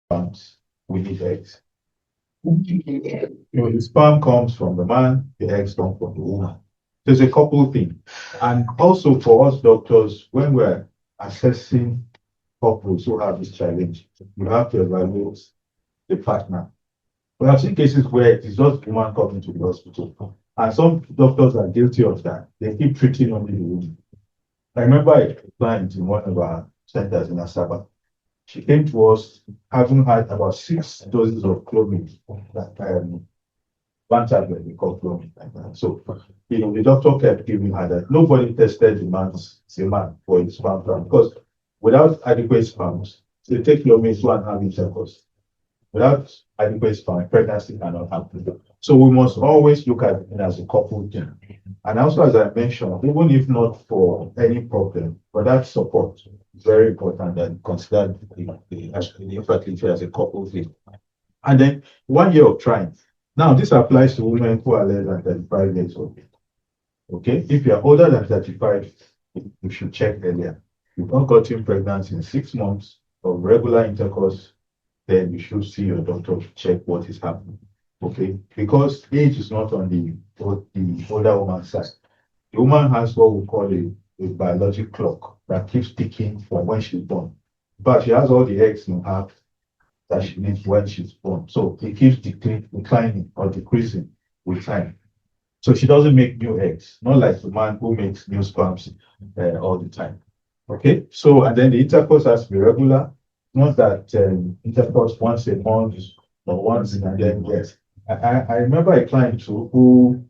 sperms, we need eggs. The sperm comes from the man, the eggs come from the woman. There's a couple things. And also for us doctors, when we're assessing couples who have this challenge, you have to evaluate the partner. We have seen cases where it is just the woman coming to the hospital. And some doctors are guilty of that. They keep treating only the woman. I remember a client in one of our centers in Asaba. She came to us having had about 6 doses of clomid, one tablet we call clomid like that. So, the doctor kept giving her that. Nobody tested the man for his sperm count because without adequate sperms, they take clomid to and have intercourse. Without adequate sperm, pregnancy cannot happen. So we must always look at it as a couple thing. And also, as I mentioned, even if not for any problem, but that support is very important and consider the infertility as a couple thing. And then 1 year of trying. Now, this applies to women who are less than 35 years old. Okay, if you are older than 35, you should check earlier. You've not gotten pregnant in 6 months of regular intercourse, then you should see your doctor to check what is happening. Okay, because age is not on the older woman's side. The woman has what we call a biologic clock that keeps ticking from when she's born. But she has all the eggs in her that she needs when she's born. So it keeps declining or decreasing with time. So she doesn't make new eggs, not like the man who makes new sperms all the time. Okay, so and then the intercourse has to be regular, not that intercourse once a month or once in a then yes. I remember a client too who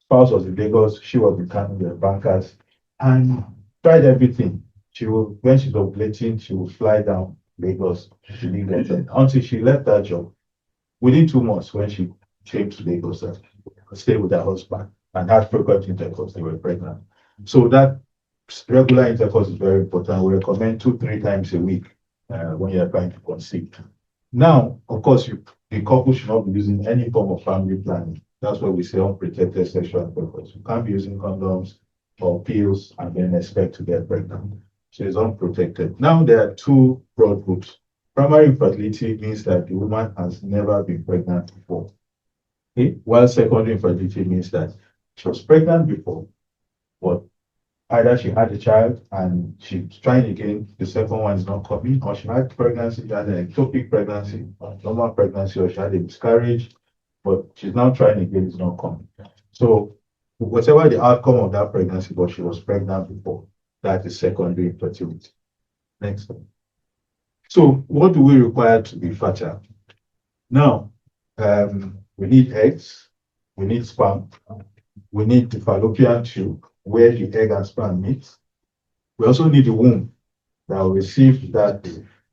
spouse was in Lagos, she was in Kano, the bankers, and tried everything. She would, when she's ovulating, she would fly down Lagos to Lagos until she left that job. Within 2 months, when she came to Lagos, stayed with her husband and had frequent intercourse, they were pregnant. So that regular intercourse is very important. We recommend 2-3 times a week when you're trying to conceive. Now, of course, the couple should not be using any form of family planning. That's why we say unprotected sexual intercourse. You can't be using condoms or pills and then expect to get pregnant. So it's unprotected. Now there are 2 broad groups. Primary infertility means that the woman has never been pregnant before. Okay? While secondary infertility means that she was pregnant before, but either she had a child and she's trying again, the second one is not coming, or she had pregnancy, she had an ectopic pregnancy, or normal pregnancy, or she had a miscarriage, but she's now trying again, it's not coming. So whatever the outcome of that pregnancy, but she was pregnant before, that is secondary infertility. Next one. So what do we require to be fertile? Now, we need eggs, we need sperm, we need the fallopian tube where the egg and sperm meet. We also need the womb that will receive that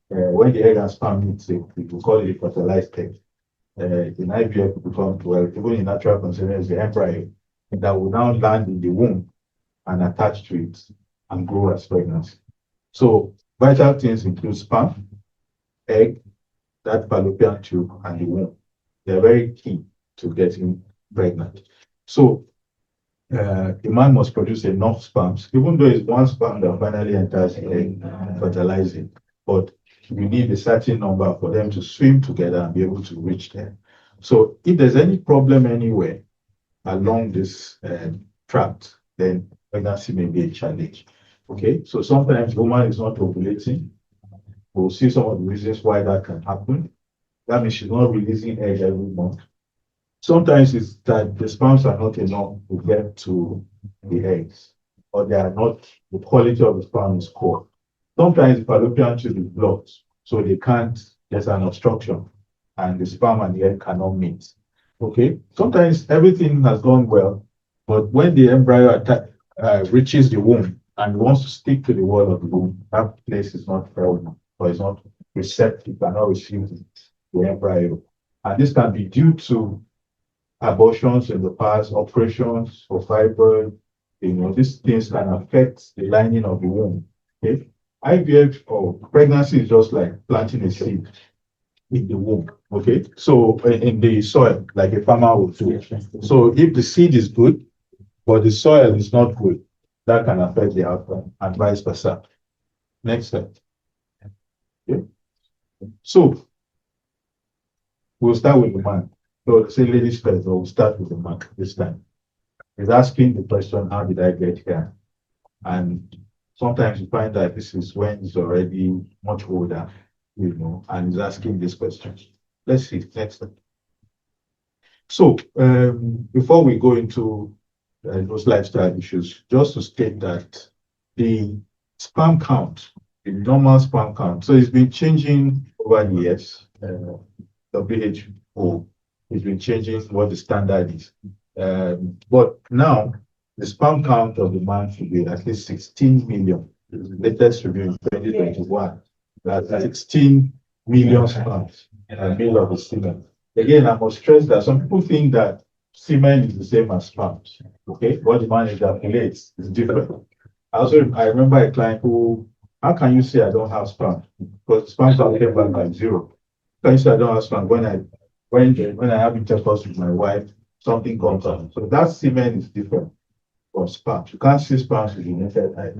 when the egg and sperm meet, we call it a fertilized egg. In IVF, it becomes, well, even in natural conception, the embryo that will now land in the womb and attach to it and grow as pregnancy. So vital things include sperm, egg, that fallopian tube, and the womb. They're very key to getting pregnant. So the man must produce enough sperms, even though it's one sperm that finally enters the egg, fertilizing. But you need a certain number for them to swim together and be able to reach there. So if there's any problem anywhere along this tract, then pregnancy may be a challenge. Okay, so sometimes the woman is not ovulating. We'll see some of the reasons why that can happen. That means she's not releasing egg every month. Sometimes it's that the sperms are not enough to get to the eggs, or they are not, the quality of the sperm is poor. Sometimes the fallopian tube is blocked, so they can't, there's an obstruction, and the sperm and the egg cannot meet. Okay, sometimes everything has gone well, but when the embryo reaches the womb and wants to stick to the wall of the womb, that place is not fertile or is not receptive, cannot receive the embryo. And this can be due to abortions in the past, operations for fibroid. These things can affect the lining of the womb. Okay? IVF or pregnancy is just like planting a seed in the womb. Okay, so in the soil, like a farmer would do. So if the seed is good, but the soil is not good, that can affect the outcome, and vice versa. Next slide. Okay. So we'll start with the man. So say ladies first, but we'll start with the man this time. He's asking the question, how did I get here? And sometimes you find that this is when he's already much older, and he's asking these questions. Let's see, next. So before we go into those lifestyle issues, just to state that the sperm count, the normal sperm count, so it's been changing over the years. WHO has been changing what the standard is. But now, the sperm count of the man should be at least 16 million. The latest review in 2021, that's 16 million sperms, male of the semen. Again, I must stress that some people think that semen is the same as sperms. Okay, what the man ejaculates is different. I remember a client who, how can you say I don't have sperm? Because sperm count came back like zero. How can you say I don't have sperm when I have intercourse with my wife, something comes out? So that semen is different from sperms. You can't see sperms with the naked eye.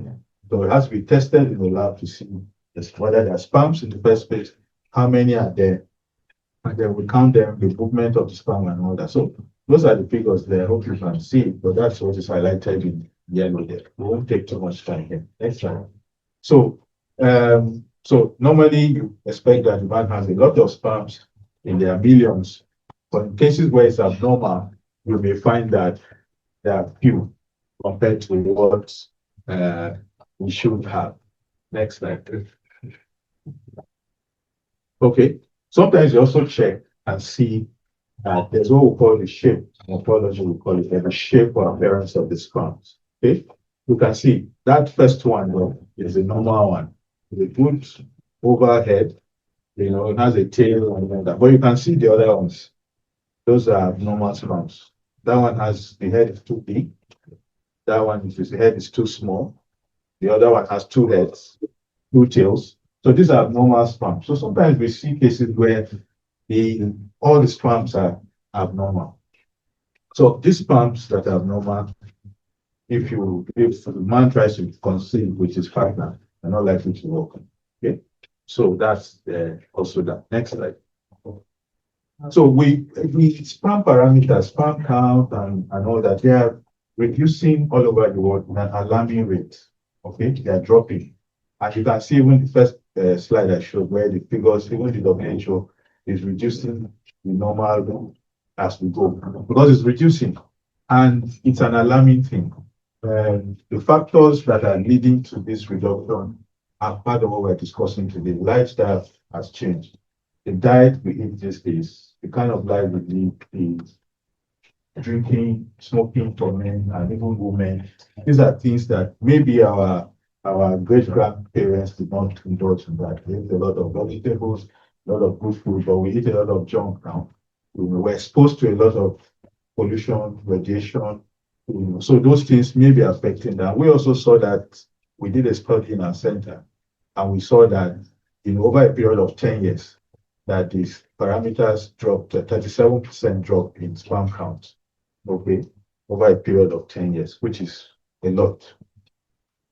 So it has to be tested in the lab to see whether there are sperms in the first place, how many are there, and then we count them, the movement of the sperm and all that. So those are the figures there. I hope you can see it, but that's what is highlighted in yellow there. We won't take too much time here. Next slide. So, so normally you expect that the man has a lot of sperms in their millions, but in cases where it's abnormal, you may find that there are few compared to what we should have. Next slide, please. Okay. Sometimes you also check and see that there's what we call the shape. Morphology, we call it the shape or appearance of the sperms. Okay. You can see that first one though, is a normal one. The good overhead, it has a tail and all that. But you can see the other ones. Those are normal sperms. That one has the head is too big. That one is the head is too small. The other one has two heads, two tails. So these are normal sperms. So sometimes we see cases where all the sperms are abnormal. So these sperms that are abnormal, if the man tries to conceive with his partner, they're not likely to work. Okay. So that's also that. Next slide. So we sperm parameters, sperm count and all that, they are reducing all over the world in an alarming rate. Okay, they are dropping. And you can see even the first slide I showed where the figures, even the WHO is reducing the normal as we go because it's reducing. And it's an alarming thing. The factors that are leading to this reduction are part of what we're discussing today. Lifestyle has changed. The diet we eat these days, the kind of life we live is drinking, smoking for men and even women. These are things that maybe our great-grandparents did not indulge in that. They ate a lot of vegetables, a lot of good food, but we eat a lot of junk now. We're exposed to a lot of pollution, radiation. So those things may be affecting that. We also saw that we did a study in our center, and we saw that over a period of 10 years, that these parameters dropped, 37% drop in sperm count, okay, over a period of 10 years, which is a lot.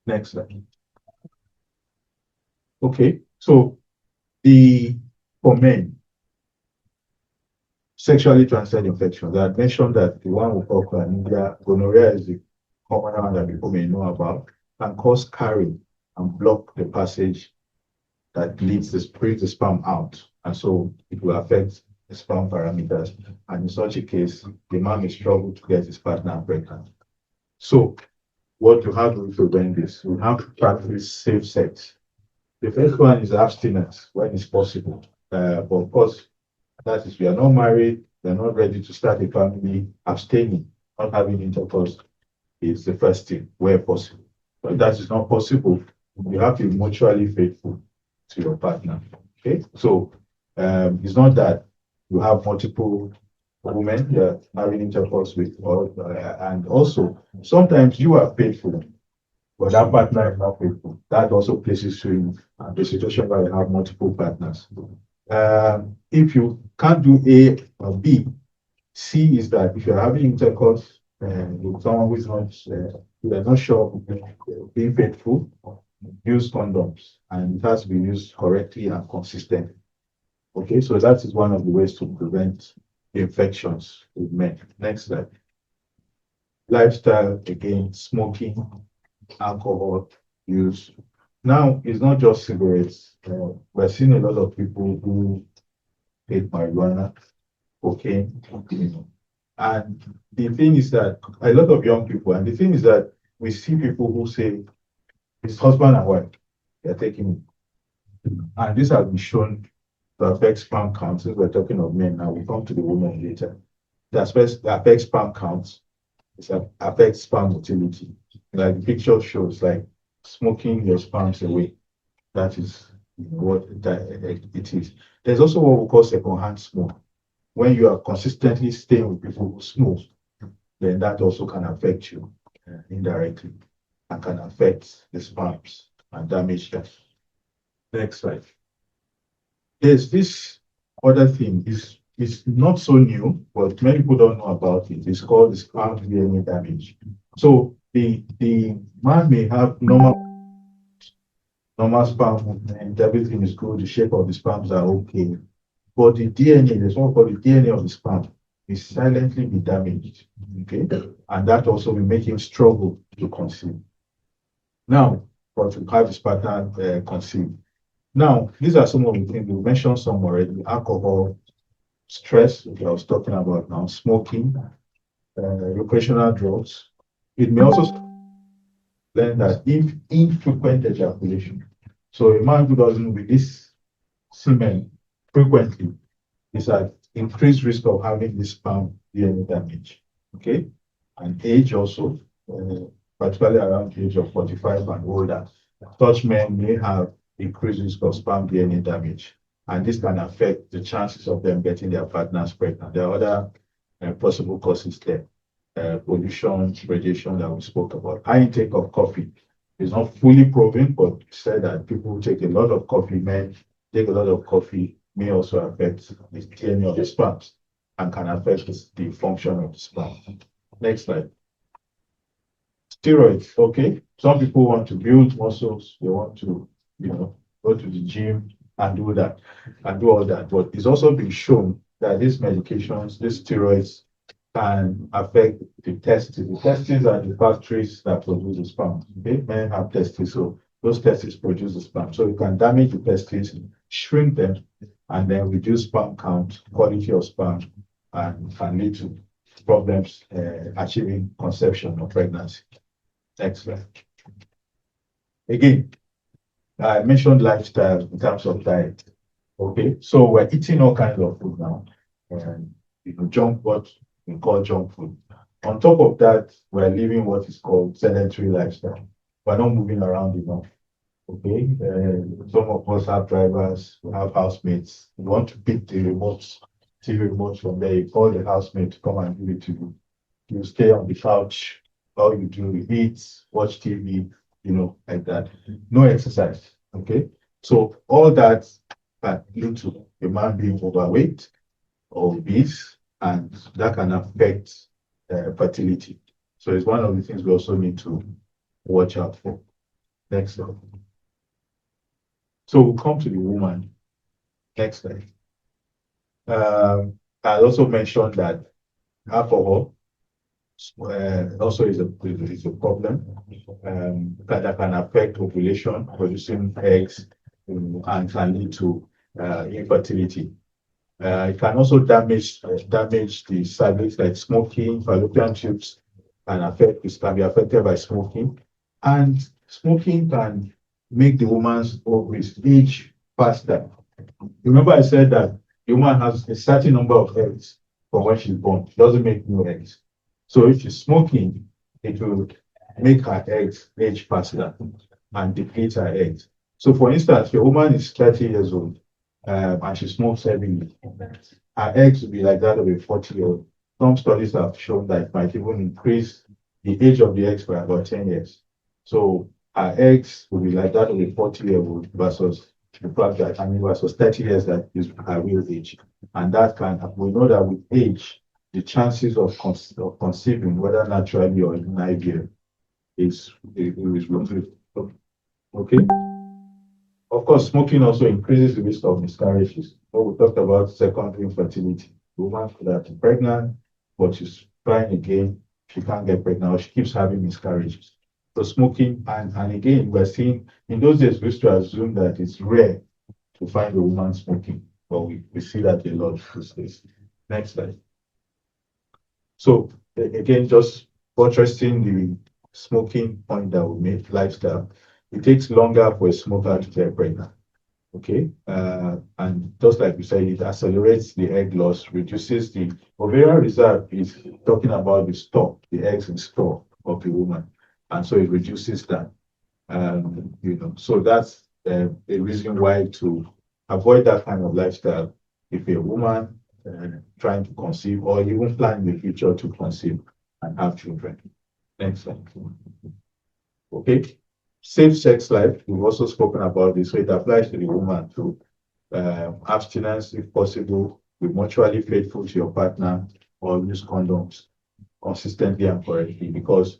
Next slide. Okay, so for men, sexually transmitted infections, I mentioned that the one we call chlamydia, gonorrhea is the common one that people may know about, can cause scarring and block the passage that brings the sperm out. And so it will affect the sperm parameters. And in such a case, the man may struggle to get his partner pregnant. So how do we prevent this? We have to practice safe sex. The first one is abstinence when it's possible. But of course, that is, we are not married, we are not ready to start a family. Abstaining, not having intercourse is the first thing where possible. But that is not possible. You have to be mutually faithful to your partner. Okay, so it's not that you have multiple women you're having intercourse with, and also sometimes you are faithful, but that partner is not faithful. That also places you in the situation where you have multiple partners. If you can't do A or B, C is that if you're having intercourse with someone who is not, you're not sure being faithful, use condoms, and it has to be used correctly and consistently. Okay, so that is one of the ways to prevent infections with men. Next slide. Lifestyle, again, smoking, alcohol use. Now, it's not just cigarettes. We're seeing a lot of people who take marijuana, cocaine, you know. And the thing is that a lot of young people, and the thing is that we see people who say it's husband and wife, they're taking it. And this has been shown to affect sperm counts. Since we're talking of men now, we'll come to the women later. That affects sperm counts, it affects sperm motility. Like the picture shows, like smoking your sperms away. That is what it is. There's also what we call secondhand smoke. When you are consistently staying with people who smoke, then that also can affect you indirectly and can affect the sperms and damage them. Next slide. There's this other thing. It's not so new, but many people don't know about it. It's called the sperm DNA damage. So the man may have normal sperm movement, everything is good, the shape of the sperms are okay. But the DNA, there's what we call the DNA of the sperm, is silently be damaged. Okay. And that also will make him struggle to conceive. Now, or to have his partner conceive. Now, these are some of the things we mentioned some already: alcohol, stress, which I was talking about now, smoking, recreational drugs. It may also learn that if infrequent ejaculation, so a man who doesn't release semen frequently is at increased risk of having this sperm DNA damage. Okay, and age also, particularly around the age of 45 and older, such men may have increased risk of sperm DNA damage, and this can affect the chances of them getting their partners pregnant. There are other possible causes there. Pollution, radiation that we spoke about. High intake of coffee is not fully proven, but said that people who take a lot of coffee, men take a lot of coffee, may also affect the DNA of the sperms and can affect the function of the sperm. Next slide. Steroids, okay. Some people want to build muscles, they want to, go to the gym and do that and do all that. But it's also been shown that these medications, these steroids, can affect the testes. The testes are the factories that produce the sperm. Okay? Men have testes, so those testes produce the sperm. So you can damage the testes, shrink them, and then reduce sperm count, quality of sperm, and can lead to problems achieving conception or pregnancy. Next slide. Again, I mentioned lifestyle in terms of diet. Okay, so we're eating all kinds of food now. Junk, what we call junk food. On top of that, we're living what is called sedentary lifestyle. We're not moving around enough. Okay, some of us have drivers, we have housemates. We want to pick the remotes, TV remotes from there. You call the housemate to come and give it to you. You stay on the couch. All you do is eat, watch TV, like that. No exercise. Okay, so all that can lead to a man being overweight or obese, and that can affect fertility. So it's one of the things we also need to watch out for. Next slide. So we'll come to the woman. Next slide. I also mentioned that alcohol also is a problem that can affect ovulation, producing eggs, and can lead to infertility. It can also damage the cervix, like smoking, fallopian tubes can be affected by smoking, and smoking can make the woman's ovaries age faster. Remember, I said that the woman has a certain number of eggs from when she's born. She doesn't make new eggs. So if she's smoking, it will make her eggs age faster and deplete her eggs. So for instance, your woman is 30 years old and she smokes heavily. Her eggs will be like that of a 40-year-old. Some studies have shown that it might even increase the age of the eggs by about 10 years. So her eggs will be like that of a 40-year-old versus the fact that versus 30 years that is her real age. And that we know that with age, the chances of conceiving, whether naturally or in IVF, is removed. Okay. Of course, smoking also increases the risk of miscarriages. What we talked about secondary infertility. The woman could have been pregnant, but she's trying again, she can't get pregnant, or she keeps having miscarriages. So smoking, and again, we're seeing in those days we used to assume that it's rare to find a woman smoking, but we see that a lot these days. Next slide. So again, just buttressing the smoking point that we made, lifestyle, it takes longer for a smoker to get pregnant. Okay, and just like we said, it accelerates the egg loss, reduces the ovarian reserve. Is talking about the store, the eggs in store of the woman, and so it reduces that. So that's a reason why to avoid that kind of lifestyle. If a woman trying to conceive or even plan in the future to conceive and have children. Next slide. Okay. Safe sex life, we've also spoken about this, so it applies to the woman too. Abstinence, if possible, be mutually faithful to your partner, or use condoms consistently and correctly, because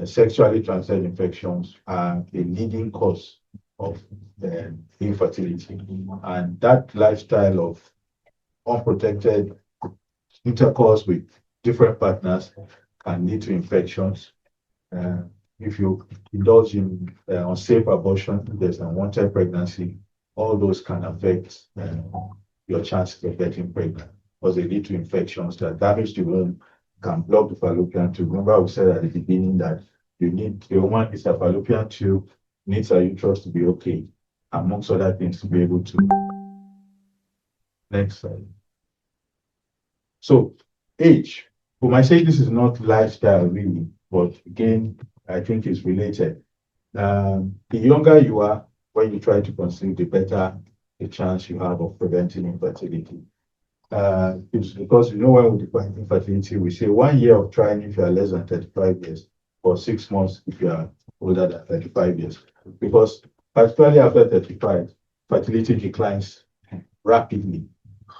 sexually transmitted infections are a leading cause of infertility. And that lifestyle of unprotected intercourse with different partners can lead to infections. If you indulge in unsafe abortion, there's unwanted pregnancy, all those can affect your chances of getting pregnant, because they lead to infections that damage the womb, can block the fallopian tube. Remember, we said at the beginning that the woman is a fallopian tube, needs her uterus to be okay, amongst other things, to be able to. Next slide. So, age. We might say this is not lifestyle really, but again, I think it's related. The younger you are when you try to conceive, the better the chance you have of preventing infertility. It's because when we define infertility, we say 1 year of trying if you are less than 35 years, or 6 months if you are older than 35 years. Because particularly after 35, fertility declines rapidly,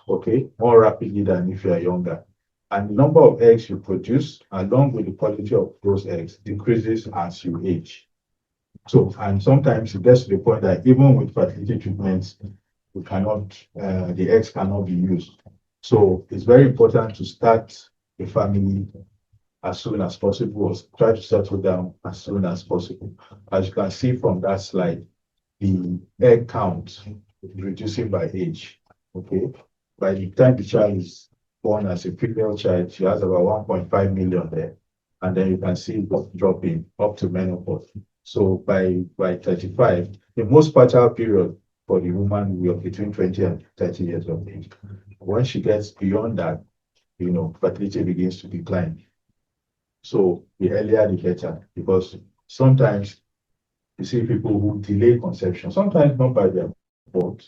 okay, more rapidly than if you are younger. And the number of eggs you produce, along with the quality of those eggs, decreases as you age. So, and sometimes it gets to the point that even with fertility treatments, the eggs cannot be used. So it's very important to start a family as soon as possible, or try to settle down as soon as possible. As you can see from that slide, the egg count is reducing by age. Okay, by the time the child is born as a female child, she has about 1.5 million there, and then you can see it dropping up to menopause. So by 35, the most fertile period for the woman will be between 20 and 30 years of age. When she gets beyond that, fertility begins to decline. So the earlier the better, because sometimes you see people who delay conception, sometimes not by their fault,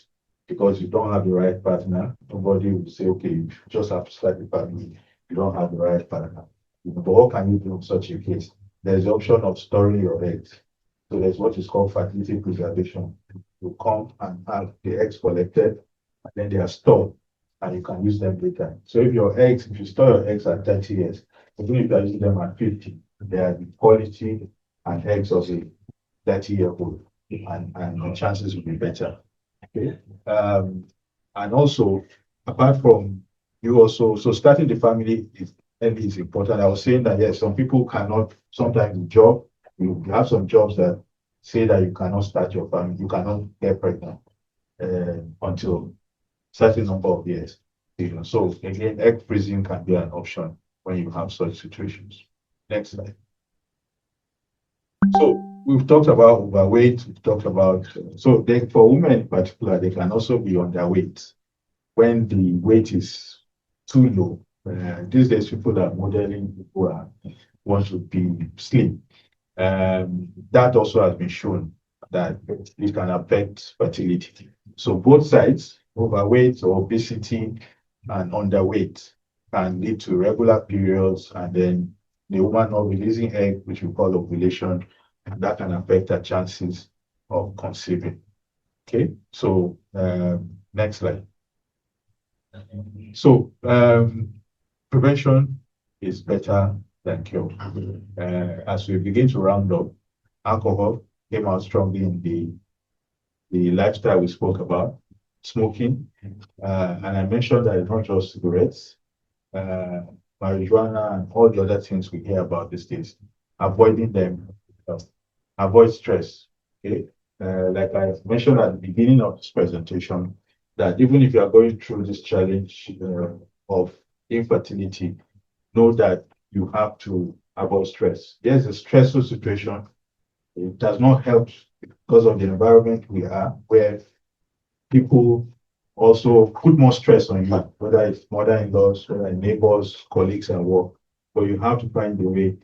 because you don't have the right partner. Nobody will say, okay, you just have to start the family. You don't have the right partner. But what can you do in such a case? There's the option of storing your eggs. So there's what is called fertility preservation. You come and have the eggs collected, and then they are stored, and you can use them later. So if you store your eggs at 30 years, even if you are using them at 50, they are the quality and eggs of a 30-year-old, and the chances will be better. Okay. And also, apart from so starting the family is important. I was saying that yes, some people cannot, sometimes you have some jobs that say that you cannot start your family, you cannot get pregnant until certain number of years. So again, egg freezing can be an option when you have such situations. Next slide. So we've talked about overweight, we've talked about, for women in particular, they can also be underweight when the weight is too low. These days, people are modeling, people want to be slim. That also has been shown that it can affect fertility. So both sides, overweight or obesity and underweight, can lead to irregular periods, and then the woman not releasing egg, which we call ovulation, and that can affect her chances of conceiving. Okay, so next slide. So prevention is better than cure. As we begin to round up, alcohol came out strongly in the the lifestyle we spoke about, smoking, and I mentioned that it's not just cigarettes, marijuana, and all the other things we hear about these days. Avoiding them, uh, avoid stress. Okay, like I mentioned at the beginning of this presentation, that even if you are going through this challenge of infertility, know that you have to avoid stress. There's a stressful situation. It does not help because of the environment we are, where people also put more stress on you, whether it's mother-in-laws, whether it's neighbors, colleagues at work. But you have to find a way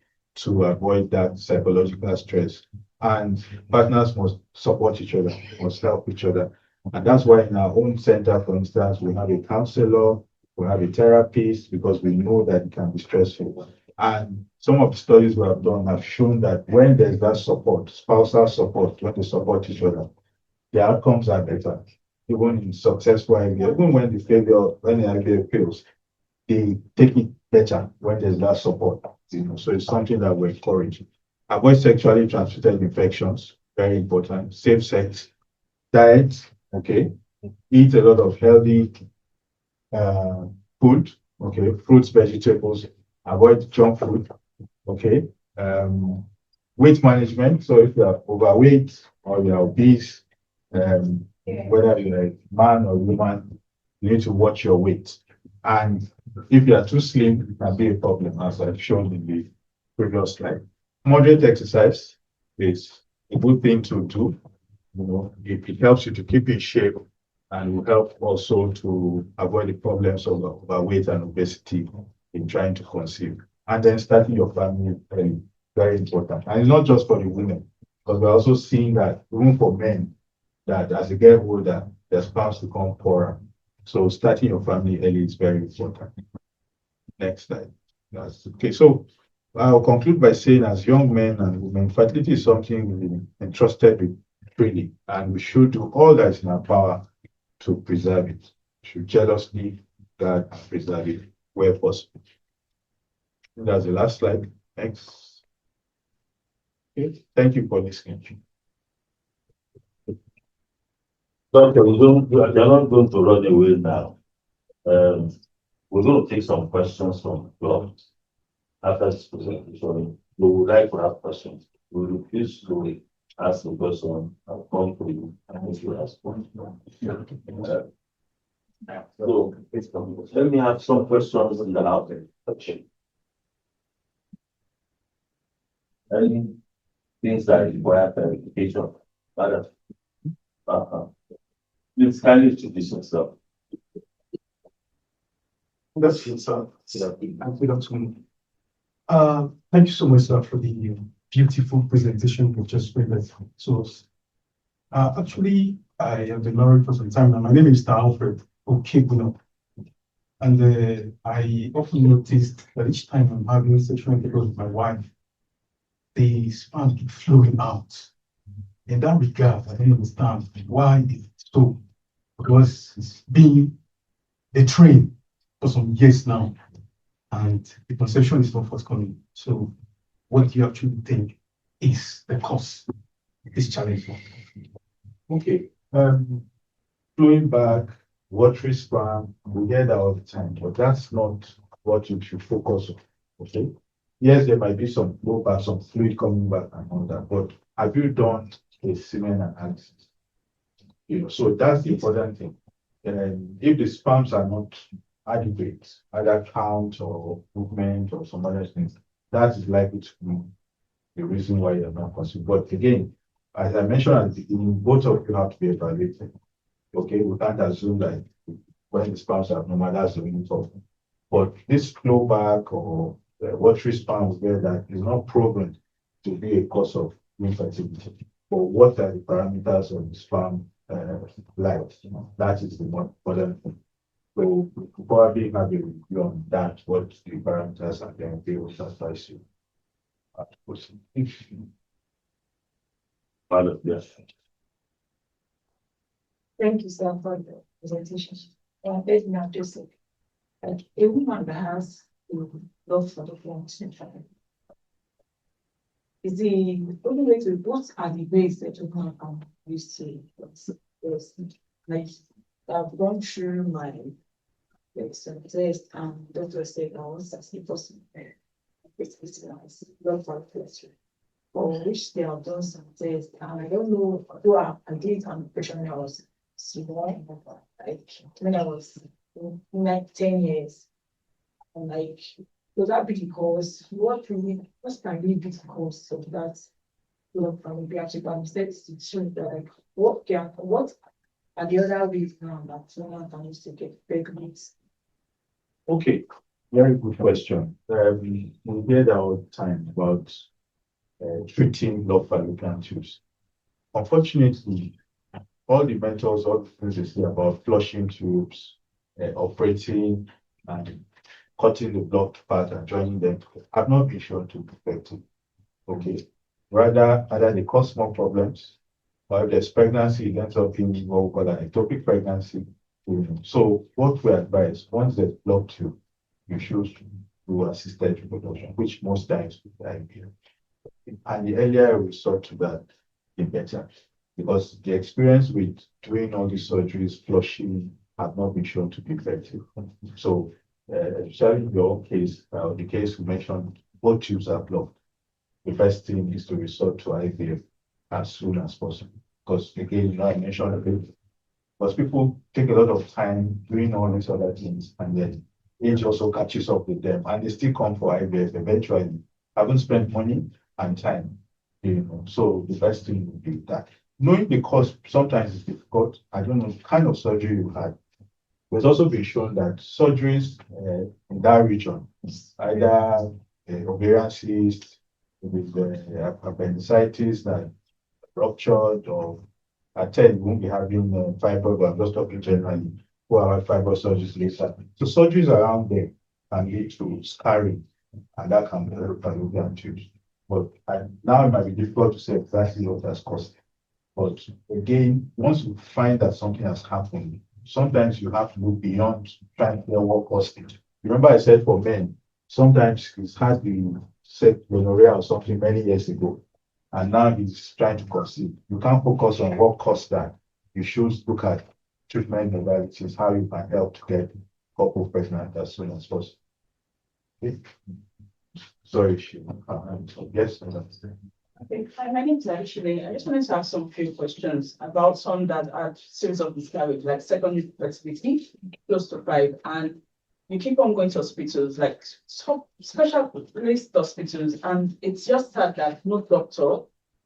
to avoid that psychological stress. And partners must support each other, must help each other. And that's why in our own center, for instance, we have a counselor, we have a therapist, because we know that it can be stressful. And some of the studies we have done have shown that when there's that support, spousal support, when they support each other, the outcomes are better. Even in successful IVF, even when the IVF fails, they take it better when there's that support. So it's something that we encourage. Avoid sexually transmitted infections, very important. Safe sex, diet, okay. Eat a lot of healthy food, okay. Fruits, vegetables. Avoid junk food, okay. Weight management. So if you are overweight or you are obese, whether you're a man or woman, you need to watch your weight. And if you are too slim, it can be a problem, as I've shown in the previous slide. Moderate exercise is a good thing to do. It helps you to keep in shape and will help also to avoid the problems of overweight and obesity in trying to conceive. And then starting your family early, very important. And it's not just for the women, because we're also seeing that even for men, that as they get older, their spouse become poorer. So starting your family early is very important. Next slide. That's okay. So I'll conclude by saying, as young men and women, fertility is something we've been entrusted with freely, and we should do all that is in our power to preserve it. We should jealously guard and preserve it where possible. That's the last slide. Thanks. Okay. Thank you for listening. Doctor, you're not going to run away now. We're going to take some questions from the club after this presentation. We would like to have questions. We refuse to ask the question and come to you and ask you respond. So let me have some questions in the out there. Any things that require clarification? Please kindly introduce yourself. That's it, sir. Good afternoon. Thank you so much, sir, for the beautiful presentation you just presented to us. Actually, I have been married for some time now. My name is Mr. Alfred Okebuno. And I often noticed that each time I'm having sexual intercourse with my wife, the sperm keep flowing out. In that regard, I don't understand why it's so, because it's been a train for some years now, and the conception is not forthcoming. So, what do you actually think is the cause of this challenge? Okay. Flowing back, watery sperm, we hear that all the time, but that's not what you should focus on. Okay. Yes, there might be some flow back, some fluid coming back and all that, but have you done a semen analysis? So that's the important thing. And if the sperms are not adequate, either count or movement or some other things, that is likely to be the reason why you're not conceived. But again, as I mentioned at the beginning, both of you have to be evaluated. Okay, we can't assume that when the sperms are abnormal, that's the reason for. But this flow back or watery sperm that is not proven to be a cause of infertility. But what are the parameters of the sperm life? That is the more important thing. So we could probably have a review on that, what the parameters are, then be able to advise you. Yes. Thank you, sir, for the presentation. There's not just like a woman that has love for the family. is the only way to, what are the ways that you can use to, yes, like, I've gone through my, like, some test, and doctor said, I was asking for some, it's not for question, for which they have done some tests, and I don't know, who I did an operation when I was small, like, when I was like 10 years, and like, so that be the cause, what's can be the cause of that, from the actual mistakes to show that, like, what are the other ways now that someone can use to get pregnant? Okay, very good question. We heard all the time about treating blood fallopian tubes. Unfortunately, all the methods, all the things they say about flushing tubes, operating, and cutting the blocked part and joining them have not been shown to be effective. Okay, rather, either they cause more problems, or if there's pregnancy, it ends up being what we call an ectopic pregnancy. So, what we advise, once there's blocked tube, you should do assisted reproduction, which most times is the idea. And the earlier we resort to that, the better. Because the experience with doing all these surgeries, flushing, have not been shown to be effective. So, especially in your own case, the case we mentioned, both tubes are blocked. The first thing is to resort to IVF as soon as possible. Because again, I mentioned a bit, because people take a lot of time doing all these other things, and then age also catches up with them, and they still come for IVF eventually, haven't spent money and time. So the best thing would be that. Knowing the cause sometimes it's difficult. I don't know the kind of surgery you had. It's also been shown that surgeries in that region, either ovarian cyst with appendicitis that ruptured, or at 10 you won't be having fibroid, but I'm just talking generally, who have fibroid surgeries later. So surgeries around there can lead to scarring, and that can be fallopian tubes. But now it might be difficult to say exactly what has caused it. But again, once you find that something has happened, sometimes you have to look beyond trying to figure what caused it. Remember I said for men, sometimes it has been said gonorrhea or something many years ago, and now he's trying to conceive. You can't focus on what caused that. You should look at treatment modalities, how you can help to get couple pregnant as soon as possible. Okay. Sorry, yes. Okay, hi, my name is Aishile. I just wanted to ask some few questions about some that are series of miscarriage, like secondary fertility, close to 5, and you keep on going to hospitals, like some specialist hospitals, and it's just that no doctor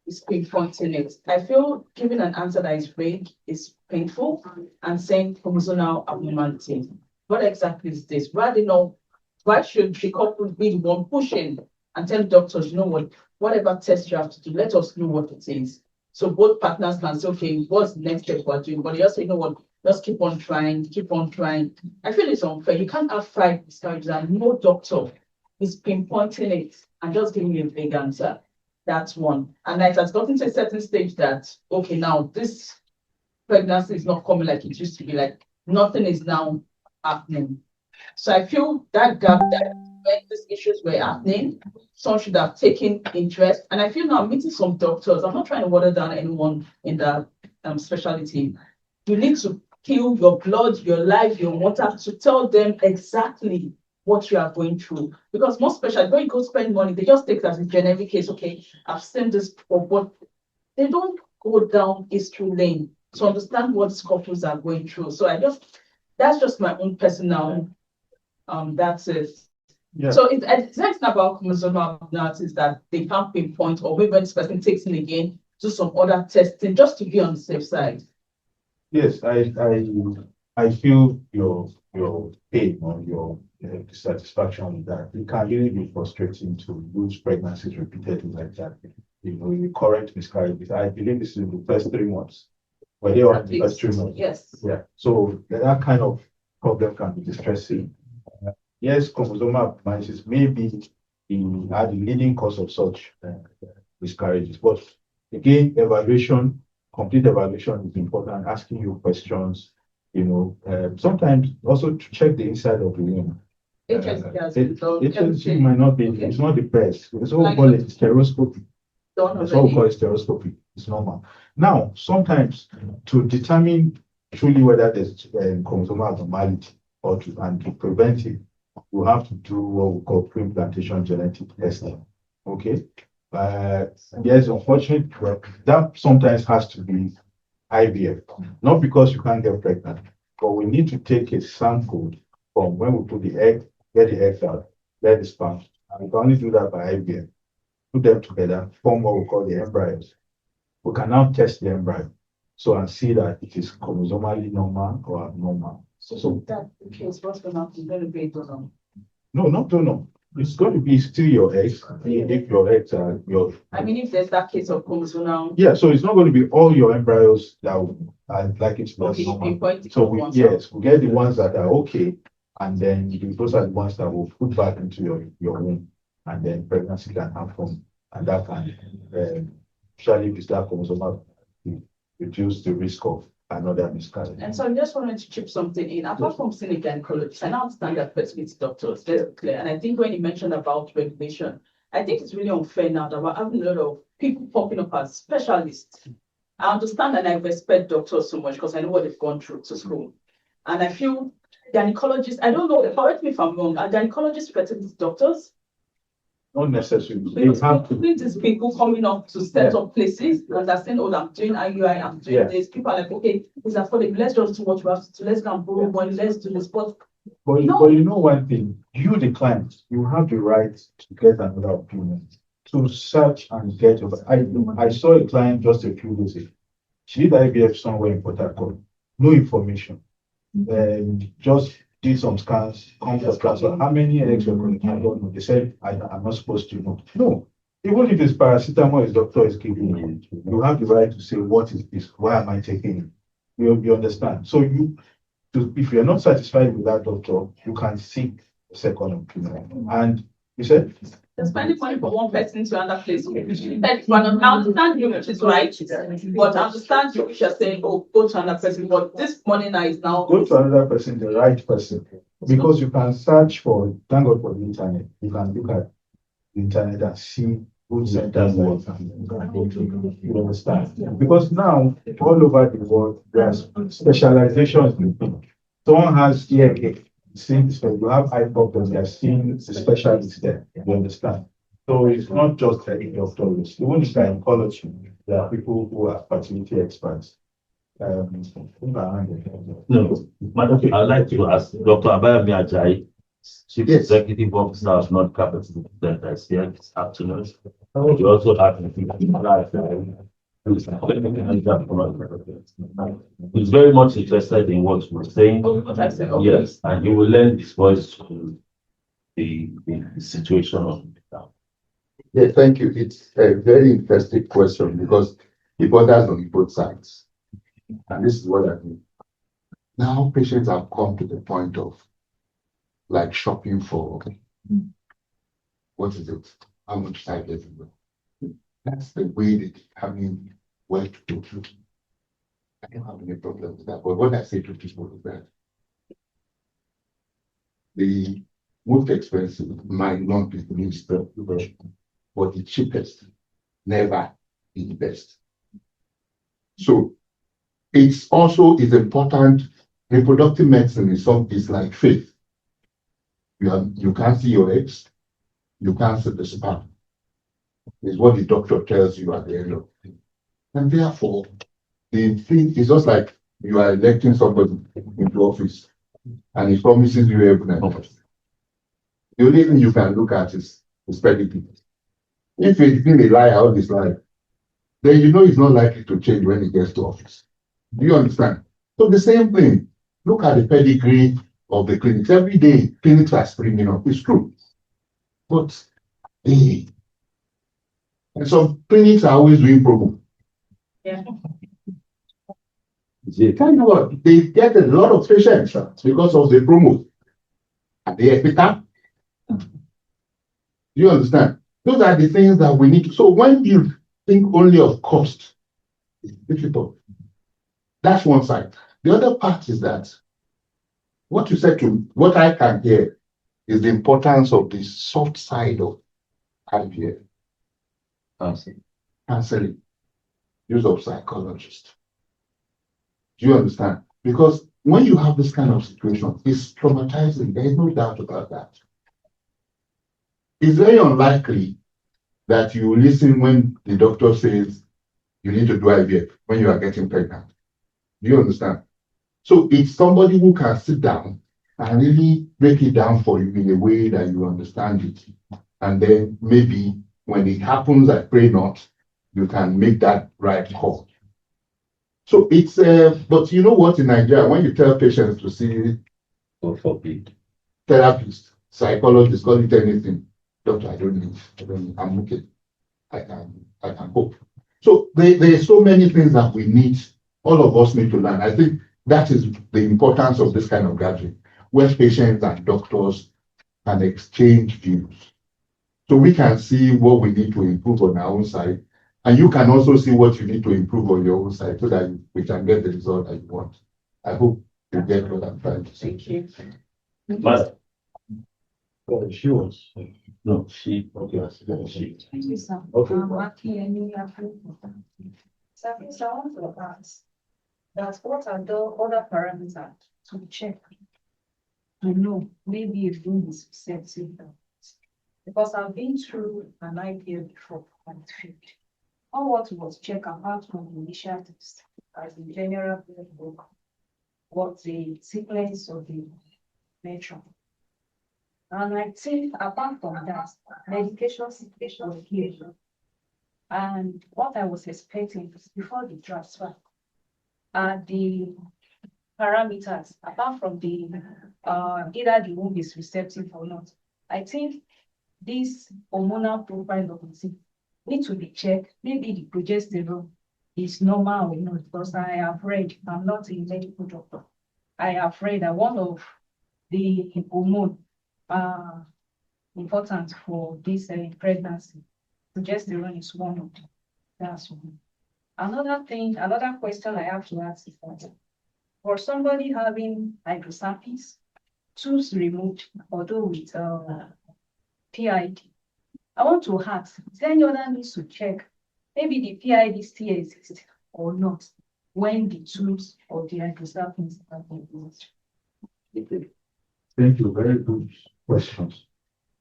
is pinpointing it. I feel giving an answer that is vague is painful, and saying chromosomal abnormality. What exactly is this? Why should the couple be the one pushing and tell doctors, you know what, whatever test you have to do, let us know what it is. So both partners can say, okay, what's the next step we're doing? But you just say, you know what, just keep on trying, keep on trying. I feel it's unfair. You can't have 5 miscarriages and no doctor is pinpointing it and just giving you a vague answer. That's one. And it has gotten to a certain stage that, okay, now this pregnancy is not coming like it used to be, like nothing is now happening. So I feel that gap, that when these issues were happening, someone should have taken interest. And I feel now I'm meeting some doctors. I'm not trying to water down anyone in the specialty. You need to kill your blood, your life, your water to tell them exactly what you are going through. Because most specialists, when you go spend money, they just take it as a generic case. Okay, I've seen this before, but they don't go down history lane to understand what these couples are going through. So that's just my own personal. That's it. Yeah. So it's not about chromosomal abnormalities that they can't pinpoint, or maybe when this person takes in again, do some other testing just to be on the safe side. Yes, I feel your pain or your dissatisfaction with that. It can really be frustrating to lose pregnancies repeatedly like that. Recurrent miscarriages. I believe this is the first 3 months. Were they all the first 3 months? Yes. Yeah. So that kind of problem can be distressing. Yes, chromosomal abnormalities may be the leading cause of such miscarriages. But again, complete evaluation is important, asking you questions, sometimes also to check the inside of the womb. HSG might not be, it's not the best. It's all called stereoscopy. done That's what we call already. hysteroscopy. It's normal. Now, sometimes to determine truly whether there's chromosomal abnormality and to prevent it, you have to do what we call pre-implantation genetic testing. Okay. Yes, unfortunately, that sometimes has to be IVF, not because you can't get pregnant, but we need to take a sample from when we put the egg, get the egg out, let the sperm, and we can only do that by IVF. Put them together, form what we call the embryos. We can now test the embryo and see that it is chromosomally normal or abnormal. So that the case, what's going to happen? Going to be donor? No, not donor. It's going to be still your eggs. If your eggs are your. I mean, if there's that case of chromosomal. Yeah, so it's not going to be all your embryos that are like it's Okay, normal. So we get the ones that are okay, and then those are the ones that will put back into your womb, and then pregnancy can happen, and that can especially if it's that chromosomal, reduce the risk of another miscarriage. And so I just wanted to chip something in. Apart from seeing a gynecologist, I now understand that fertility doctors, very clear. And I think when you mentioned about regulation, I think it's really unfair now that we're having a lot of people popping up as specialists. I understand and I respect doctors so much because I know what they've gone through to school. And I feel gynecologists, I don't know, correct me if I'm wrong, are gynecologists fertility doctors? Not necessarily. Because these people coming up to set up places and they're saying, oh, I'm doing IUI, I'm doing this. People are like, okay, it's affordable. Let's just do what we have to do. Let's go and borrow money. Let's do this. But you know one thing, you, the client, you have the right to get another opinion, to search and get. I saw a client just a few days ago. She did IVF somewhere in Port Harcourt. No information. Just did some scans, come for transfer. How many eggs were collected? I don't know. They said, I'm not supposed to know. No. Even if it's paracetamol his doctor is giving you, you have the right to say, what is this? Why am I taking it? You understand? So if you're not satisfied with that doctor, you can seek a second opinion. And you said? They're spending money for one person to another place. I understand you, which is right. But I understand you, which are saying, oh, go to another person. But this money now is now. Go to another person, the right person. Because you can search for, thank God for the internet. You can look at the internet and see good centers you understand? Because now, all over the world, there's specializations. Someone has ear since you have eye problems, they are seeing the specialists there. You understand? So it's not just a doctors. Even if they're in college, there are people who are fertility experts. No, okay. I'd like to ask Dr. Abayami Ajayi, Chief Executive Officer of Nordica Fertility Centre, is here this afternoon. You also have he's very much interested in what we're saying. Yes, and he will lend his voice to the situation of now. Yeah, thank you. It's a very interesting question because it borders on both sides. And this is what I mean. Now patients have come to the point of like shopping for what is it? How much time is it? That's the way they determine where to go to. I don't have any problem with that. But what I say to people is that the most expensive might not be the least, but the cheapest never is the best. So it's also important. Reproductive medicine is like faith. You can't see your eggs, you can't see the sperm. It's what the doctor tells you at the end of the day. And therefore, the thing is just like you are electing somebody into office and he promises you everything. The only thing you can look at is his pedigree. If he's been a liar all his life, then you know he's not likely to change when he gets to office. Do you understand? So the same thing. Look at the pedigree of the clinics. Every day, clinics are springing up. It's true. But and some clinics are always doing promo. Yeah. They tell you what, they get a lot of patients because of the promo. Are they efficacious? Do you understand? Those are the things that we need to. So when you think only of cost, it's difficult. That's one side. The other part is that what you said to what I can hear is the importance of the soft side of IVF. counseling, use of psychologists. Do you understand? Because when you have this kind of situation, it's traumatizing. There is no doubt about that. It's very unlikely that you listen when the doctor says you need to do IVF when you are getting pregnant. Do you understand? So it's somebody who can sit down and really break it down for you in a way that you understand it. And then maybe when it happens, I pray not, you can make that right call. So it's, but you know what, in Nigeria, when you tell patients to see God forbid. therapists, psychologists, call it anything, doctor, I don't need, I'm okay. I can cope. So there are so many things that we need, all of us need to learn. I think that is the importance of this kind of gathering, where patients and doctors can exchange views. So we can see what we need to improve on our own side, and you can also see what you need to improve on your own side so that we can get the result that you want. I hope you get what I'm trying to say. Thank you. But Oh, she was. no, she. She. Thank you, sir. Okay. Aki, any Sir, please, I want to ask that what are the other parameters to check to know maybe if room is receptive? Because I've been through an IVF before and it failed. All what was checked apart from the initial test as the general blood work, what the sequence of the matron. And I think apart from that, medication situation was here. And what I was expecting before the transfer are the parameters, apart from the either the womb is receptive or not. I think this hormonal profile of the need to be checked. Maybe the progesterone is normal or not, because I have read, I'm not a medical doctor. I have read that one of the hormone important for this pregnancy, progesterone is one of them. That's one. Another thing, another question I have to ask is that for somebody having hydrocephalus, tubes removed, although with PID, I want to ask, is there any other needs to check? Maybe the PID still exists or not when the tubes or the hydrocephalus are removed. Thank you. Very good questions.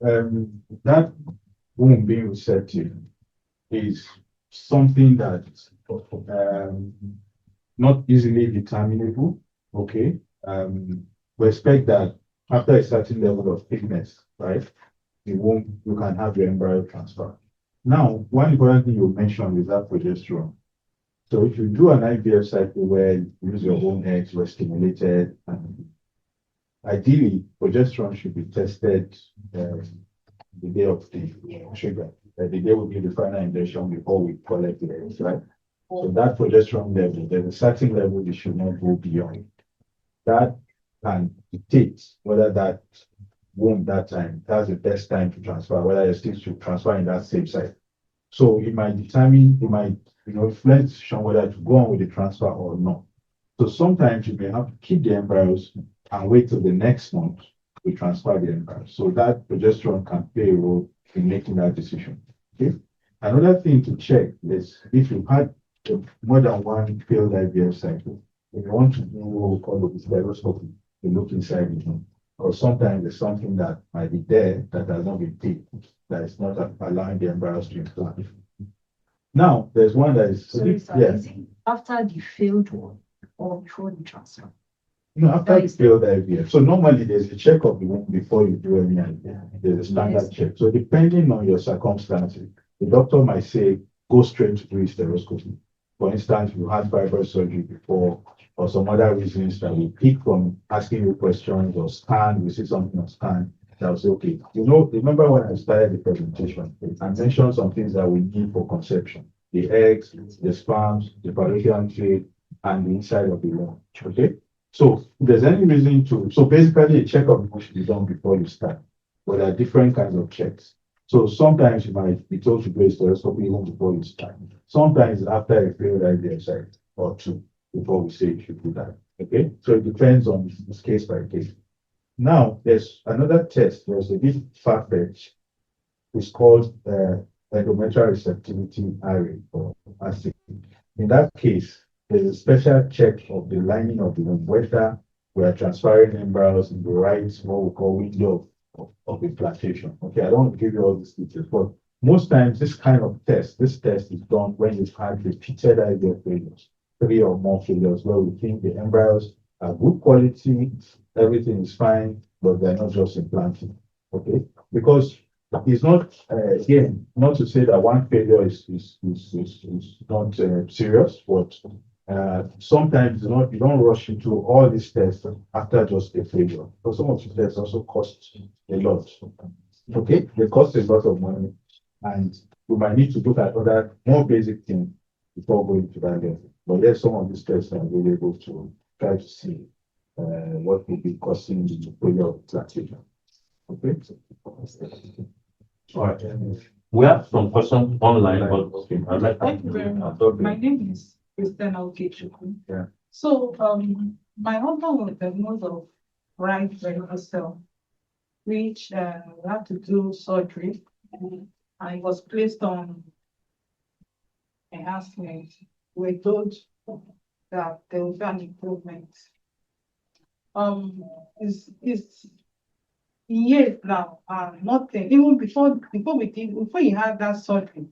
That womb being receptive is something that not easily determinable. Okay. We expect that after a certain level of thickness, right, the womb, you can have your embryo transfer. Now, one important thing you mentioned is that progesterone. So if you do an IVF cycle where you use your own eggs, were stimulated, and ideally, progesterone should be tested the day of the sugar. The day will be the final injection before we collect the eggs, right? So that progesterone level, there's a certain level you should not go beyond. That can dictate whether that womb that time, that's the best time to transfer, whether it still should transfer in that same site. So it might determine, it might, influence decision whether to go on with the transfer or not. So sometimes you may have to keep the embryos and wait till the next month to transfer the embryos. So that progesterone can play a role in making that decision. Okay. Another thing to check is if you've had more than one failed IVF cycle, if you want to do what we call the stereoscopy, to look inside the womb. Or sometimes there's something that might be there that has not been picked, that is not allowing the embryos to implant. Now, there's one that is, So is it after the failed one or before the transfer? No, after the failed IVF. So normally there's a check of the womb before you do any IVF. There's a standard check. So depending on your circumstances, the doctor might say, go straight to do hysteroscopy. For instance, you had fibroid surgery before, or some other reasons that we pick from asking you questions or scan, we see something on scan, that will say, okay, remember when I started the presentation, I mentioned some things that we need for conception, the eggs, the sperms, the fallopian tube, and the inside of the womb, okay? So if there's any reason so basically a checkup should be done before you start, but there are different kinds of checks. So sometimes you might be told to do a stereoscopy even before you start. Sometimes after a failed IVF cycle or two before we say you should do that. Okay, so it depends on this case by case. Now there's another test. There's a bit far-fetched. It's called endometrial receptivity array or ASIC. In that case, there's a special check of the lining of the womb, whether we are transferring embryos in the right, what we call window of implantation. Okay, I don't want to give you all these details, but most times this test is done when you've had repeated IVF failures, 3 or more failures, where we think the embryos are good quality, everything is fine, but they're not just implanting. Okay, because it's not again not to say that one failure is not serious, but sometimes you don't rush into all these tests after just a failure. Because some of the tests also cost a lot. Okay, they cost a lot of money, and we might need to look at other more basic things before going to that level. But there's some of these tests are available to try to see what will be costing the failure of implantation. Okay. All right. We have some questions online, but I'd like to. Thank you very much. My name is Christina Okechukwu. Yeah. So, my husband was diagnosed of right ventricular cell, which had to do surgery, and I was placed on enhancement. We told that there will be an improvement. It's years now, nothing. Even before he had that surgery,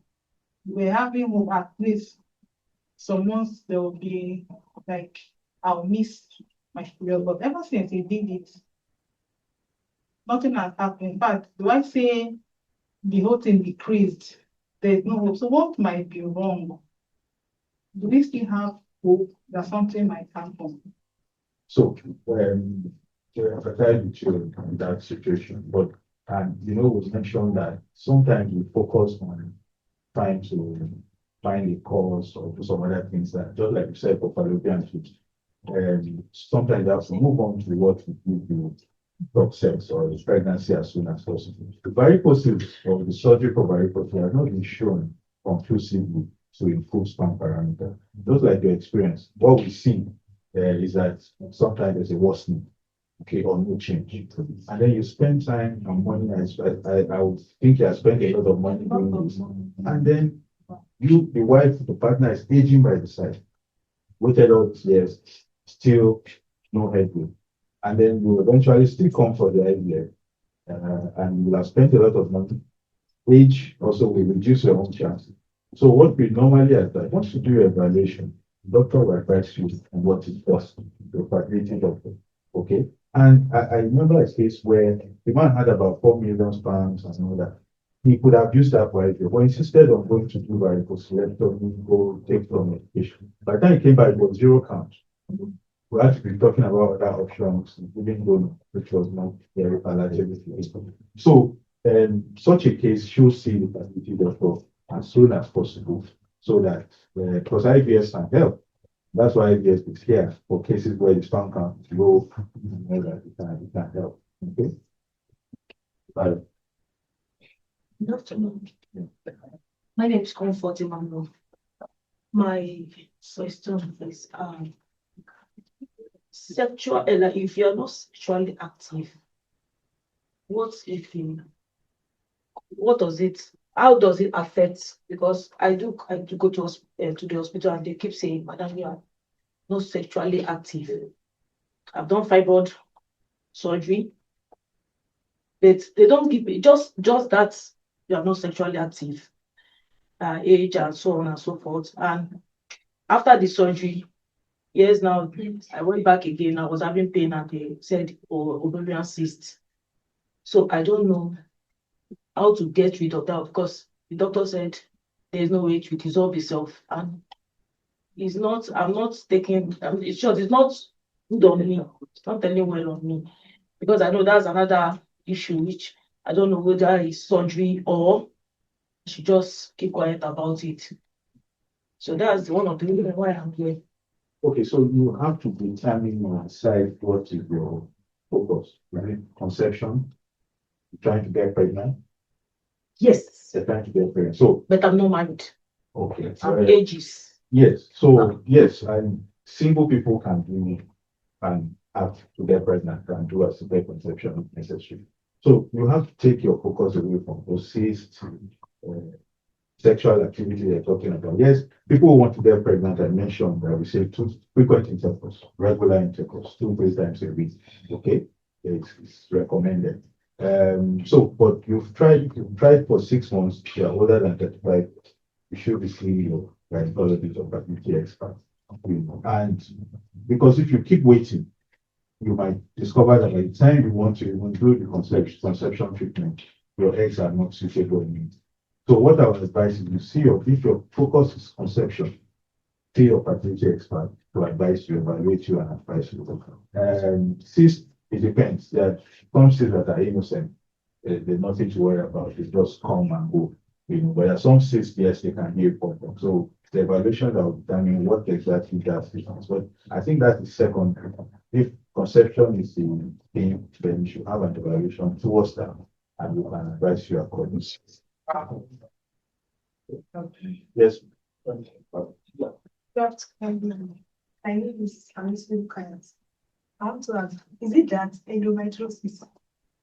we were having hope at least some months there will be like I'll miss my period. But ever since he did it, nothing has happened. In fact, do I say the whole thing decreased? There's no hope. So what might be wrong? Do we still have hope that something might happen? So, to empathize with you in that situation, but we mentioned that sometimes we focus on trying to find a cause or do some other things that, just like you said, for fallopian tubes, sometimes you have to move on to what will give you drug sex or pregnancy as soon as possible. The varicocele or the surgery for varicocele has not been shown conclusively to improve sperm parameter. Just like your experience, what we see is that sometimes there's a worsening, okay, or no change. And then you spend time and money. I would think you have spent a lot of money doing this. And then you, the wife, the partner is aging by the side. Waited all these years, still no headway. And then you eventually still come for the IVF. And you will have spent a lot of money. Age also will reduce your own chances. So what we normally advise, once you do your evaluation, doctor will advise you on what is best, the fertility doctor. Okay. And I remember a case where the man had about 4 million pounds and all that. He could have used that for IVF, but insisted on going to do varicocele, go take some medication. By the time he came back, it was 0 count. We had to be talking about other options, including donor, which was not very palatable. So, such a case should see the fertility doctor as soon as possible, so that because IVF can help. That's why IVF is here for cases where the sperm count is low, that it can help. Okay. But, Good afternoon. My name is Comfort Emmanuel. My question is sexual, like if you're not sexually active, what does it, how does it affect? Because I do go to the hospital and they keep saying, Madam, you are not sexually active. I've done fibroid surgery, but they don't give me just that you are not sexually active, age and so on and so forth. And after the surgery, years now, I went back again. I was having pain and they said, oh, ovarian cyst. So I don't know how to get rid of that because the doctor said there's no way to dissolve itself. And it's not, I'm not taking, it's short, it's not good on me. It's not telling well on me. Because I know that's another issue which I don't know whether it's surgery or I should just keep quiet about it. So that's one of the reasons why I'm here. okay, so you have to determine and decide what is your focus, right? Conception, trying to get pregnant. Yes, They're trying to get pregnant. So, but I'm not married. okay. I'm ages. Yes. So, yes, and single people can do and have to get pregnant and do assisted conception if necessary. So you have to take your focus away from those cysts, sexual activity they're talking about. Yes, people who want to get pregnant, I mentioned that we say two frequent intercourse, regular intercourse, 2 3 times a week. Okay, it's recommended. But you've tried for 6 months, you're older than 35, you should be seeing your gynecologist or fertility expert. And because if you keep waiting, you might discover that by the time you want to even do the conception treatment, your eggs are not suitable anymore. So what I would advise is if your focus is conception, see your fertility expert to advise you, evaluate you, and advise you. Cysts, it depends. There are some cysts that are innocent. There's nothing to worry about. They just come and go. But there are some cysts, yes, they can heal problem. So the evaluation that will determine what exactly that is. But I think that is secondary. If conception is the thing, then you should have an evaluation towards that, and we can advise you accordingly. Yes. I need this listening clients. I want to ask, is it that endometriosis? Is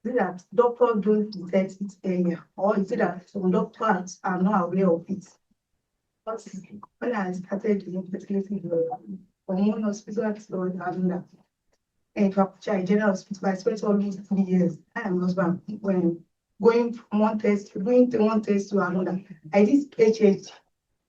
it that doctors don't detect it earlier, or is it that some doctors are not aware of it? Because when I started the fertility from one hospital to another, in fact, general hospital, I spent almost 3 years. I am husband when going from one test to another. I did HH.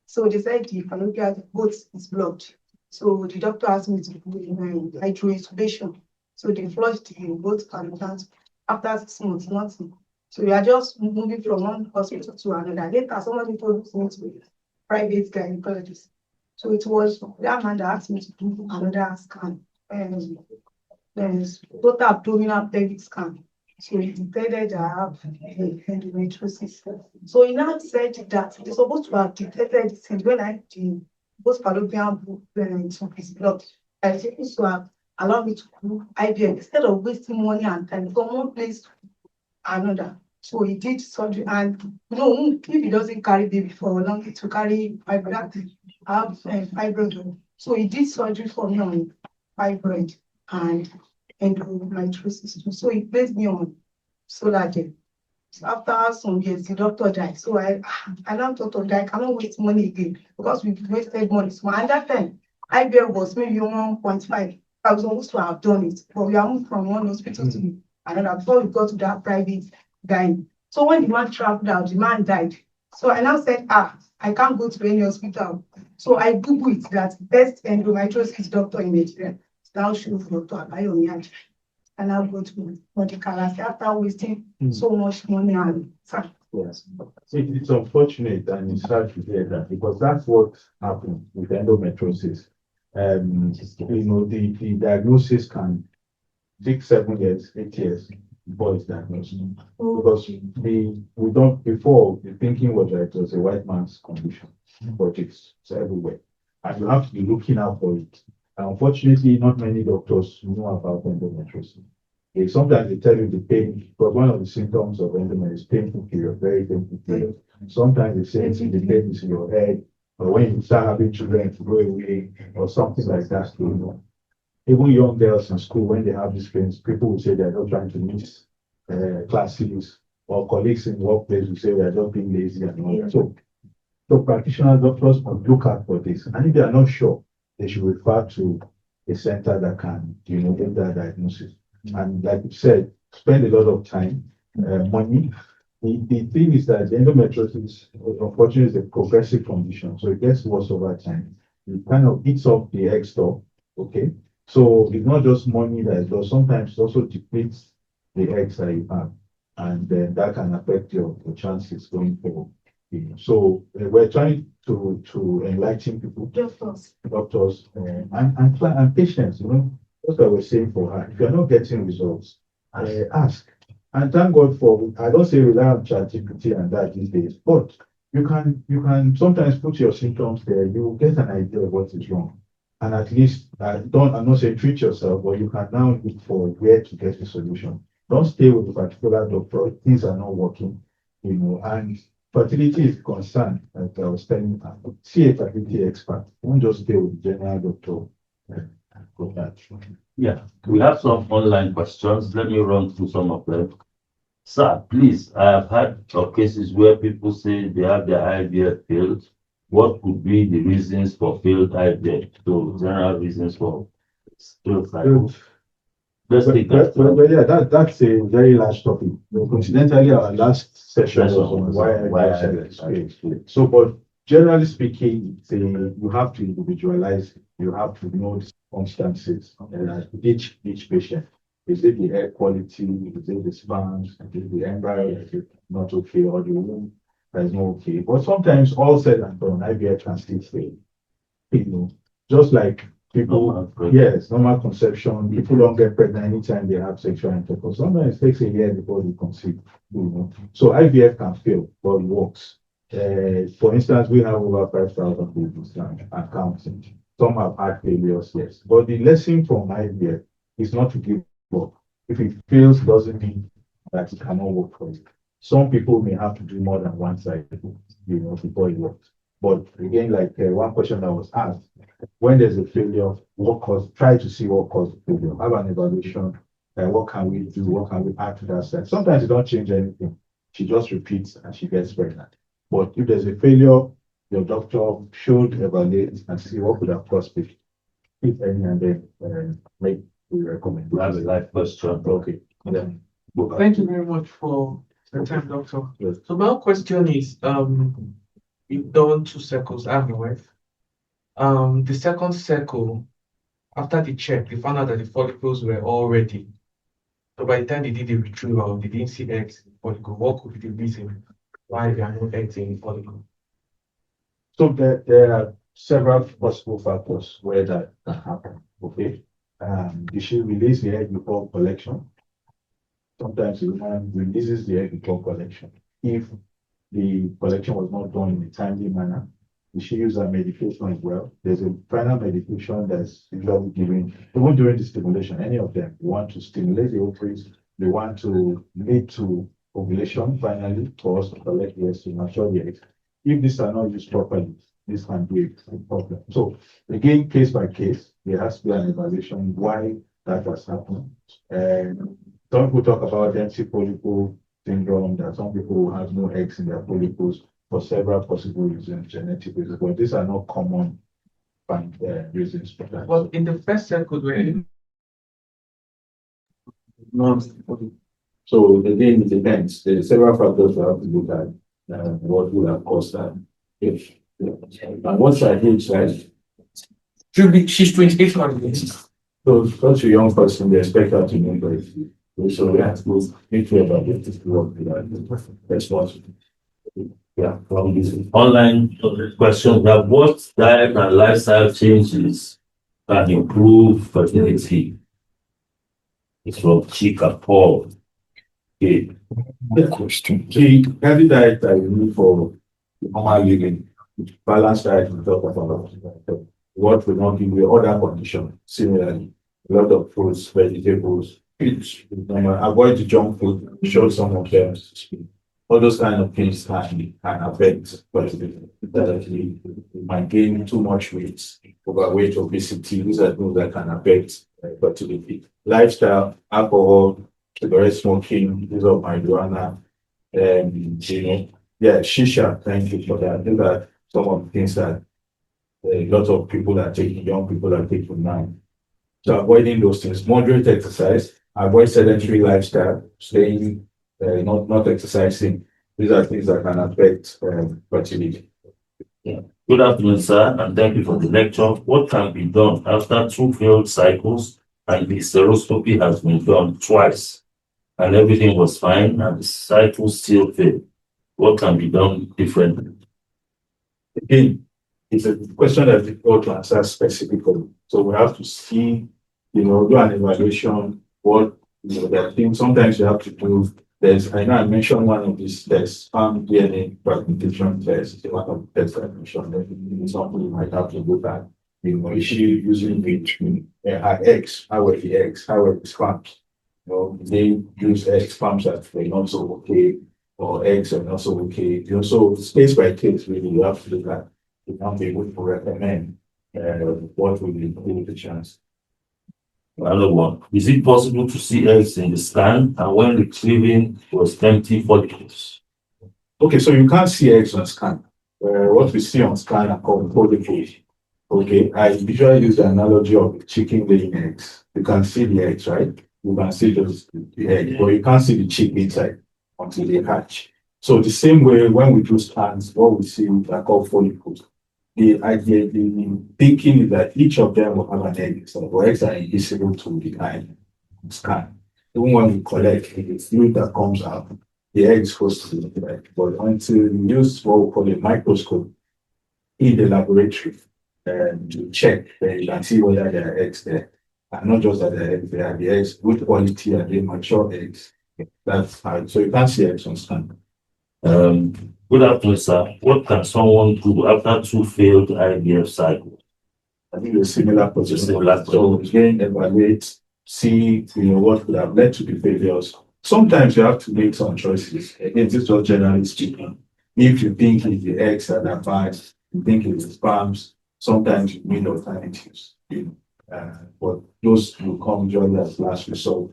So they said the fallopian both is blocked. So the doctor asked me to do hydroexudation. So they flushed the both fallopians after 6 months, nothing. So we are just moving from one hospital to another. Later, somebody told me to a private gynecologist. So it was that man that asked me to do another scan. There's total abdominal pelvic scan. So he detected I have endometriosis. So he now said that they're supposed to have detected it when I did both fallopian is blocked. I was supposed to have allowed me to do IVF instead of wasting money and time from one place to another. So he did surgery, and if he doesn't carry baby for long, it will carry fibroid. Have fibroid. So he did surgery for me on fibroid and endometriosis. So he placed me on solar gel. So after some years, the doctor died. So I now thought of that I cannot waste money again because we've wasted money. So at that time, IVF was maybe 1.5. I was supposed to have done it, but we are moved from one hospital to another before we got to that private guy. So when the man traveled out, the man died. So I now said, I can't go to any hospital. So I Googled it that best endometriosis doctor in Nigeria. Now shows Dr. Abayomi, and I'll go to Nordica after wasting so much money and time. Yes. It's unfortunate and it's hard to hear that because that's what happened with endometriosis. The diagnosis can take 7 years, 8 years before it's diagnosed. Because we don't before the thinking was that it was a white man's condition, but it's everywhere. And you have to be looking out for it. Unfortunately, not many doctors know about endometriosis. Sometimes they tell you the pain, because one of the symptoms of endometriosis is painful period, very painful period. Sometimes they say the pain is in your head, or when you start having children to go away, or something like that. Even young girls in school, when they have these pains, people will say they're not trying to miss classes, or colleagues in the workplace will say they're just being lazy and all that. So practitioners, doctors must look out for this. And if they are not sure, they should refer to a center that can, give that diagnosis. And like you said, spend a lot of time, money. The thing is that the endometriosis, unfortunately, is a progressive condition. So it gets worse over time. It kind of eats up the egg store. Okay. So it's not just money that it does. Sometimes it also depletes the eggs that you have. And then that can affect your chances going forward. So we're trying to enlighten people, doctors, and patients. That's what we're saying for her. If you're not getting results, ask. And thank God for, I don't say rely on ChatGPT and that these days, but you can sometimes put your symptoms there. You will get an idea of what is wrong. And at least, I'm not saying treat yourself, but you can now look for where to get the solution. Don't stay with a particular doctor. Things are not working, and fertility is concerned, like I was telling you, see a fertility expert. Don't just stay with the general doctor. Yeah, we have some online questions. Let me run through some of them. Sir, please, I have had of cases where people say they have their IVF failed. What could be the reasons for failed IVF? So general reasons for failed cycle. Let's take that. Yeah, that's a very large topic. Coincidentally, our last session was on why IVF failed. So, but generally speaking, you have to individualize. You have to know the circumstances each patient. Is it the air quality? Is it the sperm? Is it the embryo? Is it not okay? Or the womb that is not okay? But sometimes all said and done, IVF can still fail. You know, just like people, yes, normal conception, people don't get pregnant anytime they have sexual intercourse. Sometimes it takes a year before they conceive. So IVF can fail, but it works. For instance, we have over 5,000 babies and counting. Some have had failures, yes. But the lesson from IVF is not to give up. If it fails, doesn't mean that it cannot work for you. Some people may have to do more than one cycle, before it works. But again, like one question that was asked, when there's a failure, try to see what caused the failure. Have an evaluation. What can we do? What can we add to that side? Sometimes you don't change anything. She just repeats and she gets pregnant. But if there's a failure, your doctor should evaluate and see what could have caused it, if any, and then make the recommendation. That's a life question. Okay. Thank you very much for the time, doctor. Yes. So my question is, we've done 2 cycles, I have my wife. The second cycle, after the check, they found out that the follicles were all ready. So by the time they did the retrieval, they didn't see eggs in the follicle. What could be the reason why there are no eggs in the follicle? So there are several possible factors where that can happen. Okay. You should release the egg before collection. Sometimes the woman releases the egg before collection. If the collection was not done in a timely manner, we should use a medication as well. There's a final medication that's usually given, even during the stimulation, any of them, we want to stimulate the ovaries, they want to lead to ovulation finally for us to collect the eggs to mature the eggs. If these are not used properly, this can be a problem. So again, case by case, there has to be an evaluation why that has happened. And some people talk about empty follicle syndrome, that some people have no eggs in their follicles for several possible reasons, genetic reasons, but these are not common reasons for that. Well, in the first cycle, So again, it depends. There are several factors we have to look at what would have caused that. If and what's her age, right? she's 28 months. So such a young person, they expect her to know very. So we have to make sure about it to work with that responsibility. Yeah, from this online question, that what diet and lifestyle changes can improve fertility? It's from Chika Paul. Okay. Good question. The healthy diet that you need for normal living, balanced diet, we talk about what will not give you other conditions. Similarly, a lot of fruits, vegetables, avoid the junk food, show some of them. All those kind of things can affect fertility. You might gain too much weight, overweight, obesity. These are things that can affect fertility. Lifestyle, alcohol, cigarette smoking, use of marijuana, shisha. Thank you for that. These are some of the things that a lot of people are taking, young people are taking now. So avoiding those things, moderate exercise, avoid sedentary lifestyle, staying not exercising. These are things that can affect fertility. Yeah. Good afternoon, sir, and thank you for the lecture. What can be done after 2 failed cycles and the seroscopy has been done twice and everything was fine and the cycle still failed? What can be done differently? Again, it's a question that's difficult to answer specifically. So we have to see, do an evaluation. What the thing sometimes you have to do. I know I mentioned one of these tests, DNA fragmentation test. One of the tests I mentioned, something you might have to look at. Is she using her eggs? How were the eggs? How were the sperms? They use egg sperms that were not so okay, or eggs are not so okay. So case by case, really, you have to look at. You can't be able to recommend what will improve the chance. Another one. Is it possible to see eggs in the scan and when retrieving was empty follicles? Okay, so you can't see eggs on scan. What we see on scan are called follicles. Okay, I usually use the analogy of chicken laying eggs. You can see the eggs, right? You can see the egg, but you can't see the chick inside until they hatch. So the same way when we do scans, what we see are called follicles. The idea, the thinking is that each of them will have an egg. So the eggs are invisible to the eye scan. Even when we collect the fluid that comes out, the egg is supposed to be there. But until you use what we call a microscope in the laboratory to check, then you can see whether there are eggs there. And not just that there are the eggs, good quality and the mature eggs. That's how, so you can't see eggs on scan. Good afternoon, sir. What can someone do after 2 failed IVF cycles? I think a similar process. Similar So again, evaluate, see what could have led to the failures. Sometimes you have to make some choices. Again, this was generally speaking. If you think it's the eggs that are bad, you think it's the sperms, sometimes you need alternatives. But those will come during as last result.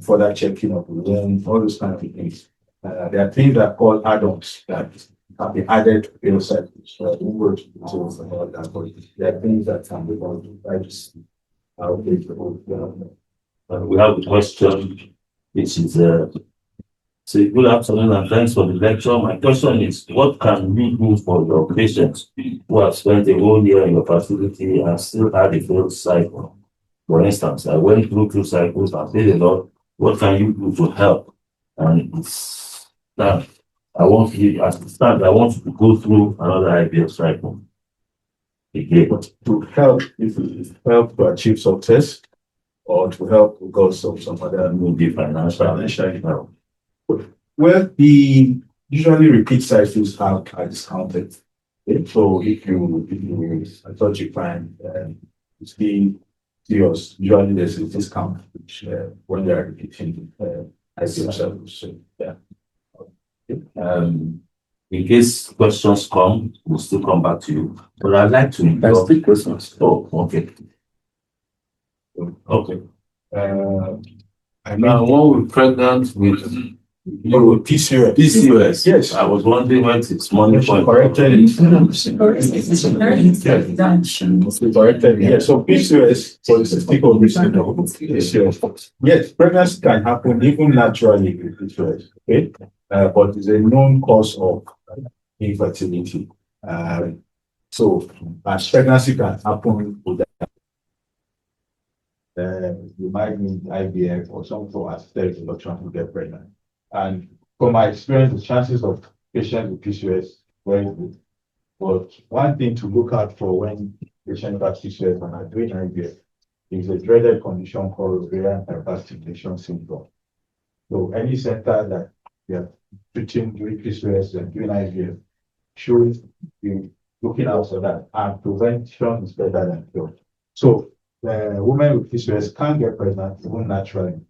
Further checking of the womb, all those kind of things. There are things that are called add-ons that have been added to failed cycles. So I won't go to details about that, but there are things that can be done to try to see how they go. We have a question, which is say good afternoon and thanks for the lecture. My question is, what can you do for your patients who have spent a whole year in your facility and still had a failed cycle? For instance, I went through 2 cycles and paid a lot. What can you do to help? And it's that I want you, as it stands, I want you to go through another IVF cycle again. But to help, if it help to achieve success, or to help because of some other Maybe financial help. Well, the usually repeat cycles are discounted. Okay? So if you I thought you find it's being serious, usually there's a discount which when they are repeating IVF cycles. So yeah. In case questions come, we'll still come back to you. But I'd like to That's the questions. Oh, okay. Okay. I Now, mean, when we're pregnant with PCOS. PCOS, Yes. I was wondering when it's money point. Corrected. Corrected. Yes. So PCOS, polycystic ovary syndrome, PCOS. Yes, pregnancy can happen even naturally with PCOS. Okay, but it's a known cause of infertility. So as pregnancy can happen with you might need IVF or some sort of assisted reproduction to get pregnant. And from my experience, the chances of patients with PCOS very good. But one thing to look out for when patients have PCOS and are doing IVF is a dreaded condition called ovarian hyperstimulation syndrome. So any center that we are treating during PCOS and doing IVF should be looking out for that. And prevention is better than cure. So women with PCOS can get pregnant even naturally.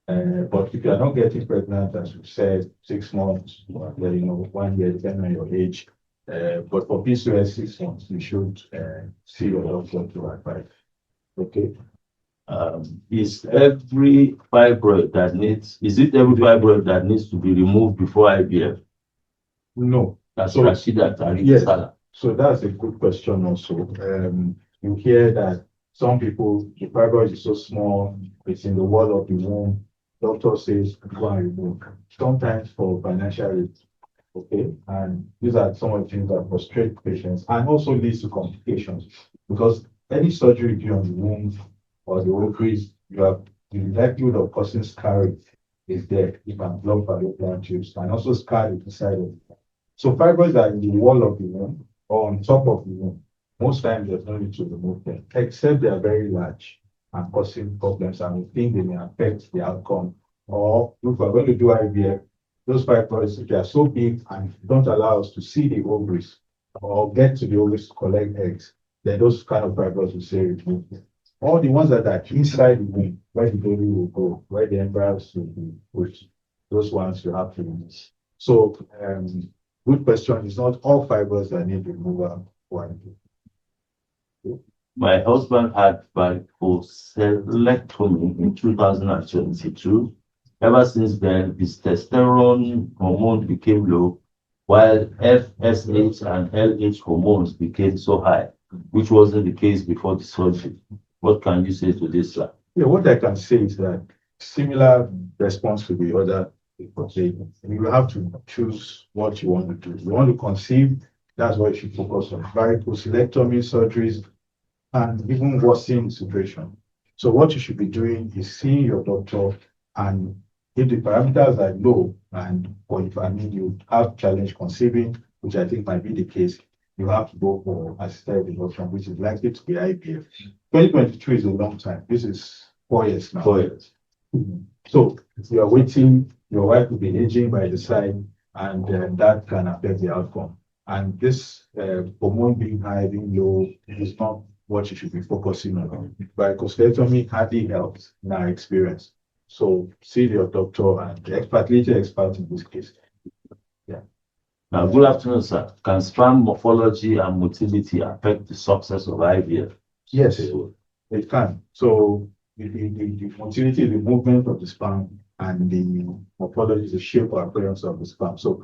But if you are not getting pregnant, as we said, 6 months, 1 year, depending on your age. But for PCOS, 6 months, you should see your doctor to advise. Okay. Is it every fibroid that needs to be removed before IVF? No. That's So, yes. So that's a good question also. You hear that some people, the fibroid is so small, it's in the wall of the womb. Doctor says, go and remove. Sometimes for financial reasons. Okay. And these are some of the things that frustrate patients and also leads to complications. Because any surgery done on the womb or the ovaries, you have the likelihood of causing scarring is there if I'm blocked fallopian tubes and also scarring inside of it. So fibroids are in the wall of the womb or on top of the womb. Most times there's no need to remove them, except they are very large and causing problems and we think they may affect the outcome. Or if we're going to do IVF, those fibroids, if they are so big and don't allow us to see the ovaries or get to the ovaries to collect eggs, then those kind of fibroids will say remove them. All the ones that are inside the womb, where the baby will go, where the embryos will be pushed, those ones you have to remove. So, good question. It's not all fibers that need removal. My husband had varicocectomy in 2022. Ever since then, his testosterone hormone became low, while FSH and LH hormones became so high, which wasn't the case before the surgery. What can you say to this, sir? Yeah, what I can say is that similar response to the other people. You have to choose what you want to do. You want to conceive, that's what you should focus on. Varicocectomy surgeries and even worsening situation. So what you should be doing is seeing your doctor, and if the parameters are low and or if you have challenge conceiving, which I think might be the case, you have to go for assisted reproduction, which is likely to be IVF. 2023 is a long time. This is 4 years now. 4 years. So you are waiting, your wife will be aging by the side, and that can affect the outcome. And this hormone being high, being low, is not what you should be focusing on. Varicocectomy hardly helps in our experience. So see your doctor and the fertility expert in this case. Now, good afternoon, sir. Can sperm morphology and motility affect the success of IVF? Yes, it can. So the motility, the movement of the sperm, and the morphology, the shape or appearance of the sperm. So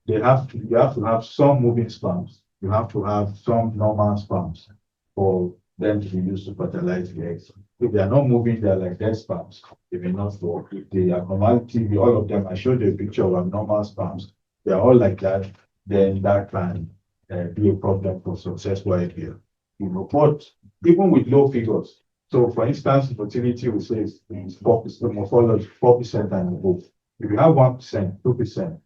you have to have some moving sperms. You have to have some normal sperms for them to be used to fertilize the eggs. If they are not moving, they are like dead sperms. They may not work. If the abnormality, all of them, I showed you a picture of abnormal sperms. They are all like that. Then that can be a problem for successful IVF. But even with low figures, so for instance, fertility we say is 4%, morphology 4% and above. If you have 1%, 2%,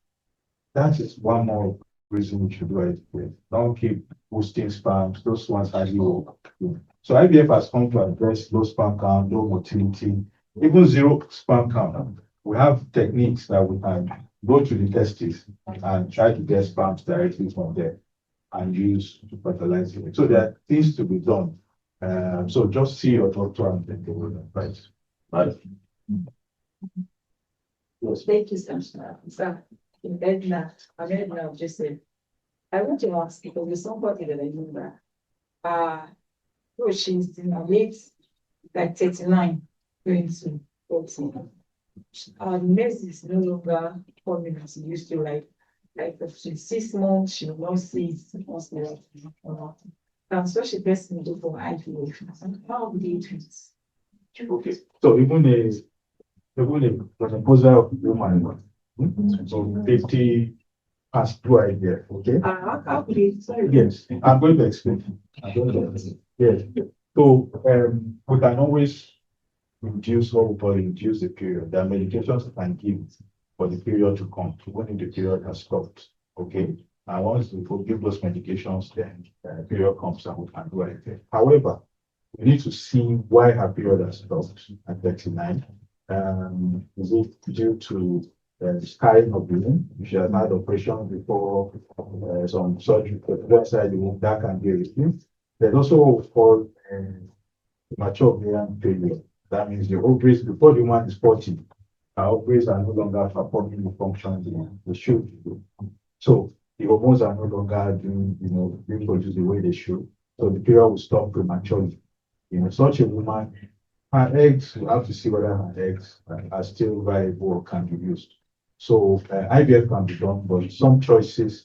that is one more reason you should do IVF. Don't keep boosting sperms; those ones hardly work. So IVF has come to address low sperm count, low motility, even zero sperm count. We have techniques that we can go to the testes and try to get sperms directly from there and use to fertilize it. So there are things to be done. So just see your doctor and then they will advise. Right. Yes, thank you, sir. Sir, in Edna, I'm Edna of Joseph. I want to ask because there's somebody that I know that she's in her late, like 39, going to 40. Nurse is no longer coming as it used to, like she's 6 months, she will not see it once in a while. And so she best me do for IVF. How would they do it? Okay. So even a proposal of woman, so 50 past 2 IVF, okay? How could they? Sorry. Yes, I'm going to explain. Yes. So we can always reduce what we call reduce the period. There are medications we can give for the period to come, when the period has stopped. Okay. And once we give those medications, then the period comes and we can do it. However, we need to see why her period has stopped at 39. Is it due to scarring of the womb? If she has had operation before, some surgery for the right side of the womb, that can be reduced. There's also what's called mature ovarian failure. That means the ovaries, before the woman is 40, our ovaries are no longer performing the functions they should do. So the hormones are no longer doing, being produced the way they should. So the period will stop prematurely. Such a woman, her eggs, you have to see whether her eggs are still viable or can be used. So IVF can be done, but some choices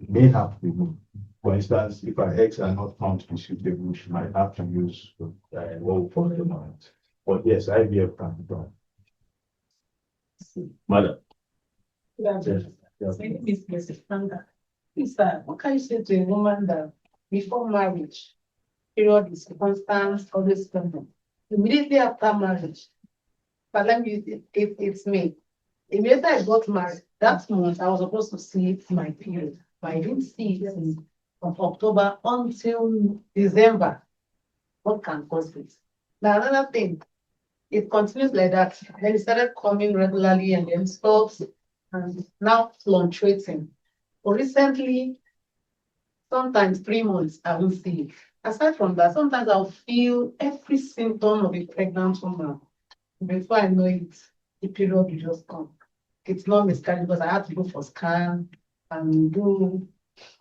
may have to be moved. For instance, if her eggs are not found to be suitable, she might have to use what we call the moment. But yes, IVF can be done. Madam. My name is Mrs. Sandra. Please, what can you say to a woman that before marriage, period is constant, always coming? Immediately after marriage, but let me use it, if it's me. Immediately I got married, that month I was supposed to see my period, but I didn't see it from October until December. What can cause this? Now, another thing, it continues like that. Then it started coming regularly and then stops and now fluctuating. But recently, sometimes 3 months, I won't see it. Aside from that, sometimes I'll feel every symptom of a pregnant woman. Before I know it, the period will just come. It's not miscarriage because I had to go for scan and do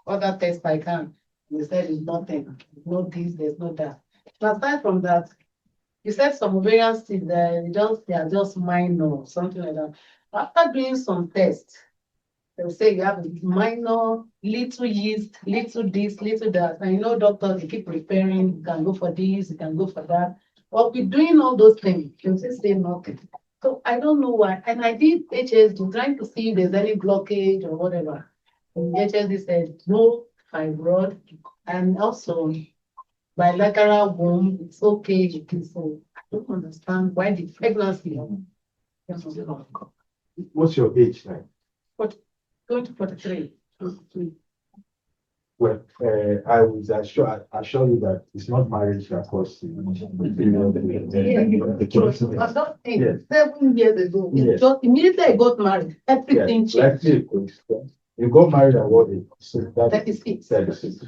other tests I can. They said it's nothing. There's no this, there's no that. Aside from that, you said some ovarian cysts they are just minor or something like that. After doing some tests, they'll say you have a minor, little yeast, little this, little that. And you know, doctors they keep referring, you can go for this, you can go for that. But with doing all those things, you still say nothing. So I don't know why. And I did HSD trying to see if there's any blockage or whatever. And HSD said no fibroid and also bilateral womb, it's okay, you can so I don't understand why the pregnancy. What's your age like? Going to 43. Well, I would assure you that it's not marriage that caused the I don't think Yes. 7 years ago, Yes. just immediately I got married, everything Yes, changed. likely a coincidence. You got married at what age? So that 36. 36.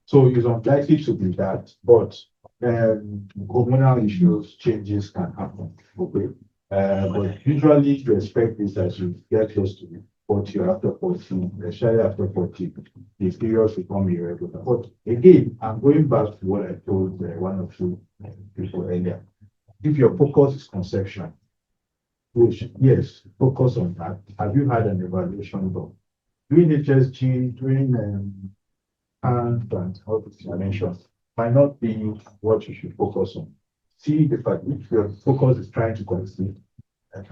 So it's unlikely to be that, but hormonal issues, changes can happen. Okay. But usually you expect this as you get close to 40 or after 40, especially after 40, the periods become irregular. But again, I'm going back to what I told one or two people earlier. If your focus is conception, which, yes, focus on that. Have you had an evaluation done? Doing HSG, doing and all these dimensions might not be what you should focus on. See the fact if your focus is trying to conceive,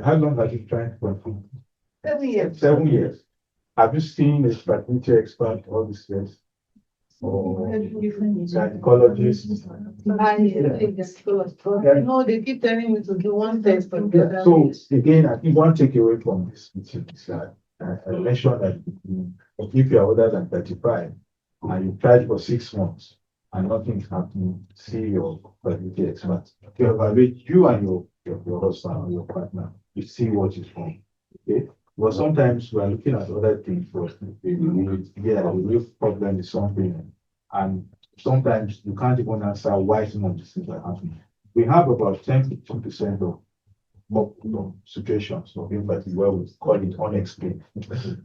how long have you trying to conceive? 7 years. 7 years. Have you seen a fertility expert all these years? Or gynecologist? No, they keep telling me to do one test. So again, I think one takeaway from this meeting is that I mentioned that if you are older than 35 and you tried for 6 months and nothing is happening, see your fertility expert to evaluate you and your husband or your partner to see what is wrong. Okay. But sometimes we are looking at other things first. The real problem is something, and sometimes you can't even answer why some of these things are happening. We have about 10 to 2% of situations of infertility where we call it unexplained,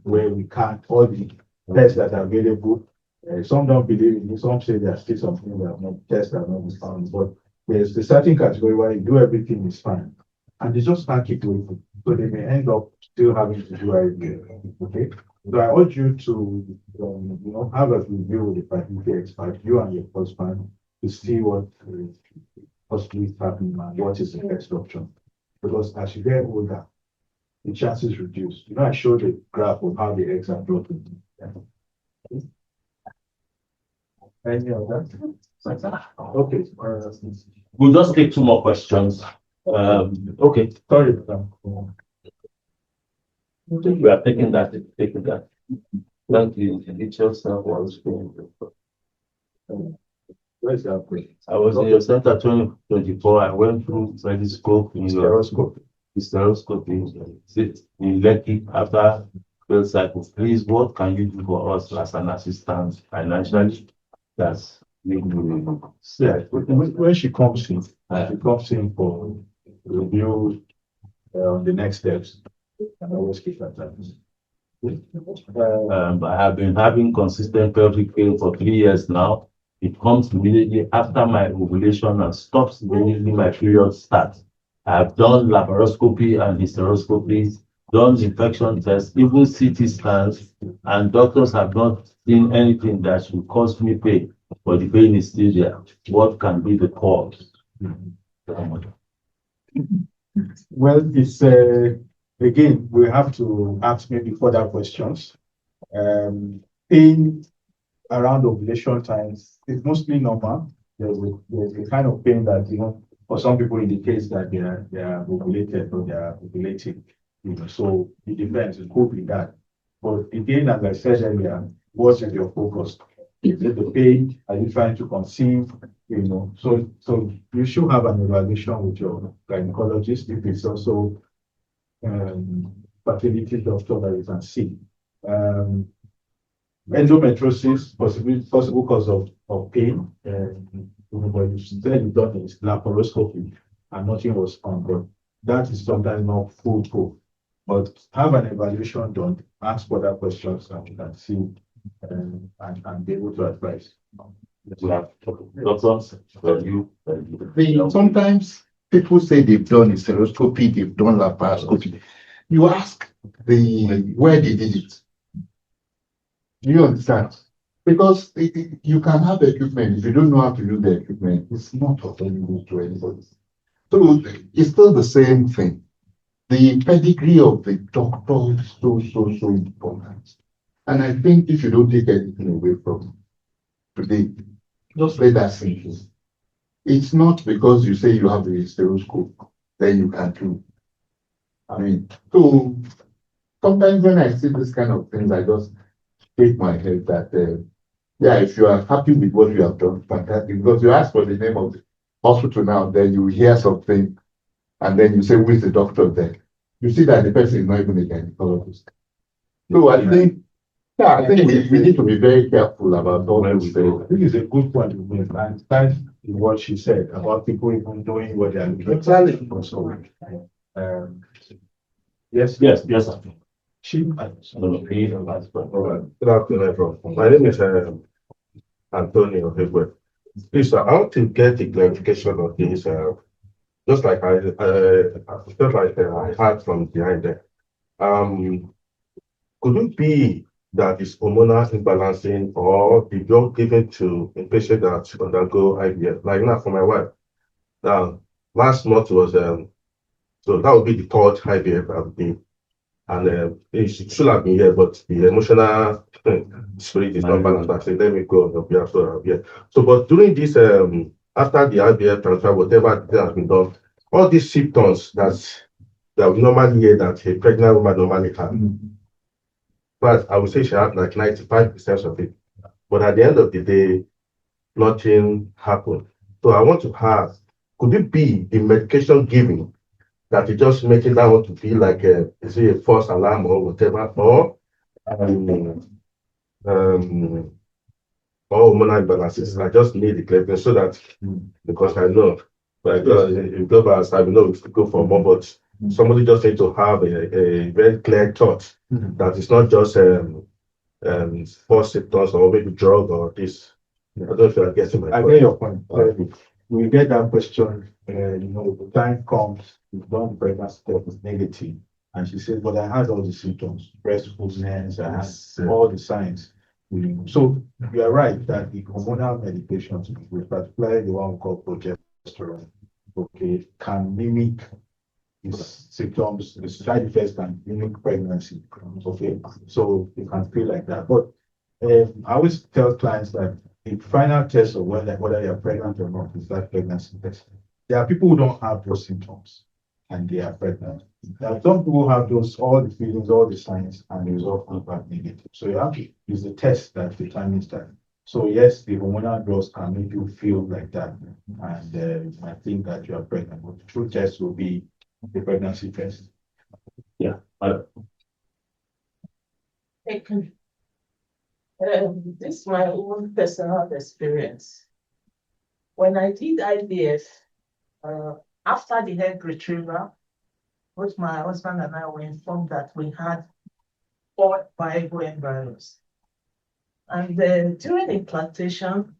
where we can't, all the tests that are available, some don't believe in it, some say there are still something that are not tests that are not found, but there's a certain category where you do everything is fine, and they just can't keep waiting. So they may end up still having to do IVF. Okay. So I urge you to have a review with the fertility expert, you and your husband, to see what possibly is happening and what is the best option. Because as you get older, the chances reduce. I showed a graph of how the eggs are broken. Any other? Okay. We'll just take 2 more questions. Okay. Sorry. We are taking that. Thank you. It's yourself. Where's that place? I was in your center 2024. I went through telescope in your stereoscope in Lekki after 12 cycles. Please, what can you do for us as an assistant financially? That's when she comes in for review on the next steps. I always keep that time. I have been having consistent pelvic pain for 3 years now. It comes immediately after my ovulation and stops immediately my period starts. I have done laparoscopy and hysteroscopy, done infection tests, even CT scans, and doctors have not seen anything that should cause me pain, but the pain is still there. What can be the cause? Well, it's again, we have to ask maybe further questions. Pain around ovulation times is mostly normal. There's a kind of pain that, for some people indicates that they are ovulated or they are ovulating. So it depends. It could be that. But again, as I said earlier, what is your focus? Is it the pain? Are you trying to conceive? So you should have an evaluation with your gynecologist if it's also fertility doctor that you can see. Endometriosis, possible cause of pain. But you said you've done is laparoscopy and nothing was found. But that is sometimes not foolproof. But have an evaluation done, ask further questions, and you can see and be able to advise. We have doctors, you. Sometimes people say they've done hysteroscopy, they've done laparoscopy. You ask where they did it. Do you understand? Because you can have equipment, if you don't know how to use the equipment, it's not of any use to anybody. So it's still the same thing. The pedigree of the doctor is so important. And I think if you don't take anything away from today, just let that sink in. It's not because you say you have a stereoscope, then you can do. I mean, so sometimes when I see this kind of things, I just shake my head that, yeah, if you are happy with what you have done, fantastic. Because you ask for the name of the hospital now, then you hear something, and then you say, who is the doctor there? You see that the person is not even a gynecologist. So I think we need to be very careful about all those things. I think it's a good point to make, and thanks in what she said about people even doing what they are looking for. So, yes, Sir. All right. Good afternoon, everyone. My name is Antonio Hegwe. Please, I want to get a clarification of this. Just like I heard from behind there. Could it be that it's hormonal imbalancing or the drug given to a patient that undergo IVF? Like now for my wife, now last month was so that would be the third IVF I've been, and it should have been here, but the emotional spirit is not balanced. I said, let me go on your behalf. So, but during this after the IVF transfer, whatever that has been done, all these symptoms that we normally hear that a pregnant woman normally have. But I would say she had like 95% of it. But at the end of the day, nothing happened. So I want to ask, could it be the medication given that is just making that one to feel like is it a false alarm or whatever, or um, hormonal imbalances? I just need the clarification so that because I know, like in global as I know, we could go for more, but somebody just need to have a very clear thought that it's not just false symptoms or maybe drug or this. I don't know if you're getting my point. I get your point. We get that question, the time comes, we've done pregnancy test is negative. And she says, but I had all the symptoms, breast fullness, I had all the signs. So you are right that the hormonal medications, particularly the one called progesterone, okay, can mimic these symptoms, the side effects can mimic pregnancy. Okay, so you can feel like that. But I always tell clients that the final test of whether they are pregnant or not is that pregnancy test. There are people who don't have those symptoms and they are pregnant. There are some people who have all the feelings, all the signs, and the result comes back negative. So you have to use the test that determines that. So yes, the hormonal drugs can make you feel like that, and I think that you are pregnant. But the true test will be the pregnancy test. Yeah. This is my own personal experience. When I did IVF, after the egg retrieval, both my husband and I were informed that we had 4 viable embryos. And during implantation,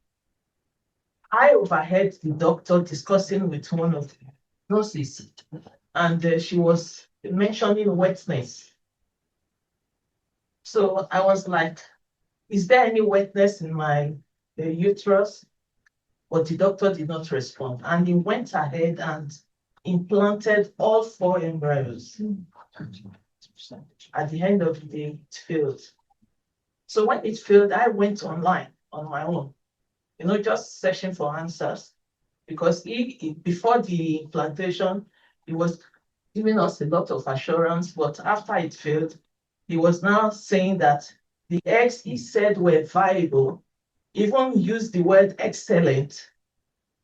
I overheard the doctor discussing with one of the nurses, and she was mentioning wetness. So I was like, is there any wetness in my uterus? But the doctor did not respond. And he went ahead and implanted all 4 embryos. At the end of the day, it failed. So when it failed, I went online on my own, just searching for answers. Because before the implantation, he was giving us a lot of assurance, but after it failed, he was now saying that the eggs he said were viable, even used the word excellent.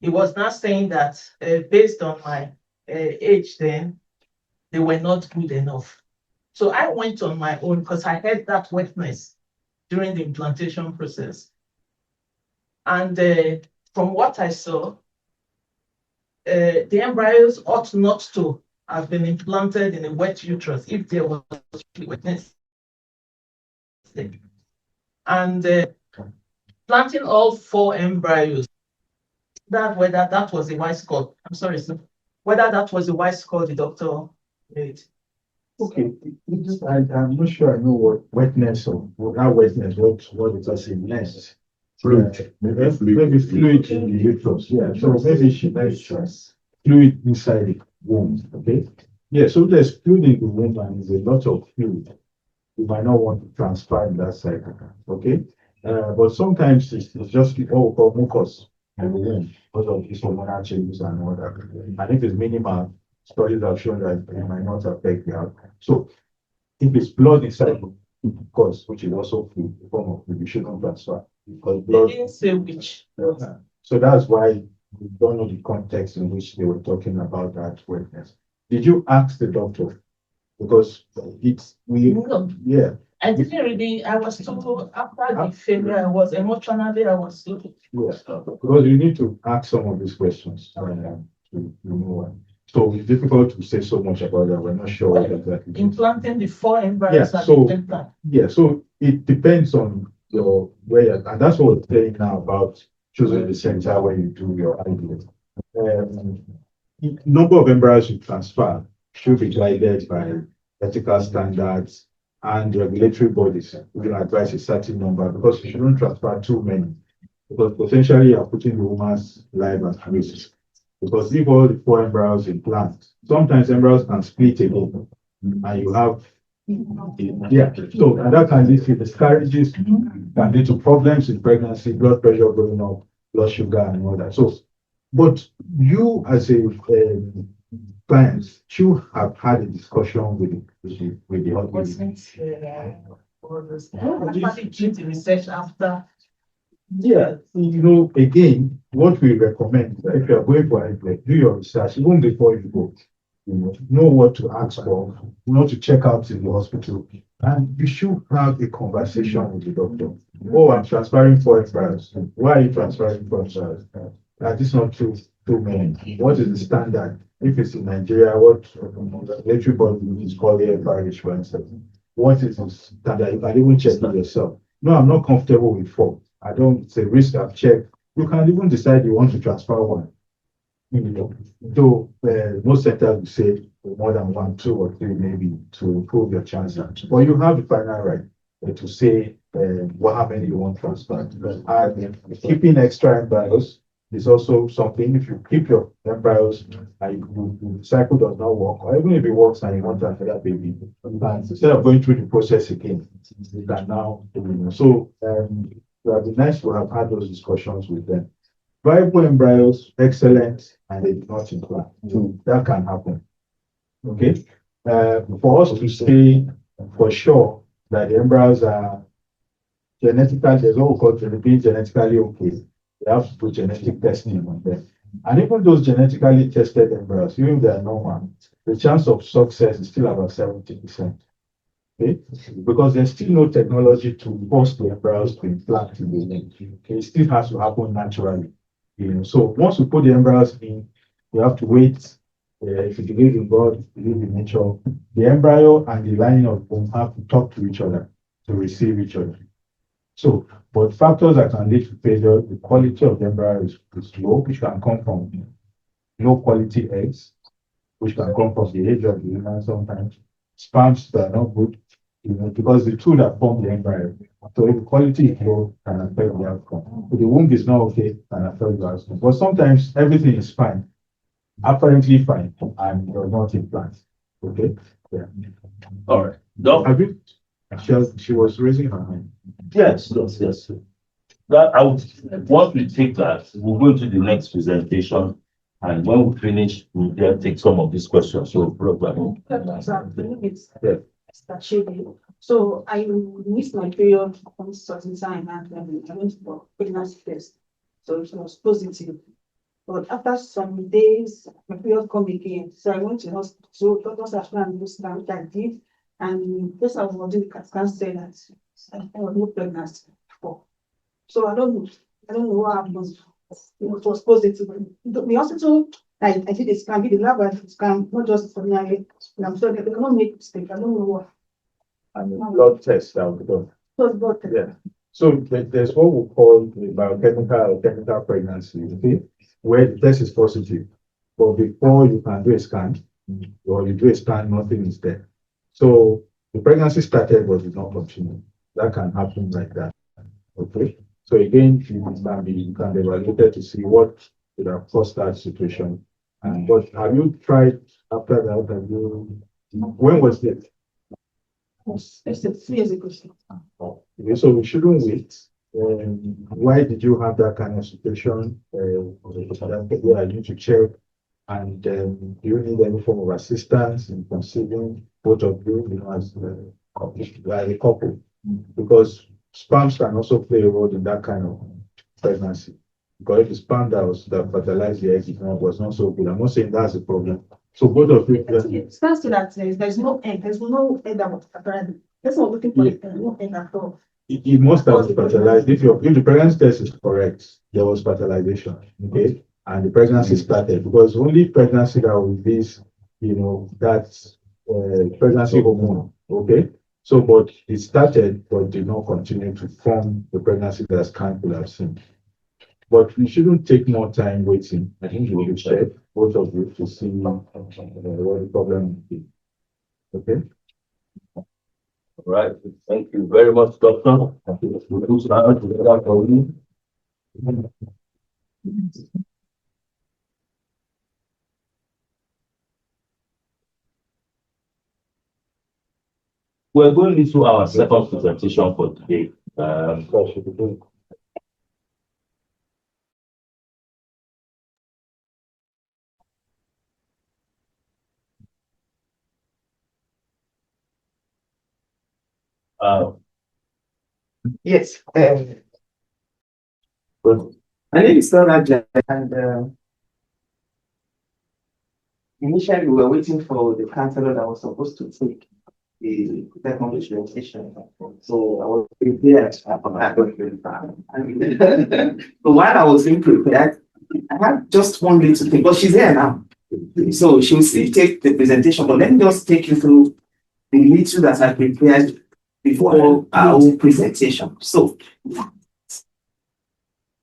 He was now saying that based on my age then, they were not good enough. So I went on my own because I had that wetness during the implantation process. And from what I saw, the embryos ought not to have been implanted in a wet uterus if there was wetness. And planting all 4 embryos, that whether that was a wise call. I'm sorry, sir. Whether that was a wise call the doctor made. Okay, I'm not sure I know what wetness or how wetness, what it was in nest. Fluid. Maybe fluid in the uterus, yeah, so maybe she meant fluid inside the womb, okay? Yeah, so there's fluid in the womb and there's a lot of fluid. You might not want to transfer in that cycle, okay? But sometimes it's just what we call mucus in the womb because of these hormonal changes and all that. And if it's minimal, studies have shown that it might not affect the outcome. So if it's blood inside the mucus, which is also fluid, a form of fluid, you shouldn't transfer because They blood. didn't say which. So that's why we don't know the context in which they were talking about that wetness. Did you ask the doctor? Because No. yeah. I didn't really, I was told after the failure, I was emotionally, I was so. Yes, because you need to ask some of these questions to know what. So it's difficult to say so much about that. We're not sure what exactly. Implanting the 4 embryos Yeah, at so- the same time. Yeah, so it depends on your where, and that's what we're saying now about choosing the center where you do your IVF. Number of embryos you transfer should be guided by ethical standards and regulatory bodies. We will advise a certain number because you shouldn't transfer too many. Because potentially you are putting the woman's life at risk. Because if all the 4 embryos implant, sometimes embryos can split again, and you have so and that can lead to miscarriages, can lead to problems in pregnancy, blood pressure going up, blood sugar, and all that. So, but you as a client should have had a discussion with the Wasn't, all those. Actually did the research after. Yeah, again, what we recommend is that if you are going for IVF, do your research even before you go. Know what to ask for, know to check out in the hospital, and you should have a conversation with the doctor. Oh, I'm transferring 4 embryos. Why are you transferring 4 embryos? This is not too many. What is the standard? If it's in Nigeria, what regulatory body is called the FAAI, for instance. What is the standard? You can even check it yourself. No, I'm not comfortable with 4. I don't, it's a risk I've checked. You can even decide you want to transfer 1. Though most centers will say more than 1, 2, or 3 maybe to improve your chances. But you have the final right to say how many you want transferred. And keeping extra embryos is also something. If you keep your embryos and the cycle does not work, or even if it works and you want another baby, instead of going through the process again, you can now. So it would be nice to have had those discussions with them. Viable embryos, excellent, and they do not implant. So that can happen. Okay. For us to say for sure that the embryos are genetically, there's what we call being genetically okay. They have to put genetic testing on them. And even those genetically tested embryos, even if they are normal, the chance of success is still about 70%. Okay? Because there's still no technology to force the embryos to implant in the womb. Okay? It still has to happen naturally. So once we put the embryos in, we have to wait. If you believe in God, believe in nature, the embryo and the lining of the womb have to talk to each other to receive each other. So, but factors that can lead to failure, the quality of the embryo is low, which can come from low quality eggs, which can come from the age of the human sometimes. Sperms that are not good, because the two that form the embryo. So if the quality is low, can affect the outcome. If the womb is not okay, can affect the outcome. But sometimes everything is fine, apparently fine, and you're not implant. Okay? Yeah. All right. Doc, Have you? She was raising her hand. yes. That I would, once we take that, we'll go to the next presentation. And when we finish, we'll then take some of these questions. So, probably. So I missed my period on certain time and I went for pregnancy test. So it was positive. But after some days, my period come again. So I went to hospital. So doctors have found this scan which I did. And this I was doing the scan said that I was no pregnancy before. So I don't know what happened. It was positive. The hospital, I did a scan, did the lab scan, not just ordinary. I'm sorry, they cannot make mistake. I don't know what. And the blood test that will be done. So blood test. Yeah. So there's what we call the biochemical or chemical pregnancy, okay, where the test is positive, but before you can do a scan, or you do a scan, nothing is there. So the pregnancy started but did not continue. That can happen like that. Okay. So again, you can be evaluated to see what could have caused that situation. And but have you tried after that? When was it? It's 3 years ago. Okay, so we shouldn't wait. Why did you have that kind of situation? Yeah, you need to check. And do you need any form of assistance in conceiving both of you, as a couple? Because sperms can also play a role in that kind of pregnancy. Because if the sperm that fertilized the egg was not so good, I'm not saying that's a problem. So both of you. It stands to that there's no egg. There's no egg that was fertilized. That's what we're looking for. Yeah. No egg at all. It must have been fertilized. If the pregnancy test is correct, there was fertilization. Okay. And the pregnancy started, because only pregnancy that will release, that's pregnancy hormone. Okay. So, but it started, but did not continue to form the pregnancy that scan could have seen. But we shouldn't take more time waiting. I think we should check both of you to see what the problem is. Okay. All right. Thank you very much, Doctor. We'll do some together for you. We're going into our second presentation for today. Yes. My name is Nordica, and initially we were waiting for the counselor that was supposed to take the second presentation. So I was prepared. So while I was being prepared, I had just one little thing, but she's here now. So she'll still take the presentation, but let me just take you through the little that I prepared before our own presentation. So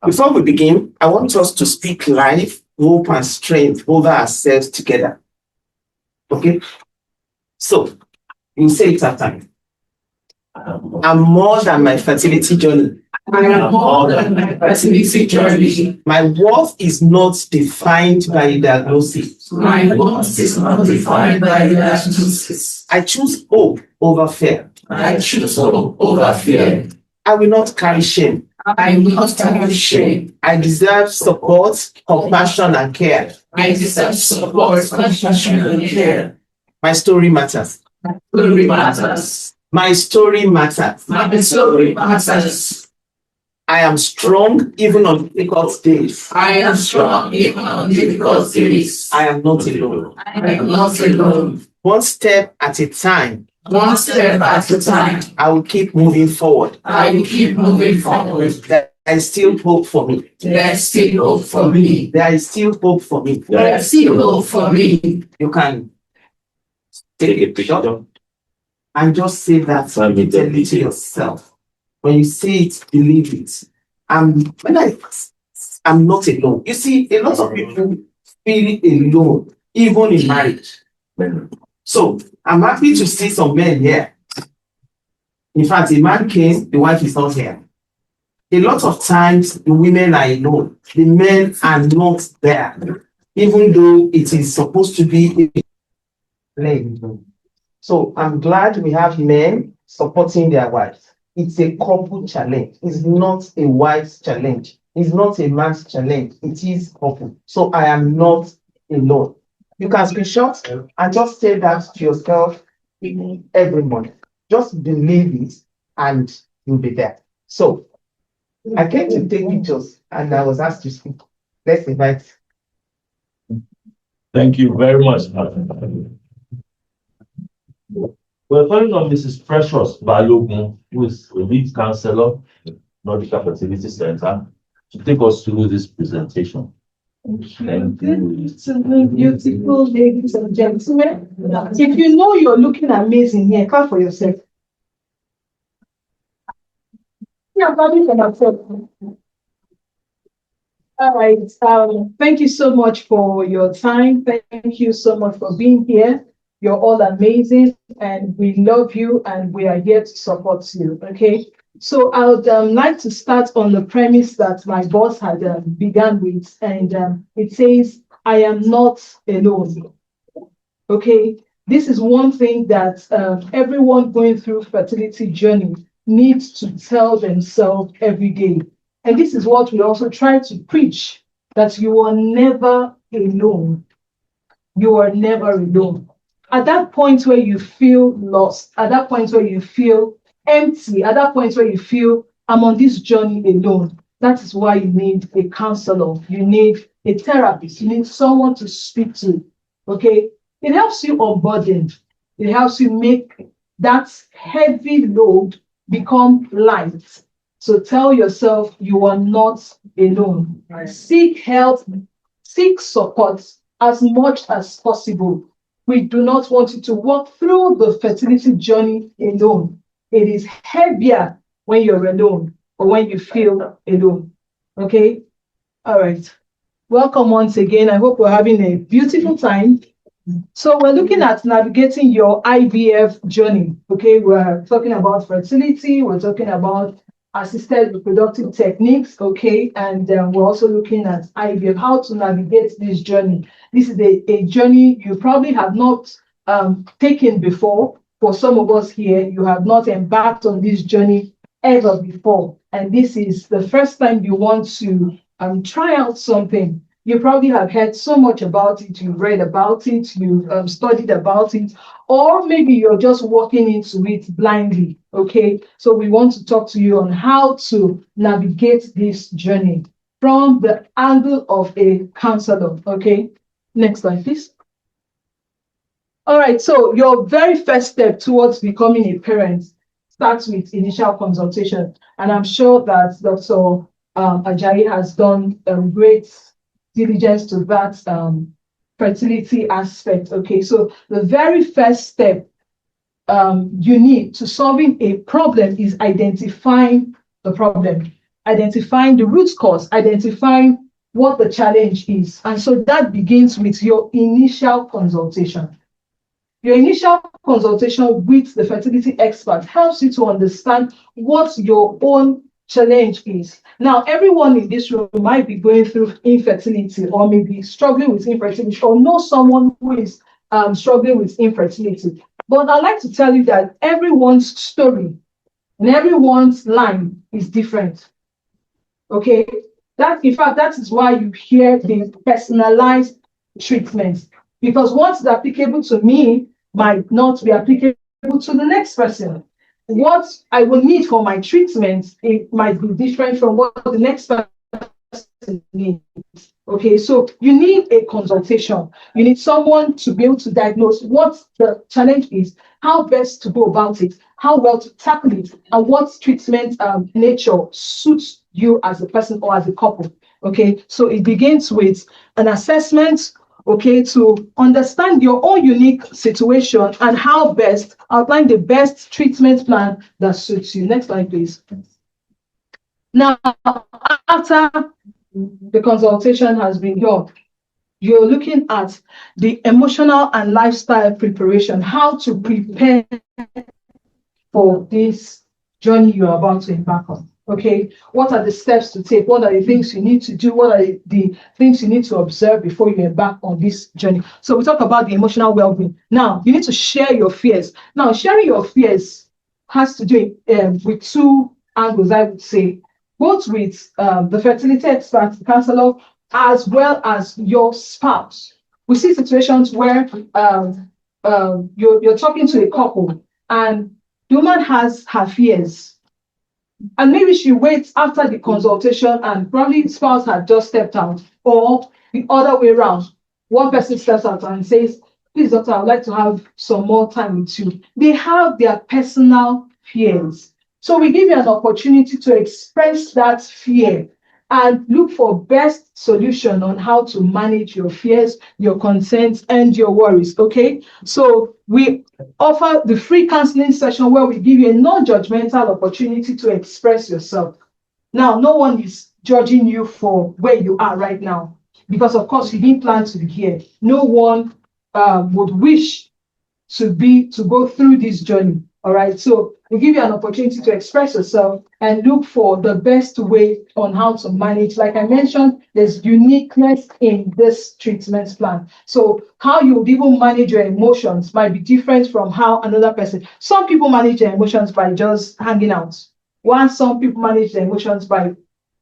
before we begin, I want us to speak life, hope, and strength over ourselves together. Okay? So you say it after me. I'm more than my fertility journey. I am more than my fertility journey. My worth is not defined by a diagnosis. My worth is not defined by a diagnosis. I choose hope over fear. I choose hope over fear. I will not carry shame. I will not carry shame. I deserve support, compassion, and care. I deserve support, compassion, and care. My story matters. My story matters. My story matters. My story matters. I am strong even on difficult days. I am strong even on difficult days. I am not alone. I am not alone. One step at a time. One step at a time. I will keep moving forward. I will keep moving forward. There is still hope for me. There is still hope for me. There is still hope for me. There is still hope for me. You can take a picture and just say that repeatedly to yourself. When you say it, believe it. And when I'm not alone. You see, a lot of people feel alone, even in marriage. So I'm happy to see some men here. In fact, a man came, the wife is not here. A lot of times the women are alone, the men are not there, even though it is supposed to be a lady. So I'm glad we have men supporting their wives. It's a couple challenge. It's not a wife's challenge. It's not a man's challenge. It is couple. So I am not alone. You can screenshot and just say that to yourself every month. Just believe it and you'll be there. So I came to take pictures and I was asked to speak. Let's invite. Thank you very much. We're calling on Mrs. Precious Balogun, who is a lead counselor at Nordica Fertility Centre, to take us through this presentation. Good afternoon, beautiful ladies and gentlemen. If you know you're looking amazing here, clap for yourself. I'm clapping for myself. All right. Thank you so much for your time. Thank you so much for being here. You're all amazing, and we love you, and we are here to support you. Okay. So I would like to start on the premise that my boss had began with, and it says, "I am not alone." Okay. This is one thing that everyone going through fertility journey needs to tell themselves every day. And this is what we also try to preach, that you are never alone. You are never alone. At that point where you feel lost, at that point where you feel empty, at that point where you feel, I'm on this journey alone, that is why you need a counselor, you need a therapist, you need someone to speak to. Okay? It helps you unburden. It helps you make that heavy load become light. So tell yourself you are not alone. Right. Seek help, seek support as much as possible. We do not want you to walk through the fertility journey alone. It is heavier when you're alone or when you feel alone. Okay? All right. Welcome once again. I hope we're having a beautiful time. So we're looking at navigating your IVF journey. Okay, we're talking about fertility, we're talking about assisted reproductive techniques, okay, and we're also looking at IVF, how to navigate this journey. This is a journey you probably have not taken before. For some of us here, you have not embarked on this journey ever before, and this is the first time you want to try out something. You probably have heard so much about it, you've read about it, you've studied about it, or maybe you're just walking into it blindly, okay? So we want to talk to you on how to navigate this journey from the angle of a counselor, okay? Next slide, please. All right, so your very first step towards becoming a parent starts with initial consultation. And I'm sure that Dr. Ajayi has done great diligence to that fertility aspect. Okay, so the very first step you need to solving a problem is identifying the problem, identifying the root cause, identifying what the challenge is. And so that begins with your initial consultation. Your initial consultation with the fertility expert helps you to understand what your own challenge is. Now, everyone in this room might be going through infertility or maybe struggling with infertility or know someone who is struggling with infertility. But I'd like to tell you that everyone's story and everyone's line is different. Okay? In fact, that is why you hear the personalized treatments. Because what's applicable to me might not be applicable to the next person. What I will need for my treatment, it might be different from what the next person needs. Okay, so you need a consultation. You need someone to be able to diagnose what the challenge is, how best to go about it, how well to tackle it, and what treatment nature suits you as a person or as a couple. Okay, so it begins with an assessment, okay, to understand your own unique situation and how best outline the best treatment plan that suits you. Next slide, please. Now, after the consultation has been done, you're looking at the emotional and lifestyle preparation, how to prepare for this journey you're about to embark on. Okay, what are the steps to take? What are the things you need to do? What are the things you need to observe before you embark on this journey? So we talk about the emotional well-being. Now, you need to share your fears. Now, sharing your fears has to do with two angles, I would say, both with the fertility expert, the counselor, as well as your spouse. We see situations where you're talking to a couple and the woman has her fears. And maybe she waits after the consultation and probably the spouse had just stepped out, or the other way around. One person steps out and says, please, doctor, I'd like to have some more time with you. They have their personal fears. So we give you an opportunity to express that fear and look for best solution on how to manage your fears, your concerns, and your worries. Okay, so we offer the free counseling session where we give you a non-judgmental opportunity to express yourself. Now, no one is judging you for where you are right now, because of course you didn't plan to be here. No one would wish to go through this journey. All right, so we give you an opportunity to express yourself and look for the best way on how to manage. Like I mentioned, there's uniqueness in this treatment plan. So how you would even manage your emotions might be different from how another person. Some people manage their emotions by just hanging out, while some people manage their emotions by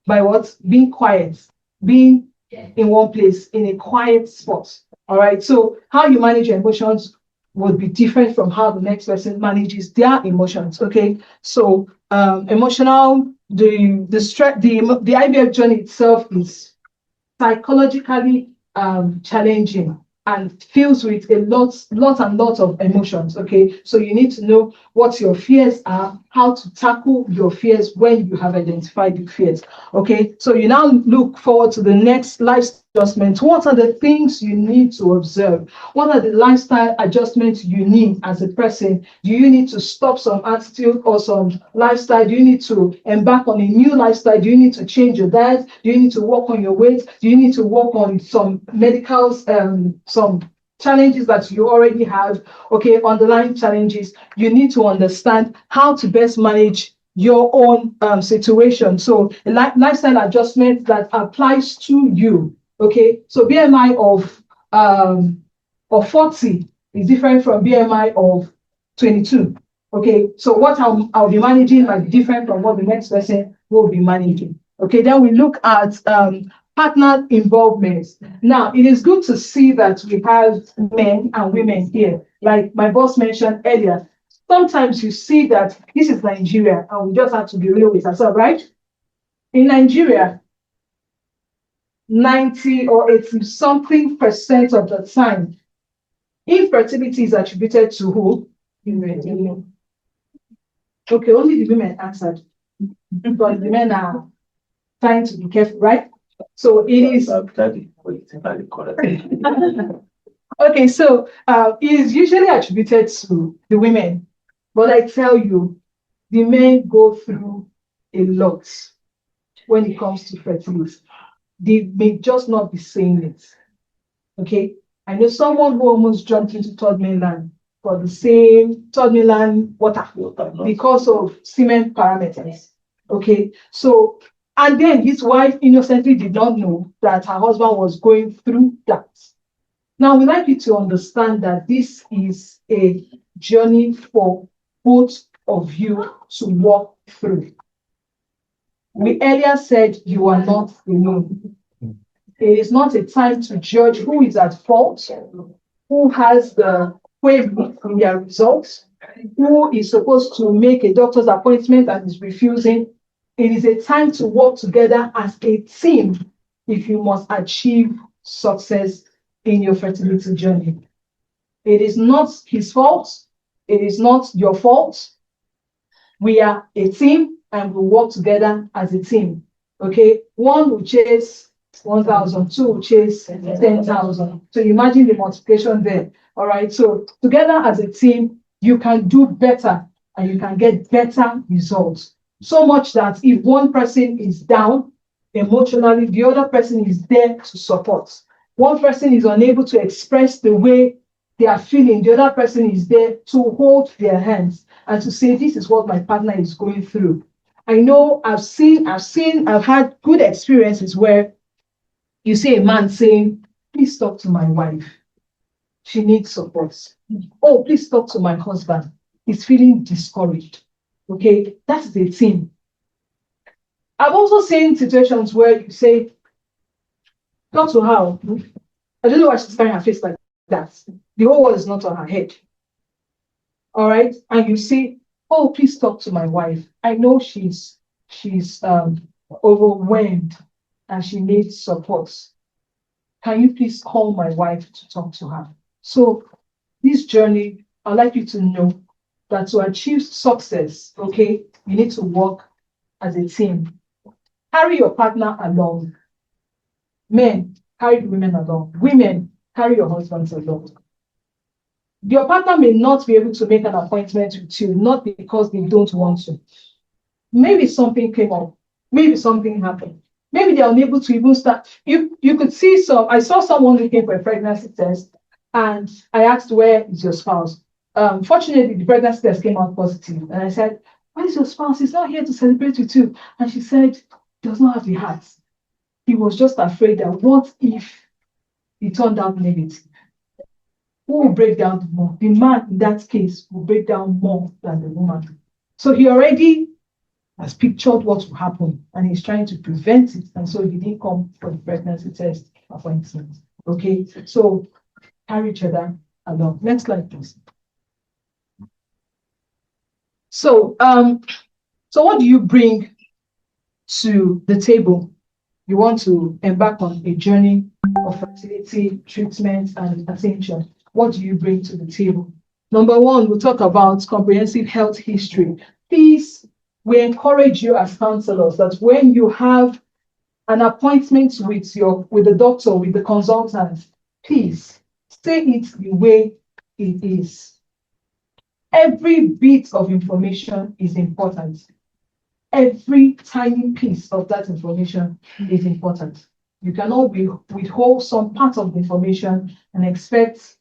what? Being quiet, being in one place, in a quiet spot. All right, so how you manage your emotions would be different from how the next person manages their emotions. Okay, so emotional, the IVF journey itself is psychologically challenging and fills with a lot of emotions. Okay, so you need to know what your fears are, how to tackle your fears when you have identified the fears. Okay, so you now look forward to the next lifestyle adjustment. What are the things you need to observe? What are the lifestyle adjustments you need as a person? Do you need to stop some attitude or some lifestyle? Do you need to embark on a new lifestyle? Do you need to change your diet? Do you need to work on your weight? Do you need to work on some medicals, some challenges that you already have? Okay, underlying challenges. You need to understand how to best manage your own situation. So a lifestyle adjustment that applies to you. Okay, so BMI of 40 is different from BMI of 22. Okay, so what I'll be managing might be different from what the next person will be managing. Okay, then we look at partner involvement. Now, it is good to see that we have men and women here. Like my boss mentioned earlier, sometimes you see that this is Nigeria and we just have to be real with ourselves, right? In Nigeria, 90 or 80 something percent of the time, infertility is attributed to who? Women. Okay, only the women answered, but the men are trying to be careful, right? So it is. Okay, so it is usually attributed to the women, but I tell you, the men go through a lot when it comes to fertility. They may just not be saying it. Okay, I know someone who almost jumped into third mainland for the same third mainland water because of semen parameters. Okay, so and then his wife innocently did not know that her husband was going through that. Now we like you to understand that this is a journey for both of you to walk through. We earlier said you are not alone. It is not a time to judge who is at fault, who has the query in their results, who is supposed to make a doctor's appointment and is refusing. It is a time to work together as a team if you must achieve success in your fertility journey. It is not his fault. It is not your fault. We are a team and we work together as a team. Okay, one will chase 1,000, two will chase 10,000. So imagine the multiplication there. All right, so together as a team, you can do better and you can get better results. So much that if one person is down emotionally, the other person is there to support. One person is unable to express the way they are feeling, the other person is there to hold their hands and to say, this is what my partner is going through. I know I've had good experiences where you see a man saying, please talk to my wife. She needs support. Oh, please talk to my husband. He's feeling discouraged. Okay, that's the team. I've also seen situations where you say, talk to her. I don't know why she's carrying her face like that. The whole world is not on her head. All right, and you say, oh, please talk to my wife. I know she's overwhelmed and she needs support. Can you please call my wife to talk to her? So this journey, I'd like you to know that to achieve success, okay, you need to work as a team. carry your partner along. Men, carry the women along. Women, carry your husbands along. Your partner may not be able to make an appointment with you, not because they don't want to. Maybe something came up. Maybe something happened. Maybe they're unable to even start. You could see I saw someone who came for a pregnancy test, and I asked, where is your spouse? Fortunately, the pregnancy test came out positive. And I said, where is your spouse? He's not here to celebrate with you. And she said, he does not have the heart. He was just afraid that what if it turned out negative? Who will break down more? The man in that case will break down more than the woman. So he already has pictured what will happen, and he's trying to prevent it. And so he didn't come for the pregnancy test appointment. Okay, so carry each other along. Next slide, please. So, so what do you bring to the table? You want to embark on a journey of fertility, treatment, and attention. What do you bring to the table? Number one, we'll talk about comprehensive health history. Please, we encourage you as counselors that when you have an appointment with the doctor, with the consultant, please say it the way it is. Every bit of information is important. Every tiny piece of that information is important. You cannot withhold some part of the information and expect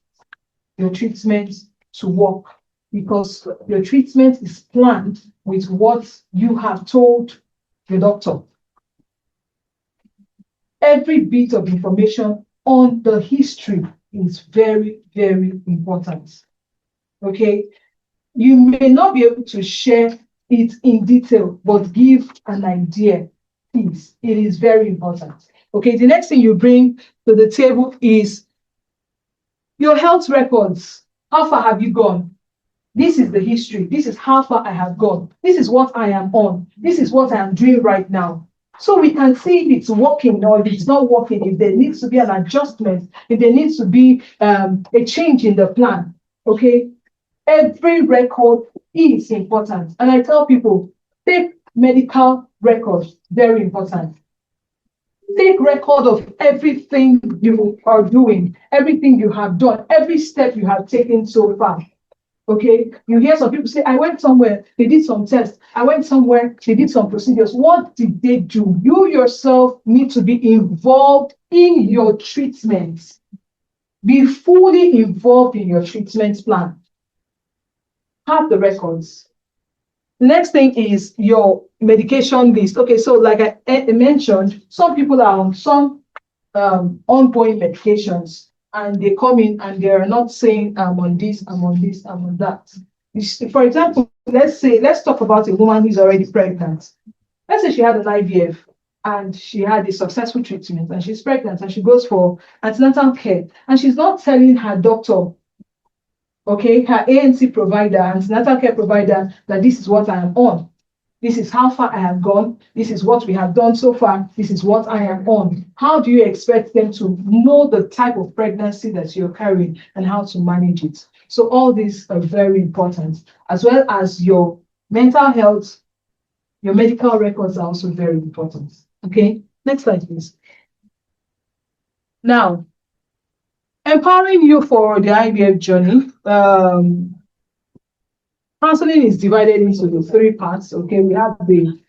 your treatment to work, because your treatment is planned with what you have told the doctor. Every bit of information on the history is very, very important. Okay? You may not be able to share it in detail, but give an idea, please. It is very important. Okay, the next thing you bring to the table is your health records. How far have you gone? This is the history. This is how far I have gone. This is what I am on. This is what I am doing right now. So we can see if it's working or if it's not working, if there needs to be an adjustment, if there needs to be a change in the plan. Okay? Every record is important. And I tell people, take medical records, very important. Take record of everything you are doing, everything you have done, every step you have taken so far. Okay, you hear some people say, I went somewhere, they did some tests. I went somewhere, they did some procedures. What did they do? You yourself need to be involved in your treatment. Be fully involved in your treatment plan. Have the records. The next thing is your medication list. Okay, so like I mentioned, some people are on some ongoing medications, and they come in and they are not saying, I'm on this, I'm on this, I'm on that. For example, let's talk about a woman who's already pregnant. Let's say she had an IVF and she had a successful treatment and she's pregnant and she goes for antenatal care, and she's not telling her doctor, okay, her ANC provider, antenatal care provider, that this is what I am on. This is how far I have gone. This is what we have done so far. This is what I am on. How do you expect them to know the type of pregnancy that you're carrying and how to manage it? So all these are very important, as well as your mental health. Your medical records are also very important. Okay, next slide, please. Now, empowering you for the IVF journey. Counseling is divided into the 3 parts. Okay, we have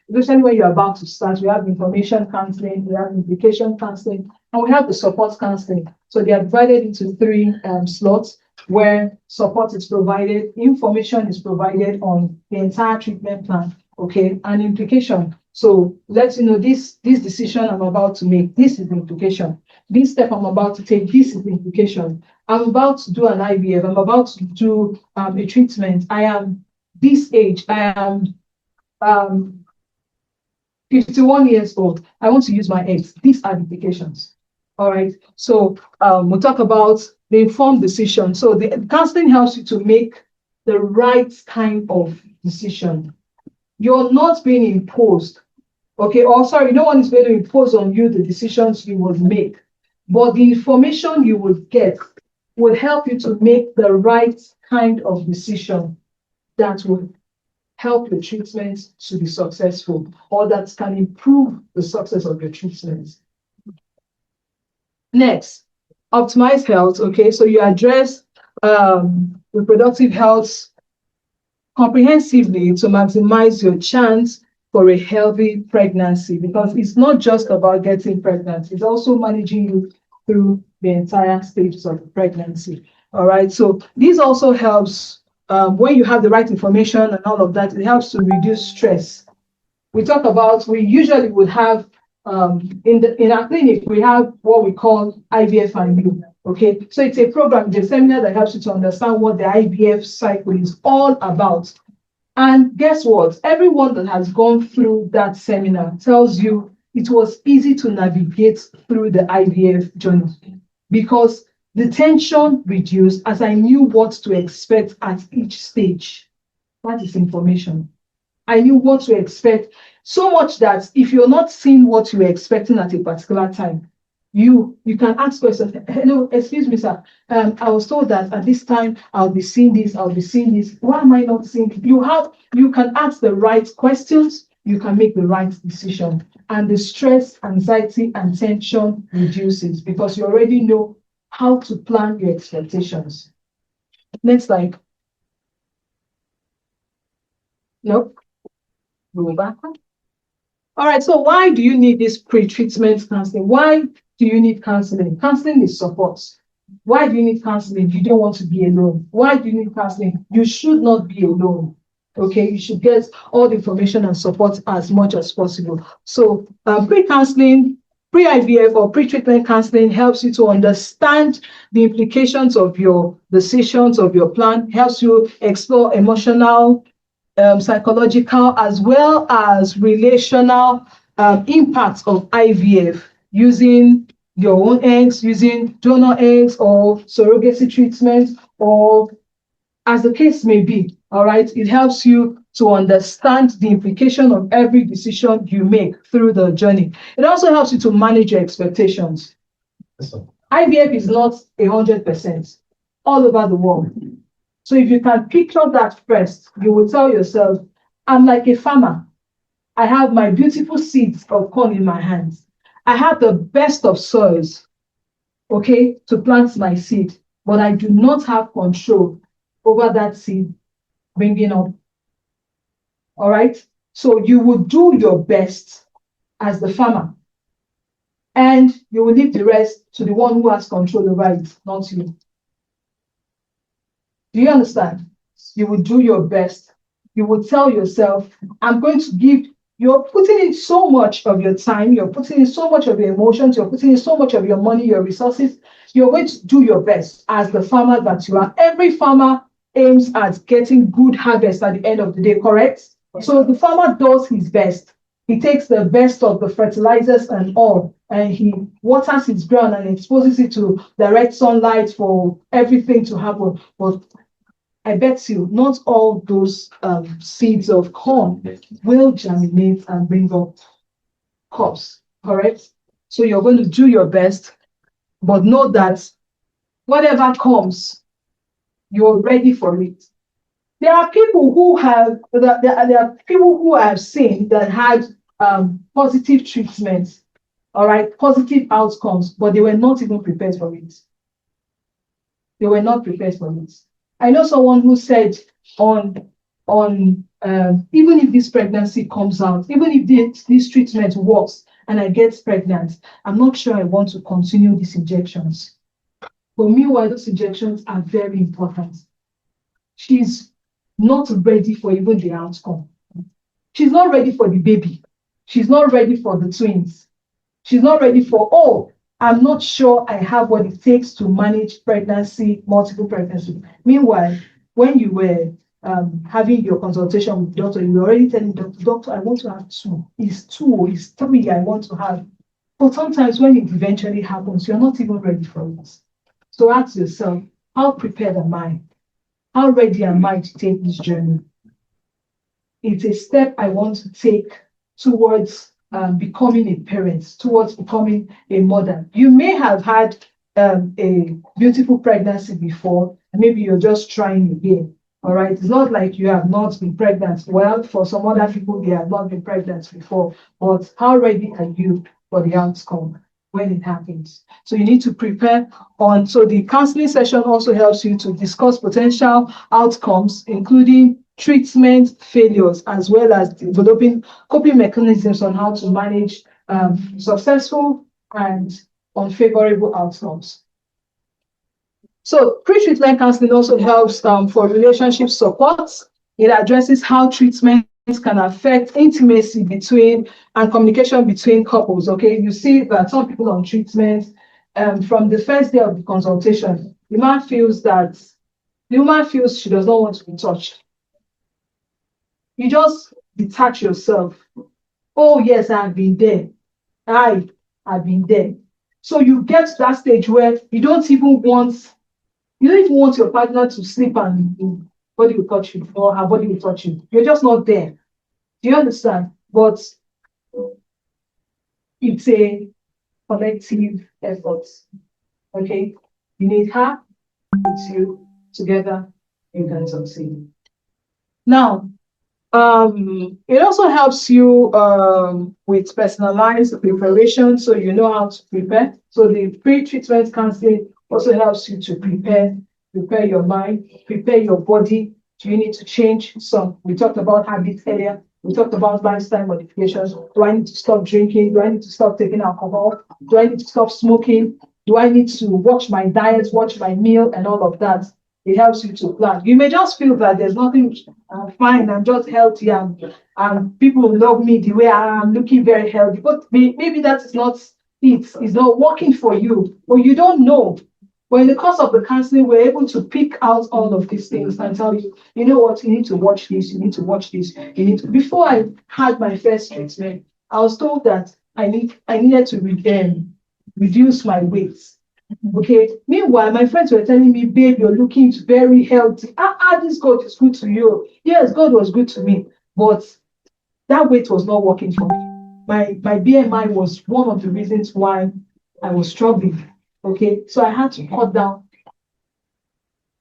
especially when you're about to start, we have information counseling, we have implication counseling, and we have the support counseling. So they are divided into 3 slots where support is provided, information is provided on the entire treatment plan, okay, and implication. So let you know this decision I'm about to make, this is the implication. This step I'm about to take, this is the implication. I'm about to do an IVF, I'm about to do a treatment. I am this age, I am 51 years old. I want to use my eggs. These are the implications. All right. So we'll talk about the informed decision. So the counseling helps you to make the right kind of decision. You're not being imposed. Okay, or sorry, no one is going to impose on you the decisions you would make. But the information you would get will help you to make the right kind of decision that will help your treatment to be successful or that can improve the success of your treatment. Next, optimize health. Okay, so you address reproductive health comprehensively to maximize your chance for a healthy pregnancy, because it's not just about getting pregnant, it's also managing you through the entire stages of the pregnancy. All right, so this also helps when you have the right information and all of that, it helps to reduce stress. We usually would have in our clinic, we have what we call IVF and You. Okay, so it's a program, it's a seminar that helps you to understand what the IVF cycle is all about. And guess what? Everyone that has gone through that seminar tells you it was easy to navigate through the IVF journey because the tension reduced as I knew what to expect at each stage. That is information. I knew what to expect, so much that if you're not seeing what you were expecting at a particular time, you can ask questions. Hello, excuse me, sir. I was told that at this time I'll be seeing this, I'll be seeing this. Why am I not seeing it? You can ask the right questions, you can make the right decision. And the stress, anxiety, and tension reduces because you already know how to plan your expectations. Next slide. Nope. Go back. All right, so why do you need this pre-treatment counseling? Why do you need counseling? Counseling is support. Why do you need counseling? You don't want to be alone. Why do you need counseling? You should not be alone. Okay, you should get all the information and support as much as possible. So pre-counseling, pre-IVF or pre-treatment counseling helps you to understand the implications of your decisions, of your plan, helps you explore emotional, psychological, as well as relational impacts of IVF using your own eggs, using donor eggs or surrogacy treatment, or as the case may be. All right, it helps you to understand the implication of every decision you make through the journey. It also helps you to manage your expectations. IVF is not 100% all over the world. So if you can picture that first, you will tell yourself, I'm like a farmer. I have my beautiful seeds of corn in my hands. I have the best of soils, okay, to plant my seed, but I do not have control over that seed bringing up. All right? So you will do your best as the farmer, and you will leave the rest to the one who has control over it, not you. Do you understand? You will do your best. You will tell yourself, I'm going to give, you're putting in so much of your time, you're putting in so much of your emotions, you're putting in so much of your money, your resources. You're going to do your best as the farmer that you are. Every farmer aims at getting good harvest at the end of the day, correct? So the farmer does his best. He takes the best of the fertilizers and all, and he waters his ground and exposes it to direct sunlight for everything to happen. But I bet you not all those seeds of corn will germinate and bring up crops, correct? So you're going to do your best, but know that whatever comes, you're ready for it. There are people who I've seen that had positive treatments, all right, positive outcomes, but they were not even prepared for it. They were not prepared for it. I know someone who said even if this pregnancy comes out, even if this treatment works and I get pregnant, I'm not sure I want to continue these injections. But meanwhile, those injections are very important. She's not ready for even the outcome. She's not ready for the baby. She's not ready for the twins. She's not ready for, I'm not sure I have what it takes to manage pregnancy, multiple pregnancy. Meanwhile, when you were having your consultation with the doctor, you were already telling the doctor, I want to have 2. It's 2, it's 3 I want to have. But sometimes when it eventually happens, you're not even ready for it. So ask yourself, how prepared am I? How ready am I to take this journey? It's a step I want to take towards becoming a parent, towards becoming a mother. You may have had a beautiful pregnancy before, and maybe you're just trying again. All right. It's not like you have not been pregnant. Well, for some other people, they have not been pregnant before. But how ready are you for the outcome when it happens? So you need to prepare on. So the counseling session also helps you to discuss potential outcomes, including treatment failures, as well as developing coping mechanisms on how to manage successful and unfavorable outcomes. So pre-treatment counseling also helps for relationship support. It addresses how treatment can affect intimacy between and communication between couples. Okay, you see that some people on treatment, from the first day of the consultation, the woman feels she does not want to be touched. You just detach yourself. Oh yes, I've been there. I've been there. So you get to that stage where you don't even want your partner to sleep and body will touch you or her body will touch you. You're just not there. Do you understand? But it's a collective effort. Okay? You need her, it's you. Together, you can succeed. Now, it also helps you with personalized preparation, so you know how to prepare. So the pre-treatment counseling also helps you to prepare your mind, prepare your body. Do you need to change some? We talked about habits earlier. We talked about lifestyle modifications. Do I need to stop drinking? Do I need to stop taking alcohol? Do I need to stop smoking? Do I need to watch my diet, watch my meal, and all of that? It helps you to plan. You may just feel that there's nothing, I'm fine, I'm just healthy, and people love me the way I am, looking very healthy. But maybe that is not it's not working for you, or you don't know. But in the course of the counseling, we're able to pick out all of these things and tell you, you know what, you need to watch this, you need to watch this, you need to. Before I had my first treatment, I was told that I needed to reduce my weight. Okay. Meanwhile, my friends were telling me, babe, you're looking very healthy. This God is good to you. Yes, God was good to me, but that weight was not working for me. My BMI was one of the reasons why I was struggling. Okay, so I had to cut down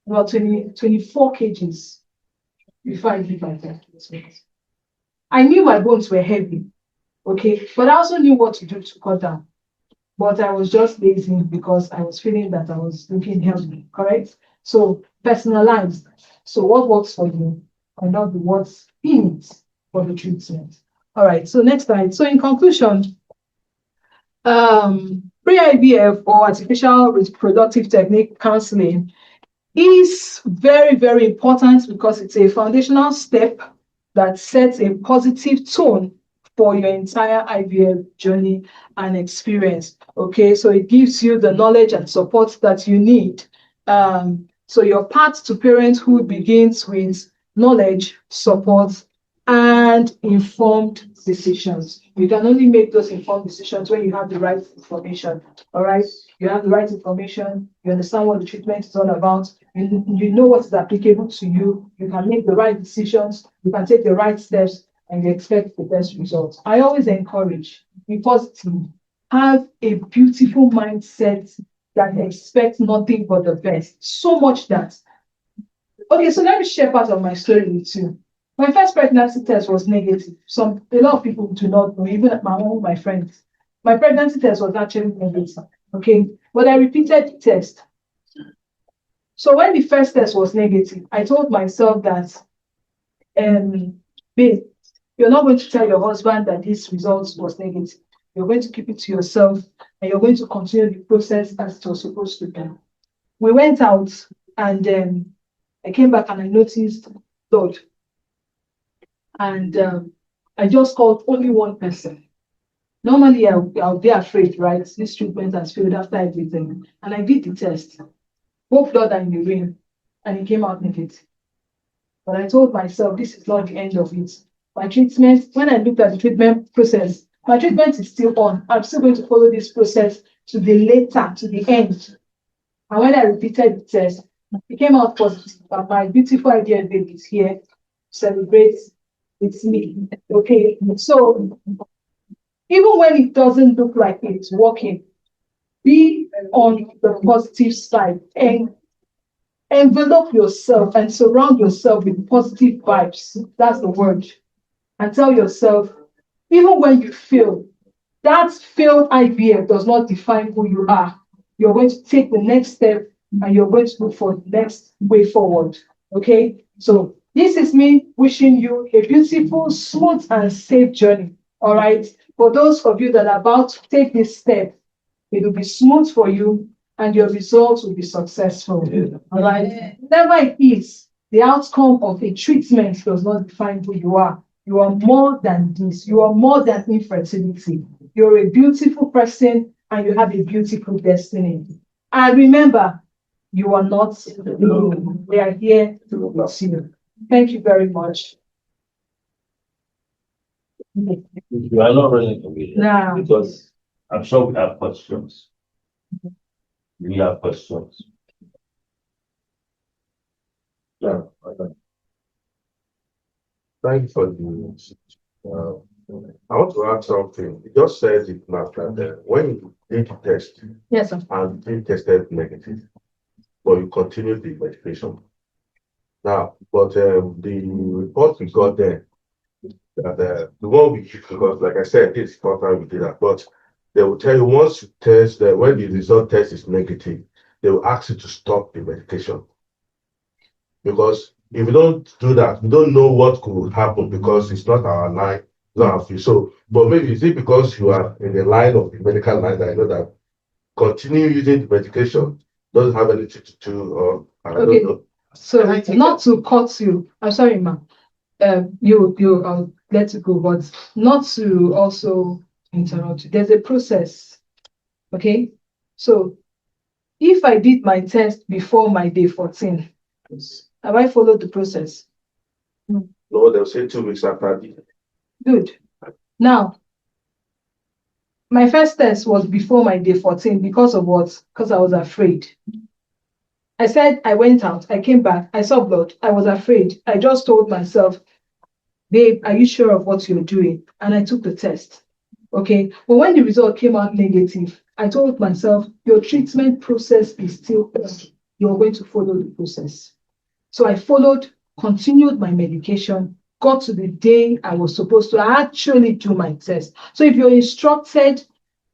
about 24 kgs before I did my first treatment. I knew my bones were heavy, okay, but I also knew what to do to cut down. But I was just lazy because I was feeling that I was looking healthy, correct? So personalized. So what works for you and not what's in it for the treatment. All right, so next slide. So in conclusion, pre-IVF or artificial reproductive technique counseling is very, very important because it's a foundational step that sets a positive tone for your entire IVF journey and experience. Okay, so it gives you the knowledge and support that you need. So your path to parenthood begins with knowledge, support, and informed decisions. You can only make those informed decisions when you have the right information. All right, you have the right information, you understand what the treatment is all about, you know what is applicable to you, you can make the right decisions, you can take the right steps, and you expect the best results. I always encourage, be positive, have a beautiful mindset that expects nothing but the best. So much that. Okay, so let me share part of my story with you. My first pregnancy test was negative. A lot of people do not know, even my friends. My pregnancy test was actually negative. Okay, but I repeated the test. So when the first test was negative, I told myself that, babe, you're not going to tell your husband that this result was negative. You're going to keep it to yourself, and you're going to continue the process as it was supposed to be. We went out, and I came back and I noticed blood. And I just called only one person. Normally, I'll be afraid, right? This treatment has failed after everything. And I did the test, both blood and urine, and it came out negative. But I told myself, this is not the end of it. My treatment, when I looked at the treatment process, my treatment is still on. I'm still going to follow this process to the end. And when I repeated the test, it came out positive. And my beautiful idea baby is here to celebrate with me. Okay, so even when it doesn't look like it's working, be on the positive side and envelop yourself and surround yourself with positive vibes. That's the word. And tell yourself, even when you fail, that failed IVF does not define who you are. You're going to take the next step and you're going to look for the next way forward. Okay? So this is me wishing you a beautiful, smooth, and safe journey. All right? For those of you that are about to take this step, it will be smooth for you and your results will be successful. All right? Whatever it is, the outcome of a treatment does not define who you are. You are more than this. You are more than infertility. You're a beautiful person and you have a beautiful destiny. And remember, you are not alone. We are here to bless you. Thank you very much. You are not running away Nah. because I'm sure we have questions. We have questions. Yeah, okay. Thank you for the. I want to add something. You just said it now that when you did the test Yes, sir. and you tested negative, but you continued the medication. Now, but the report we got there, that the one we use, because like I said, this is the first time we did that, but they will tell you once you test that when the result test is negative, they will ask you to stop the medication. Because if you don't do that, we don't know what could happen because it's not our line, not our field. So, but maybe is it because you are in the line of the medical line that I know that continue using the medication doesn't have anything to do, or I don't know. So not to cut you, I'm sorry, ma'am. I'll let you go, but not to also interrupt you. There's a process. Okay. So if I did my test before my day 14, have I followed the process? No, they'll say 2 weeks after the. Good. Now, my first test was before my day 14 because of what? Because I was afraid. I said I went out, I came back, I saw blood, I was afraid. I just told myself, babe, are you sure of what you're doing? And I took the test. Okay. But when the result came out negative, I told myself, your treatment process is still on. You're going to follow the process. So I followed, continued my medication, got to the day I was supposed to actually do my test. So if you're instructed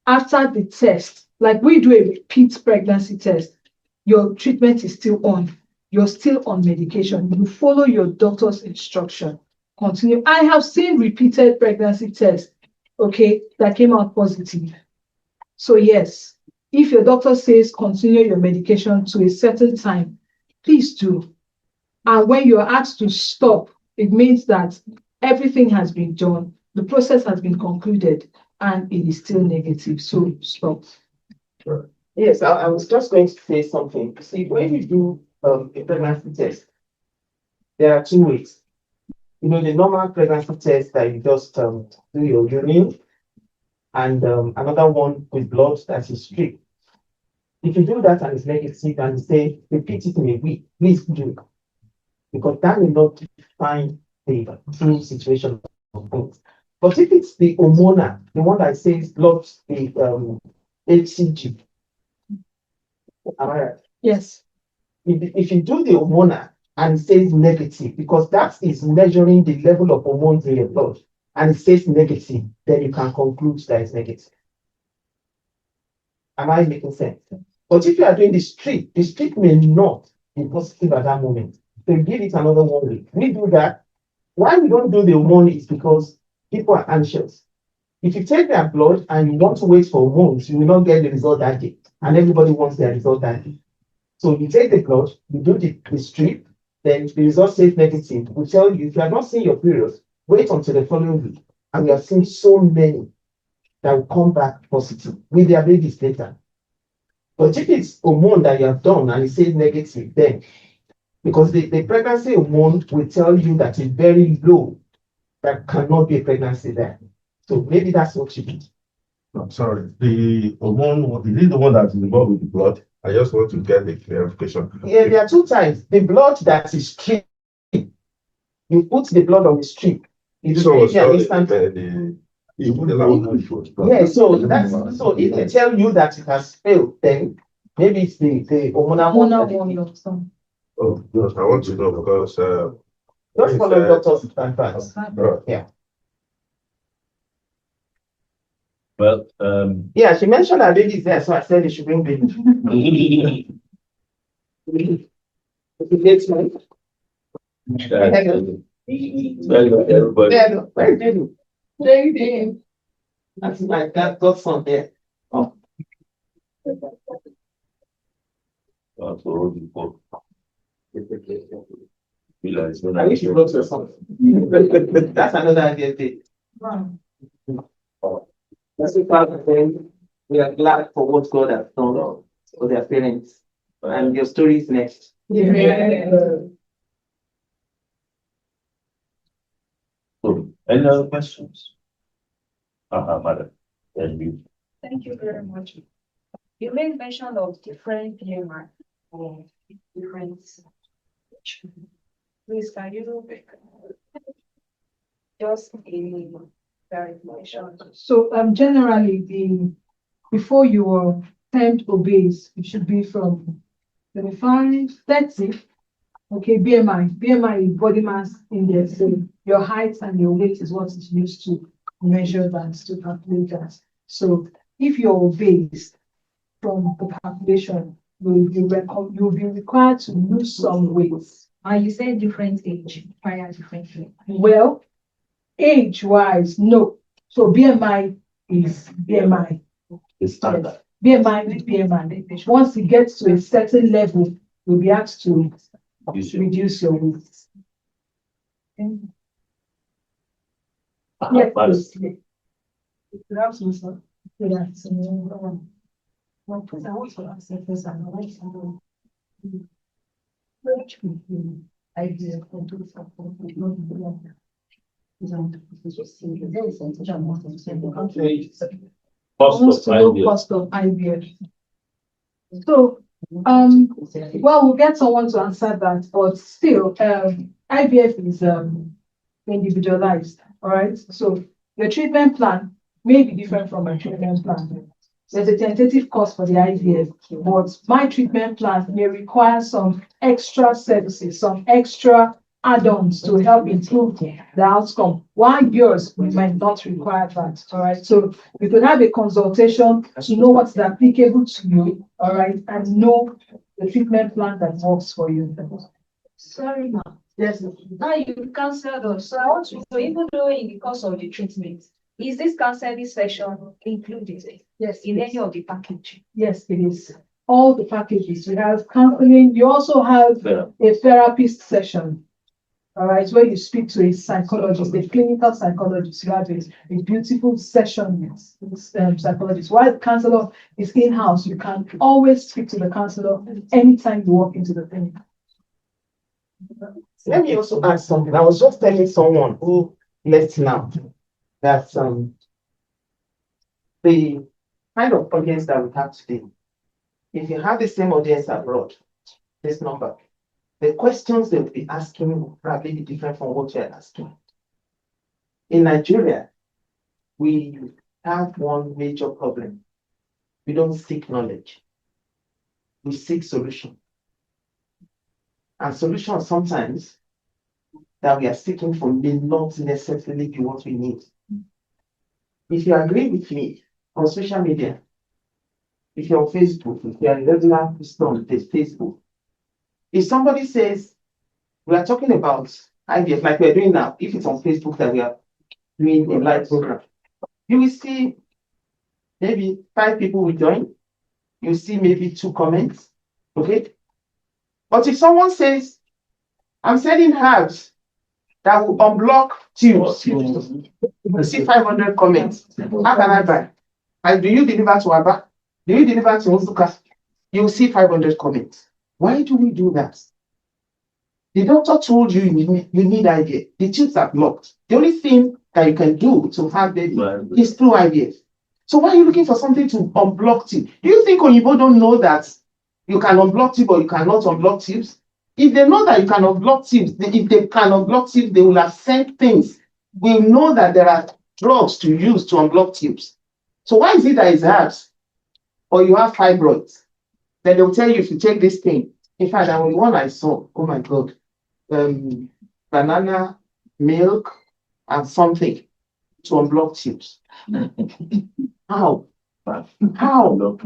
after the test, like we do a repeat pregnancy test, your treatment is still on. You're still on medication. You follow your doctor's instruction. Continue. I have seen repeated pregnancy tests, okay, that came out positive. So yes, if your doctor says continue your medication to a certain time, please do. And when you're asked to stop, it means that everything has been done, the process has been concluded, and it is still negative. So stop. Sure. Yes, I was just going to say something. See, when you do a pregnancy test, there are 2 ways. You know, the normal pregnancy test that you just do your urine, and another one with blood that is straight. If you do that and it's negative and you say, repeat it in a week, please do it. Because that will not define the true situation of things. But if it's the hormonal, the one that says blood, the HCG, am I right? Yes. If you do the hormonal and it says negative, because that is measuring the level of hormones in your blood, and it says negative, then you can conclude that it's negative. Am I making sense? But if you are doing the streak may not be positive at that moment. So give it another 1 week. We do that. Why we don't do the hormone is because people are anxious. If you take their blood and you want to wait for hormones, you will not get the result that day. And everybody wants their result that day. So you take the blood, you do the strip, then the result says negative. We tell you, if you are not seeing your period, wait until the following week. And we have seen so many that will come back positive with their babies later. But if it's hormone that you have done and it says negative, then because the pregnancy hormone will tell you that it's very low, that cannot be a pregnancy there. So maybe that's what you did. I'm sorry. The hormone, is it the one that is involved with the blood? I just want to get the clarification. Yeah, there are 2 types. The blood that is strip, you put the blood on the strip. It So will give you an instant. Yeah, so if they tell you that it has failed, then maybe it's the hormonal one. Oh, yes, I want to know because, Just follow doctor's advice. Yeah. Well, Yeah, she mentioned her baby is there, so I said they should bring baby. Next month. everybody. That's my godson there. Oh. I wish you wrote your song. That's another idea. That's part of them. We are glad for what God has done for their parents. And your story is next. Any other questions? Madam. Thank you. Thank you very much. You made mention of different PMI or different. Please, can you just a clarification? So generally before you are termed obese, it should be from 25, 30. Okay, BMI is body mass index. So your height and your weight is what is used to measure that, to calculate that. So if you're obese from the calculation, you'll be required to lose some weight. And you said different age, prior different age. Well, age-wise, no. So BMI is BMI. The standard. BMI is BMI. Once it gets to a certain level, you'll be asked to reduce your weight. Yes, please. Cost of IVF. So, well, we'll get someone to answer that, but still, IVF is individualized. All right. So your treatment plan may be different from my treatment plan. There's a tentative cost for the IVF, but my treatment plan may require some extra services, some extra add-ons to help improve the outcome. While yours, we might not require that. All right. So we could have a consultation to know what's applicable to you. All right, and know the treatment plan that works for you. Sorry, ma'am. Yes. Now you canceled us. So I want to know, even though in the course of the treatment, is this counseling session included? Yes. In any of the package? Yes, it is. All the packages. We have counseling. You also have a therapist session. All right, where you speak to a psychologist, a clinical psychologist. You have a beautiful session with psychologist. While the counselor is in-house, you can always speak to the counselor anytime you walk into the clinic. Let me also add something. I was just telling someone who left now that the kind of audience that we have today, if you have the same audience abroad, this number, the questions they will be asking will probably be different from what you're asking. In Nigeria, we have one major problem. We don't seek knowledge. We seek solution. And solutions sometimes that we are seeking for may not necessarily be what we need. If you agree with me on social media, if you're on Facebook, if you're a regular person on Facebook, if somebody says, we are talking about IVF like we're doing now, if it's on Facebook that we are doing a live program, you will see maybe 5 people will join, you see maybe 2 comments, okay? But if someone says, I'm selling herbs that will unblock tubes, you see 500 comments. How can I buy? Do you deliver to Aba? Do you deliver to Ozuka? You will see 500 comments. Why do we do that? The doctor told you you need IVF. The tubes are blocked. The only thing that you can do to have baby is through IVF. So why are you looking for something to unblock tubes? Do you think Oyibo don't know that you can unblock tubes or you cannot unblock tubes? If they know that you can unblock tubes, if they can unblock tubes, they will have sent things. We know that there are drugs to use to unblock tubes. So why is it that it's herbs or you have fibroids? Then they'll tell you if you take this thing, In fact, that was one I saw. Oh my God. Banana, milk, and something to unblock tubes. How? How?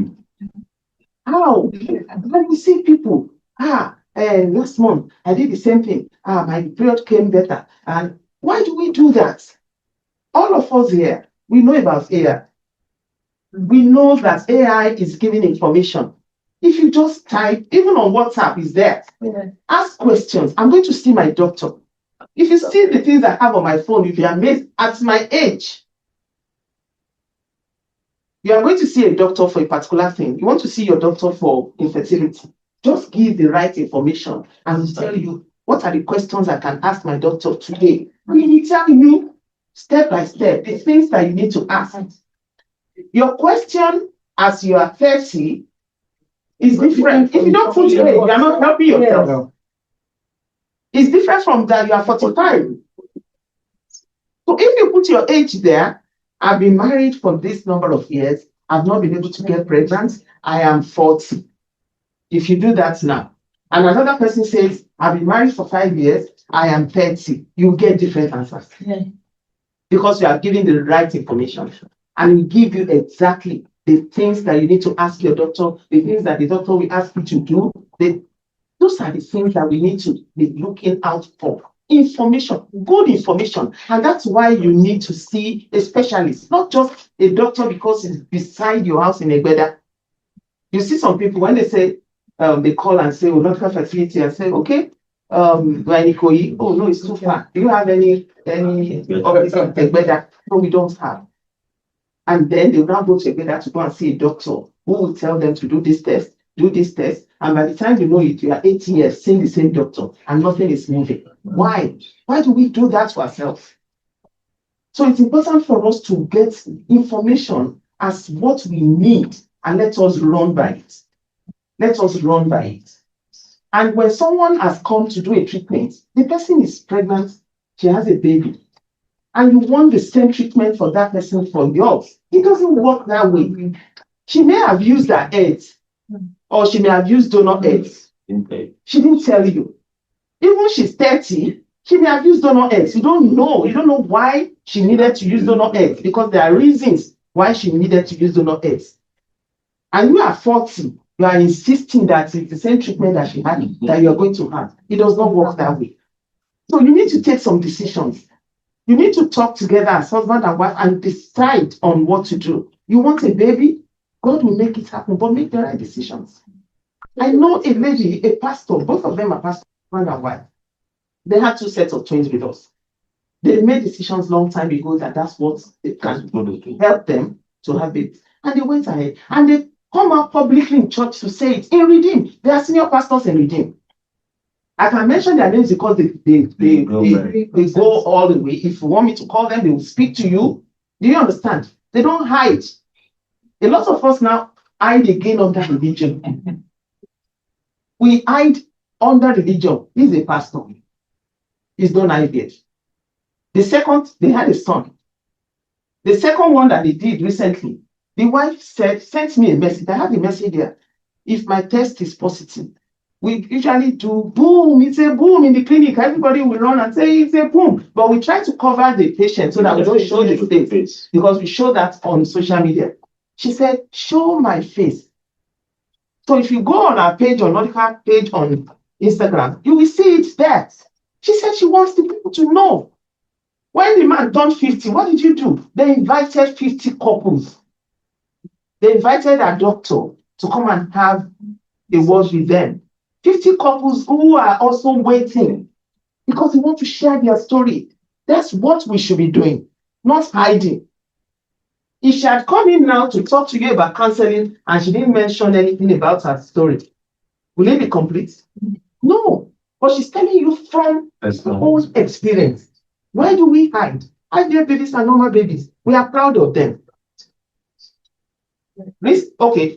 How? When we see people, last month I did the same thing. My period came better. And why do we do that? All of us here, we know about AI. We know that AI is giving information. If you just type, even on WhatsApp, is there. Yeah. Ask questions. I'm going to see my doctor. If you see the things I have on my phone, you'll be amazed. At my age, you are going to see a doctor for a particular thing. You want to see your doctor for infertility. Just give the right information and he'll tell you what are the questions I can ask my doctor today. He will tell you step by step the things that you need to ask. Your question as you are 30 is different. If you don't put your age, you are not helping yourself. It's different from that you are 45. So if you put your age there, I've been married for this number of years, I've not been able to get pregnant, I am 40. If you do that now, and another person says, I've been married for 5 years, I am 30, you get different answers. Yeah. Because you are giving the right information. And we give you exactly the things that you need to ask your doctor, the things that the doctor will ask you to do. Those are the things that we need to be looking out for. Information, good information. And that's why you need to see a specialist, not just a doctor because it's beside your house in Abuja. You see some people, when they say, they call and say, oh, Nordica Fertility, and say, okay, oh no, it's too far. Do you have any of this in Abuja? No, we don't have. And then they will now go to Abuja to go and see a doctor who will tell them to do this test, and by the time you know it, you are 8 years seeing the same doctor and nothing is moving. Why? Why do we do that to ourselves? So it's important for us to get information as what we need and let us run by it. Let us run by it. And when someone has come to do a treatment, the person is pregnant, she has a baby, and you want the same treatment for that person for yours. It doesn't work that way. She may have used her eggs, or she may have used donor eggs. She didn't tell you. Even she's 30, she may have used donor eggs. You don't know. You don't know why she needed to use donor eggs, because there are reasons why she needed to use donor eggs. And you are 40, you are insisting that it's the same treatment that she had, that you are going to have. It does not work that way. So you need to take some decisions. You need to talk together as husband and wife and decide on what to do. You want a baby? God will make it happen, but make the right decisions. I know a lady, a pastor, both of them are pastors, husband and wife. They had 2 sets of twins with us. They made decisions long time ago that that's what it can help them to have it. And they went ahead. And they come out publicly in church to say it. In Redeem, they are senior pastors in Redeem. I can mention their names because they go all the way. If you want me to call them, they will speak to you. Do you understand? They don't hide. A lot of us now hide again under religion. We hide under religion. He's a pastor. He's done IVF. The second, they had a son. The second one that they did recently, the wife sent me a message. I have a message there. If my test is positive, we usually do boom, it's a boom in the clinic. Everybody will run and say it's a boom. But we try to cover the patient so that we don't show the face, because we show that on social media. She said, show my face. So if you go on our page, on Nordica page on Instagram, you will see it there. She said she wants the people to know. When the man turned 50, what did you do? They invited 50 couples. They invited a doctor to come and have a word with them. 50 couples who are also waiting because they want to share their story. That's what we should be doing, not hiding. If she had come in now to talk to you about counseling and she didn't mention anything about her story, will it be complete? No, but she's telling you from her own experience. Why do we hide? IVF babies are normal babies. We are proud of them.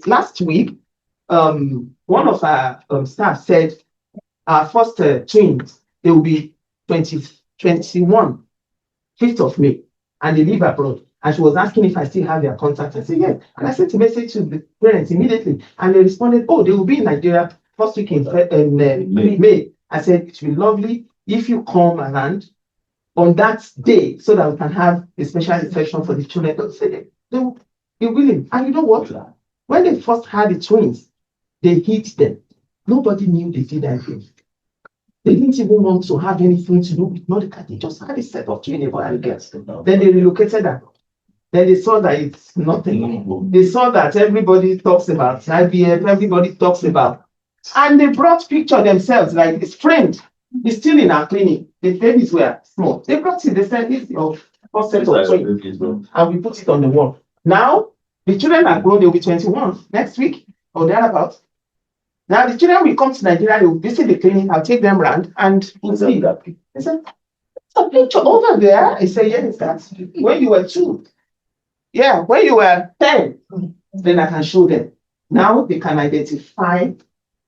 Last week, one of our staff said our first twins, they will be 21, 5th of May, and they live abroad. And she was asking if I still have their contact. I said, yes. And I sent a message to the parents immediately. And they responded, oh, they will be in Nigeria first week in May. I said it will be lovely if you come around on that day so that we can have a special inspection for the children. Don't say they will be willing. And you know what? When they first had the twins, they hit them. Nobody knew they did that. They didn't even want to have anything to do with Nordica. They just had a set of twin girls. Then they relocated them. Then they saw that it's nothing. They saw that everybody talks about IVF, everybody talks about. And they brought picture themselves, like it's framed. It's still in our clinic. The babies were small. They brought it, they said, this is your first set of twins. And we put it on the wall. Now, the children are grown, they'll be 21 next week or thereabouts. Now, the children will come to Nigeria, they will visit the clinic, I'll take them around and we'll see. They said, a picture over there. I say, yes, that's when you were 2. Yeah, when you were 10, then I can show them. Now they can identify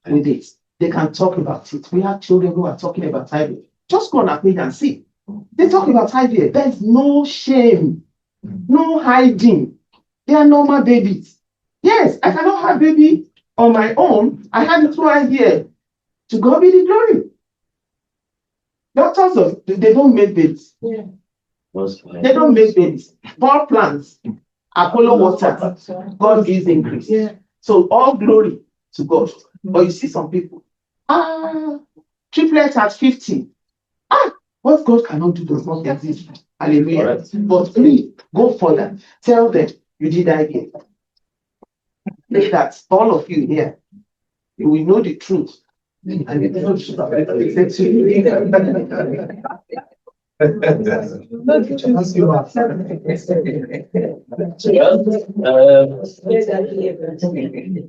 with it. They can talk about it. We have children who are talking about IVF. Just go on our page and see. They talk about IVF. There's no shame, no hiding. They are normal babies. Yes, I cannot have baby on my own. I had it through IVF. To God be the glory. Doctors, they don't make babies. Yeah. They don't make babies. Power plants, Apollo water, God gives increase. Yeah. So all glory to God. But you see some people, triplets at 50. What God cannot do does not exist. Hallelujah. Right. But please go further. Tell them you did IVF. Make that all of you here, you will know the truth. And the truth sets you.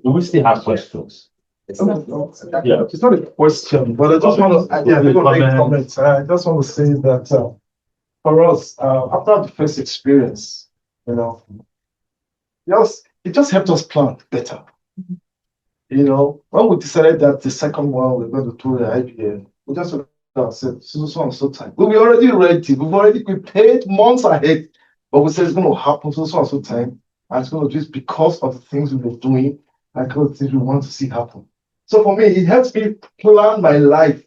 Do we still have questions? Yeah, it's not a question, but I just want to, make comments. I just want to say that for us, after the first experience, it just helped us plan better. When we decided that the second one we're going to do the IVF, we just said, so time. We were already ready. We paid months ahead, but we said it's going to happen so time, and it's going to just because of the things we were doing and because of the things we want to see happen. So for me, it helps me plan my life.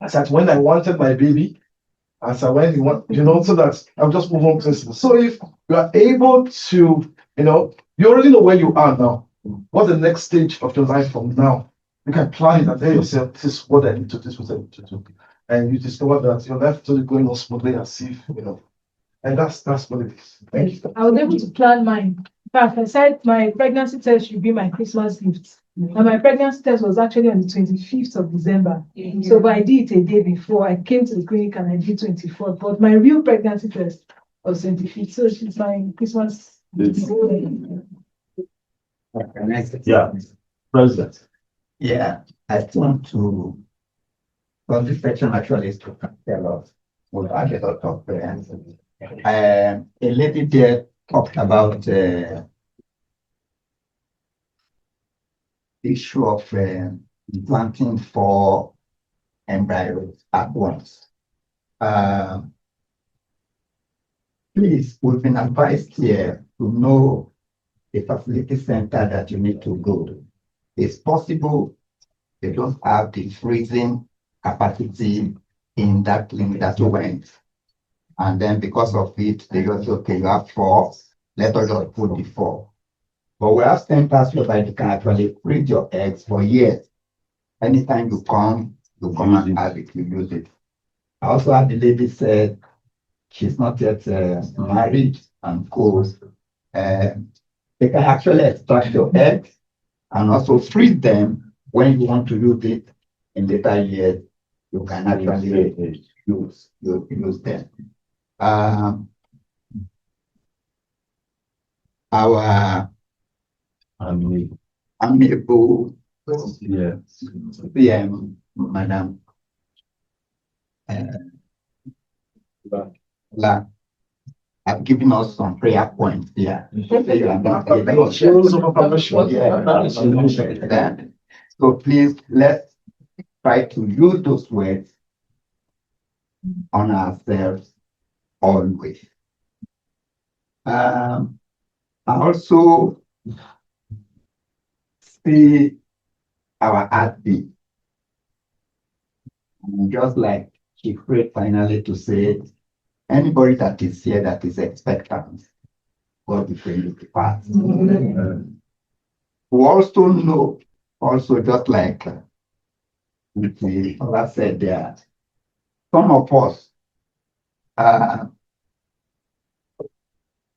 As at when I wanted my baby, as at when you want, so that I'm just moving on principle. So if you are able to, you already know where you are now. What's the next stage of your life from now? You can plan it and tell yourself, this is what I need to do, this is what I need to do. And you discover that your life is going on smoothly as if, and that's what it is. Thank you. I was able to plan mine. In fact, I said my pregnancy test should be my Christmas gift. And my pregnancy test was actually on the 25th of December. So but I did it a day before. I came to the clinic and I did 24th. But my real pregnancy test was 25th. So it's my Christmas. Yeah, President. Yeah, I just want to, well, this section actually is to tell us, we've had a lot of a lady there talked about the issue of planting 4 embryos at once. Please, we've been advised here to know the facility center that you need to go to. It's possible they don't have the freezing capacity in that clinic that you went. And then because of it, they just say, okay, you have 4, let us just put the 4. But we have centers whereby you can actually freeze your eggs for years. Anytime you come and have it, you use it. I also had the lady said she's not yet married and goes. They can actually extract your eggs and also freeze them when you want to use it in later years. You can actually use them. Our amiable PM, Madam have given us some prayer points here. So please, let's try to use those words on ourselves always. I also see our heartbeat. And just like she prayed finally to say, anybody that is here that is expectant, God will bring it to pass. We also know, also just like the other said there, some of us,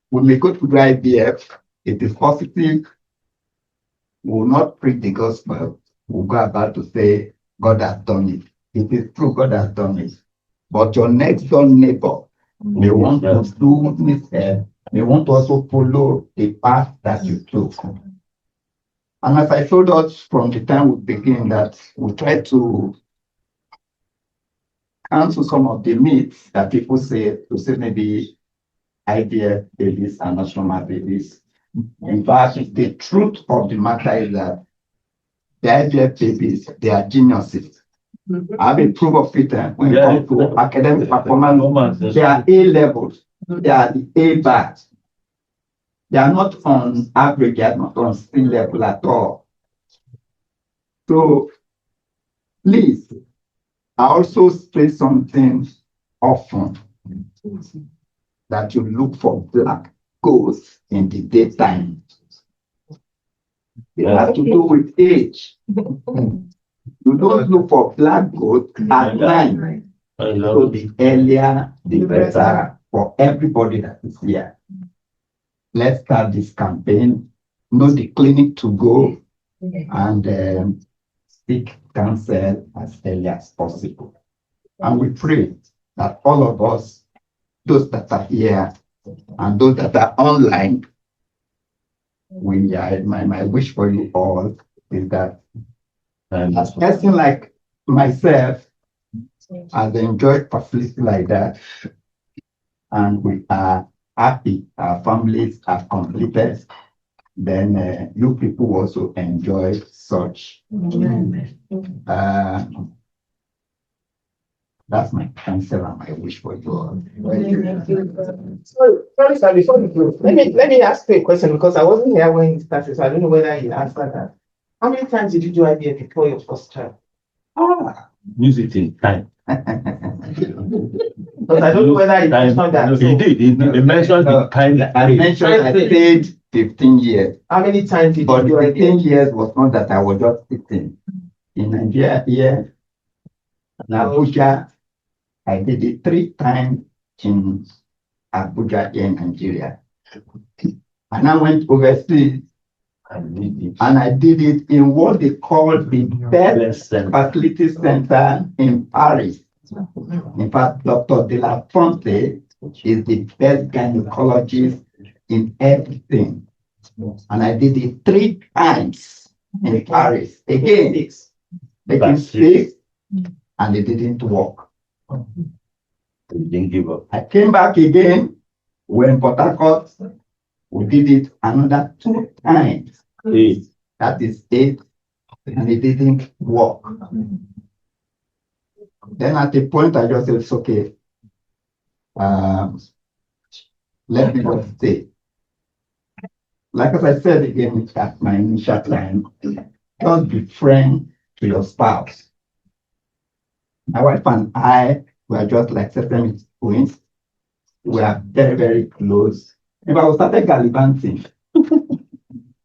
when we go to IVF, it is positive. We will not preach the gospel. We'll go about to say, God has done it. It is true, God has done it. But your next door neighbor may want to do this, may want to also follow the path that you took. And as I told us from the time we begin, that we try to cancel some of the myths that people say, to say maybe IVF babies are not normal babies. In fact, the truth of the matter is that the IVF babies, they are geniuses. I have a proof of it when it comes to academic performance. They are A levels. They are the A bars. They are not on average, they are not on C level at all. So please, I also say something often, that you look for black ghosts in the daytime. It has to do with age. You don't look for black goats at night. So the earlier, the better for everybody that is here. Let's start this campaign. Know the clinic to go and seek counsel as early as possible. And we pray that all of us, those that are here and those that are online, my wish for you all is that as a person like myself has enjoyed facility like that, and we are happy, our families are completed, then you people also enjoy such. That's my counsel and my wish for you all. Sorry, sir, before you go, let me ask you a question, because I wasn't here when you started, so I don't know whether you answered that. How many times did you do IVF before your first child? Use it in time. Because I don't know whether you mentioned that. He did. He mentioned the time. I mentioned I stayed 15 years. How many times did But you do the 15 IVF? years was not that I was just sitting. In Nigeria, here, in Abuja, I did it 3 times in Abuja, here in Nigeria. And I went overseas and I did it in what they call the best fertility center in Paris. In fact, Dr. De La Fonte is the best gynecologist in everything. And I did it 3 times in Paris. Again, 6, and it didn't work. You didn't give up. I came back again when Port Harcourt, we did it another 2 times. 8. That is 8, and it didn't work. Then at the point I just said, it's okay. Let me just stay. Like as I said again at my initial time, just be friend to your spouse. My wife and I were just like certain twins. We are very, very close. If I started gallivanting,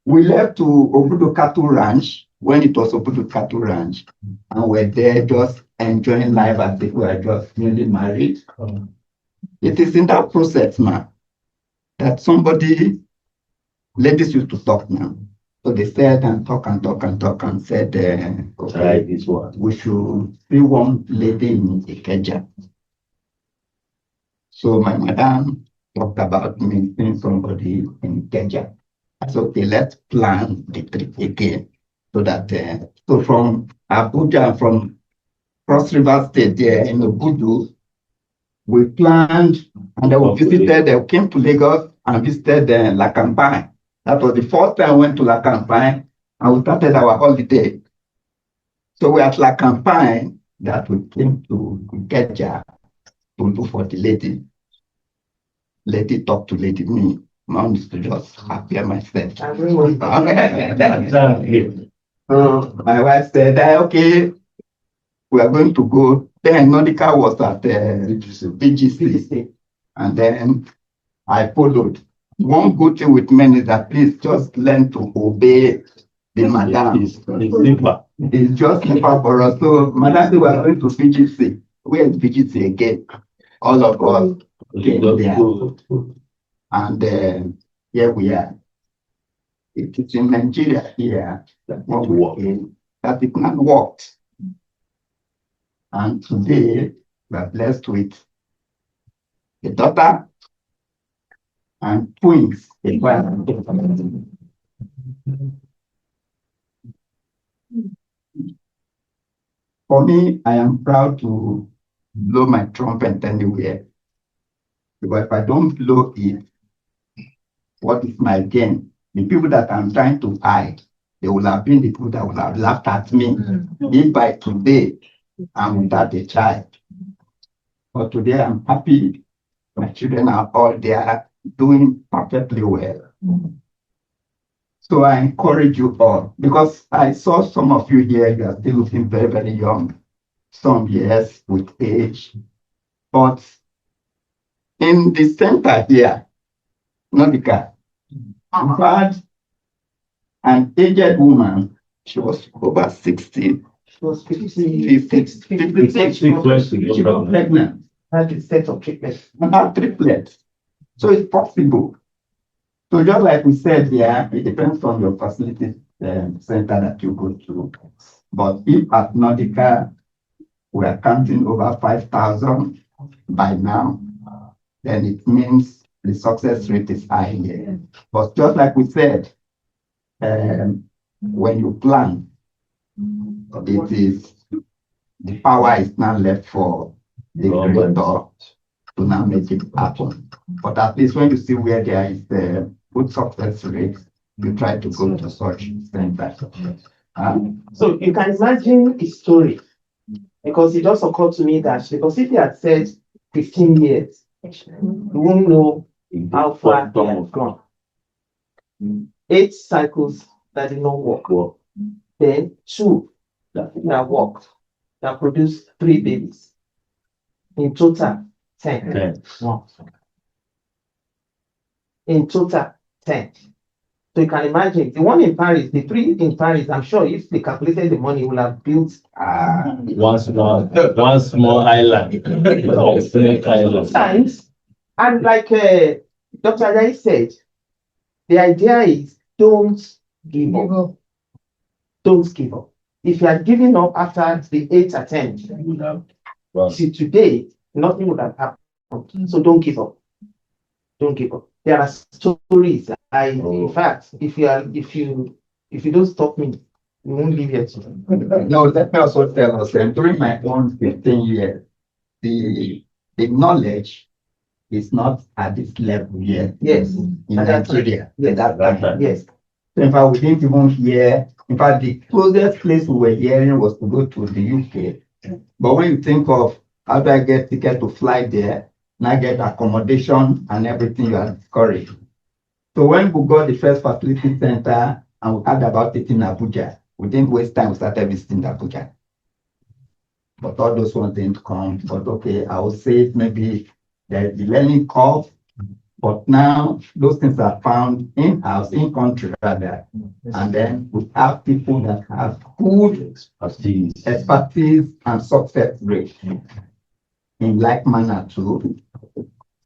we left to Obudu Cattle Ranch when it was Obudu Cattle Ranch, and we're there just enjoying life as if we were just newly married. It is in that process now that ladies used to talk now. So they said and talk and said, okay, this one. We should see one lady in Ikeja. So my madam talked about me seeing somebody in Ikeja. I said, okay, let's plan the trip again. So that, so from Abuja, from Cross River State there in Obudu, we planned and then we visited, they came to Lagos and visited La Campagne. That was the first time I went to La Campagne and we started our holiday. So we at La Campagne that we came to Ikeja to look for the lady. Lady talked to lady me. Mom used to just appear myself. So my wife said, okay, we are going to go. Then Nordica was at BGC. And then I followed. One good thing with men is that please just learn to obey the madam. It's simple. It's just simple for us. So madam, we are going to BGC. Where is BGC again? All of us came there. And here we are. It is in Nigeria here that what we came, that it not worked. And today we are blessed with a daughter and twins. For me, I am proud to blow my trumpet anywhere. Because if I don't blow it, what is my gain? The people that I'm trying to hide, they will have been the people that will have laughed at me. If by today I'm without a child. But today I'm happy. My children are all there doing perfectly well. So I encourage you all, because I saw some of you here, you are still looking very, very young, some years with age. But in the center here, Nordica, I had an aged woman, she was over 60. She was 56 she got pregnant, had a set of triplets, and had triplets. So it's possible. So just like we said here, it depends on your facility center that you go to. But if at Nordica, we are counting over 5,000 by now, then it means the success rate is high here. But just like we said, when you plan, it is the power is now left for the creator to now make it happen. But at least when you see where there is the good success rate, you try to go to such centers. So you can imagine a story, because it just occurred to me that because if you had said 15 years, you won't know how far they have gone. 8 cycles that did not work. Then 2 that worked, that produced 3 babies. In total, 10. In total, 10. So you can imagine the one in Paris, the 3 in Paris, I'm sure if they calculated the money, will have built one small island. Sometimes, and like Dr. Ajayi said, the idea is don't give up. Don't give up. If you are giving up after the 8th attempt, see today, nothing would have happened. So don't give up. Don't give up. There are stories. In fact, if you don't stop me, you won't leave here today. No, let me also tell us that during my own 15 years, the knowledge is not at this level yet. Yes. In Nigeria. Yes. So in fact, we didn't even hear. In fact, the closest place we were hearing was to go to the UK. But when you think of how do I get ticket to fly there, and I get accommodation and everything, you are discouraged. So when we got the first fertility center and we heard about it in Abuja, we didn't waste time, we started visiting Abuja. But all those ones didn't come. But okay, I would say maybe there's the learning curve. But now those things are found in-house, in country rather. And then we have people that have good expertise and success rate. In like manner too,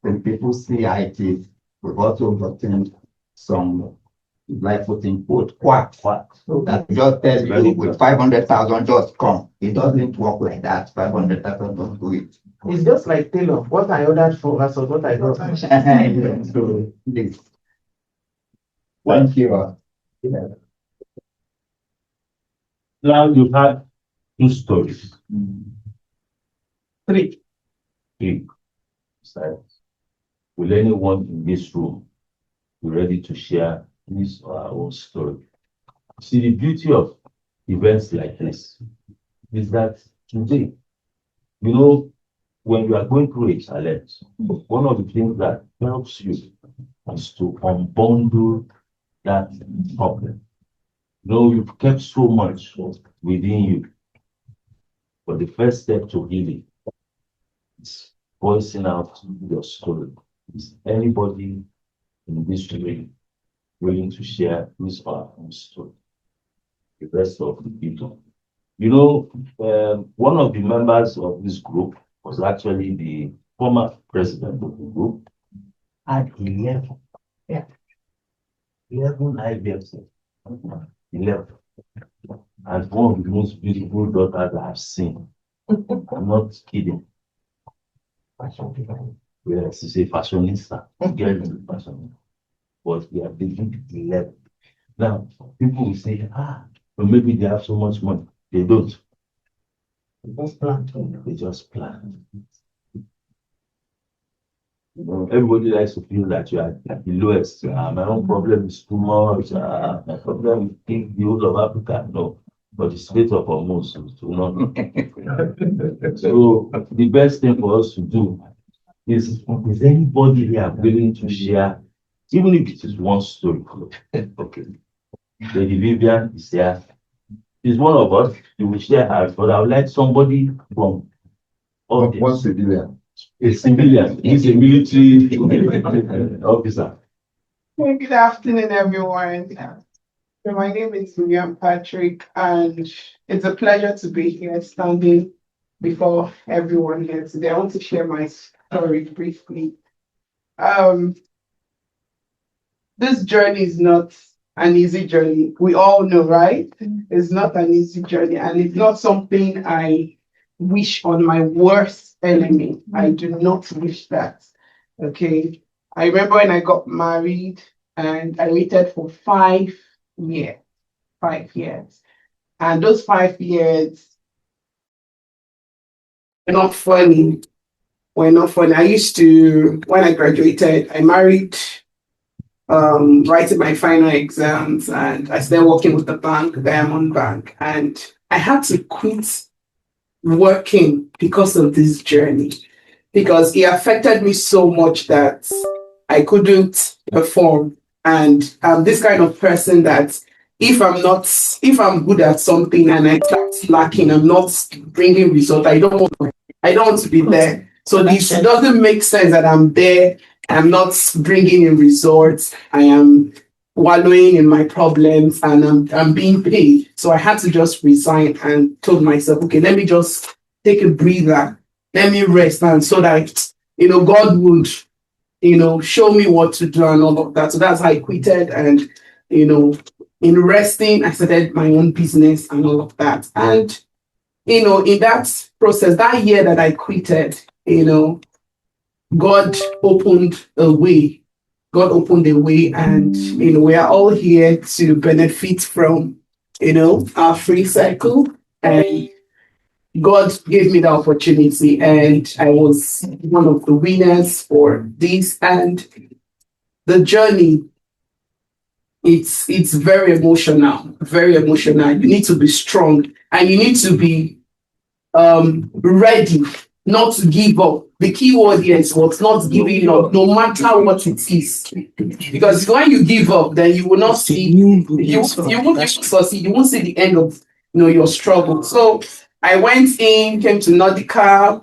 when people see IT, we've also gotten some, like putting quote, quack. That just tells you with 500,000 just come. It doesn't work like that. 500,000 don't do it. It's just like Taylor, what I ordered for versus what I got. So this. Thank you. Now you've had 2 stories. 3. Will anyone in this room be ready to share his or our own story? See, the beauty of events like this is that today, when you are going through a challenge, one of the things that helps you is to unbundle that problem. No, you've kept so much within you. But the first step to healing is voicing out your story. Is anybody in this room willing to share his or her own story? The rest of the people. You know, one of the members of this group was actually the former president of the group. Had 11. Yeah. 11 IVFs. 11. And one of the most beautiful daughters I've seen. I'm not kidding. Yes, she's a fashionista. Girl is a fashionista. But they are taking 11. Now, people will say, but maybe they have so much money. They don't. They just plan. They just plan. You know, everybody likes to feel that you are at the lowest. My own problem is too much. My problem is the whole of Africa. No, but the state of almost to not. So the best thing for us to do is anybody here willing to share, even if it is one story? Okay. Lady Vivian is here. She's one of us. You will share her, but I would like somebody from one civilian. A civilian. He's a military officer. Good afternoon, everyone. So my name is William Patrick, and it's a pleasure to be here standing before everyone here today. I want to share my story briefly. This journey is not an easy journey. We all know, right? It's not an easy journey, and it's not something I wish on my worst enemy. I do not wish that. Okay. I remember when I got married and I waited for 5 years. 5 years. And those 5 years were not funny. I used to, when I graduated, I married writing my final exams, and I started working with the bank, Diamond Bank, and I had to quit working because of this journey, because it affected me so much that I couldn't perform. And I'm this kind of person that if I'm good at something and I start lacking, I'm not bringing results, I don't want to be there. So this doesn't make sense that I'm there, I'm not bringing in results, I am wallowing in my problems, and I'm being paid. So I had to just resign and told myself, okay, let me just take a breather, let me rest, and so that God would show me what to do and all of that. So that's how I quitted, and in resting, I started my own business and all of that. And in that process, that year that I quitted, God opened a way. And we are all here to benefit from our free cycle. And God gave me the opportunity, and I was one of the winners for this. And the journey, it's very emotional, very emotional. You need to be strong, and you need to be ready not to give up. The key word here is what's not giving up, no matter what it is. Because when you give up, then you will not see, you won't succeed, you won't see the end of your struggle. So I went in, came to Nordica.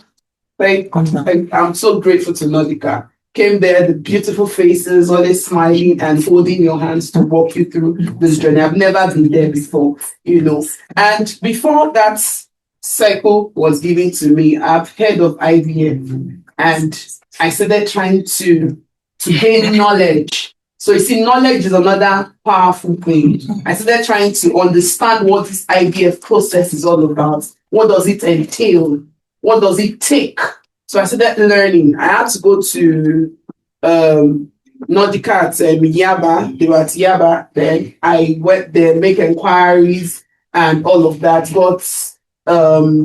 I'm so grateful to Nordica. Came there, the beautiful faces, always smiling and holding your hands to walk you through this journey. I've never been there before, And before that cycle was given to me, I've heard of IVF, and I started trying to gain knowledge. So you see, knowledge is another powerful thing. I started trying to understand what this IVF process is all about. What does it entail? What does it take? So I started learning. I had to go to Nordica at Yaba. They were at Yaba. Then I went there, make inquiries and all of that. Got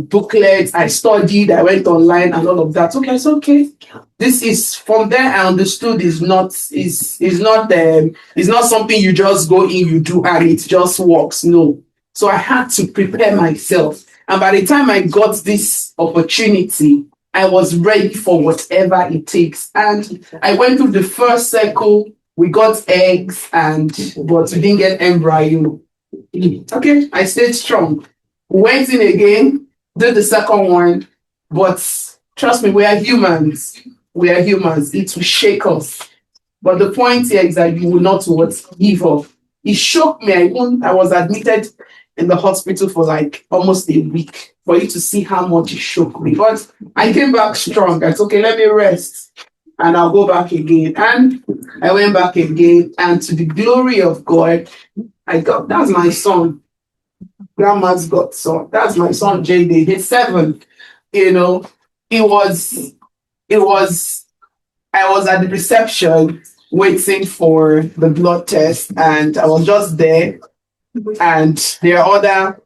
booklets. I studied. I went online and all of that. Okay, it's okay. This is from there. I understood is not something you just go in, you do, and it just works. No. So I had to prepare myself. And by the time I got this opportunity, I was ready for whatever it takes. And I went through the first cycle. We got eggs, but we didn't get embryo. Okay, I stayed strong. Went in again, did the second one, but trust me, we are humans. We are humans. It will shake us. But the point here is that you will not what give up. It shook me. I was admitted in the hospital for like almost a week for you to see how much it shook me. But I came back strong. I said, okay, let me rest and I'll go back again. And I went back again. And to the glory of God, that's my son. Grandma's got son. That's my son, JD. He's 7. You know, it was, I was at the reception waiting for the blood test, and I was just there. And there are other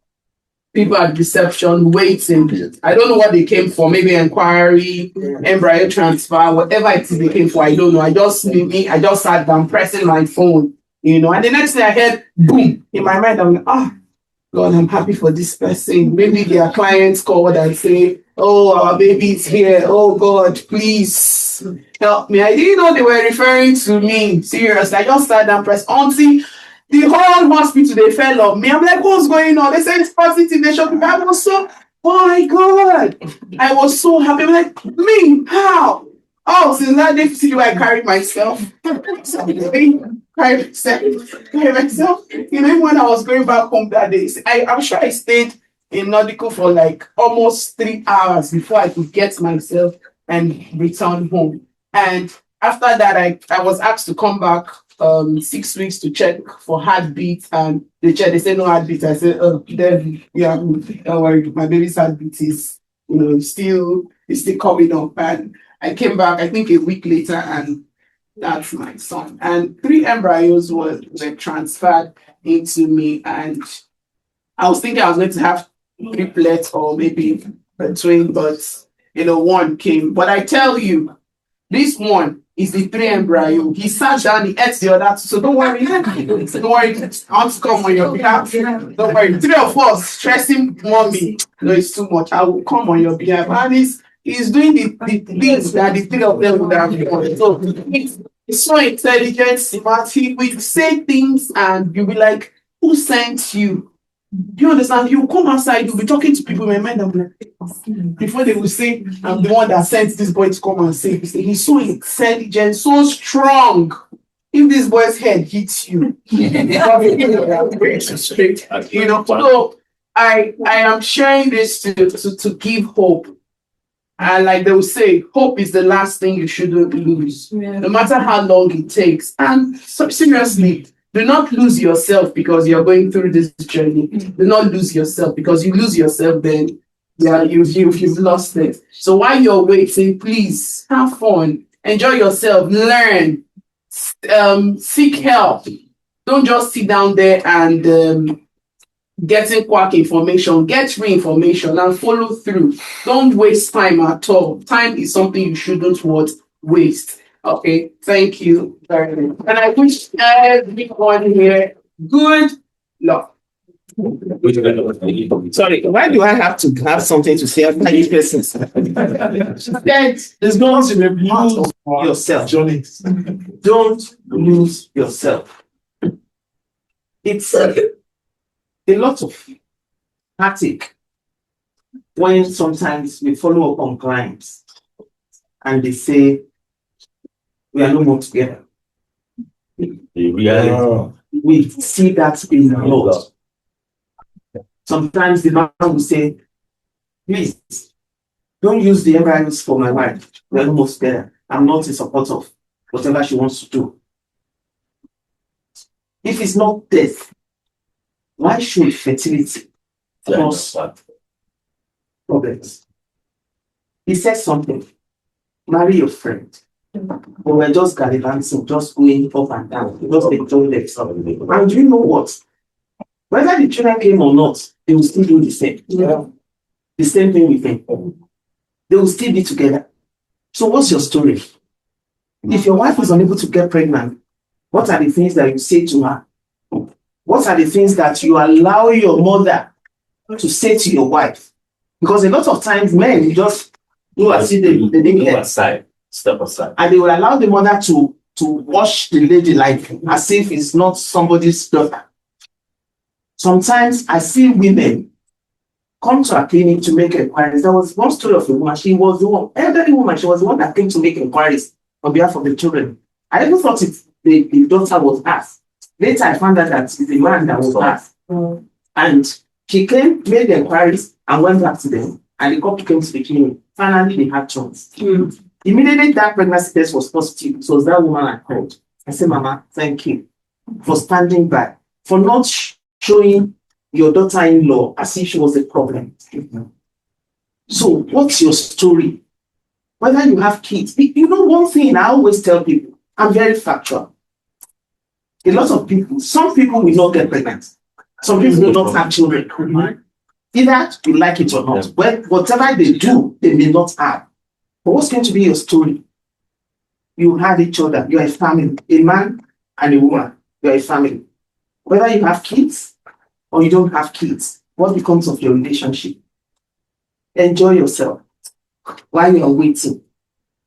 people at reception waiting. I don't know what they came for, maybe inquiry, embryo transfer, whatever it is they came for, I don't know. I just sat down pressing my phone, and the next thing I heard, boom, in my mind, I'm like, God, I'm happy for this person. Maybe their clients called and say, oh, our baby is here. Oh God, please help me. I didn't know they were referring to me. Seriously, I just sat down pressed until the whole hospital, they fell on me. I'm like, what's going on? They said it's positive. They showed me. I was so, oh my God. I was so happy. I'm like, me, how? Oh, since that day, see where I carried myself. Carry myself. Even when I was going back home that day, I'm sure I stayed in Nordica for like almost 3 hours before I could get myself and return home. And after that, I was asked to come back 6 weeks to check for heartbeat, and they said no heartbeat. I said, oh, then yeah, don't worry, my baby's heartbeat is still coming up. And I came back, I think a week later, and that's my son. And 3 embryos were transferred into me, and I was thinking I was going to have triplets or maybe a twin, but one came. But I tell you, this one is the 3 embryo. He sat down, he ate the other 2. So don't worry. Don't worry. I want to come on your behalf. Don't worry. 3 of us stressing mommy. No, it's too much. I will come on your behalf. And he's doing the things that the 3 of them would have done. So he's so intelligent, smart. He will say things and you'll be like, who sent you? You understand? You come outside, you'll be talking to people in my mind. I'm like, before they will say, I'm the one that sent this boy to come and say, he's so intelligent, so strong. If this boy's head hits you, So I am sharing this to give hope. And like they will say, hope is the last thing you shouldn't lose, no matter how long it takes. And so, seriously, do not lose yourself because you're going through this journey. Do not lose yourself, because you lose yourself, then you've lost it. So while you're waiting, please have fun, enjoy yourself, learn, seek help. Don't just sit down there and getting quack information. Get free information and follow through. Don't waste time at all. Time is something you shouldn't waste. Okay, thank you very much. And I wish everyone here good luck. Sorry, why do I have to have something to say after each person? It's going to be part of yourself. Don't lose yourself. It's a lot of heartache when sometimes we follow up on clients and they say, we are no more together. We see that in a lot. Sometimes the man will say, please, don't use the embryos for my wife. We are no more together. I'm not in support of whatever she wants to do. If it's not death, why should fertility cause problems? He said something, marry your friend. But we're just gallivanting, just going up and down, just enjoying themselves. And you know what? Whether the children came or not, they will still do the same. The same thing with them. They will still be together. So what's your story? If your wife is unable to get pregnant, what are the things that you say to her? What are the things that you allow your mother to say to your wife? Because a lot of times men just do as if they didn't get. Step aside. And they will allow the mother to wash the lady like as if it's not somebody's daughter. Sometimes I see women come to our clinic to make inquiries. There was one story of a woman. She was the one, elderly woman. She was the one that came to make inquiries on behalf of the children. I even thought the daughter was asked. Later, I found out that it's the man that was asked. And she came, made the inquiries, and went back to them. And the couple came to the clinic. Finally, they had twins. Immediately, that pregnancy test was positive. So it was that woman I called. I said, Mama, thank you for standing by, for not showing your daughter-in-law as if she was a problem. So what's your story? Whether you have kids. You know, one thing I always tell people, I'm very factual. A lot of people, some people will not get pregnant. Some people will not have children. Either you like it or not. Well, whatever they do, they may not have. But what's going to be your story? You have each other. You're a family. A man and a woman. You're a family. Whether you have kids or you don't have kids, what becomes of your relationship? Enjoy yourself while you're waiting.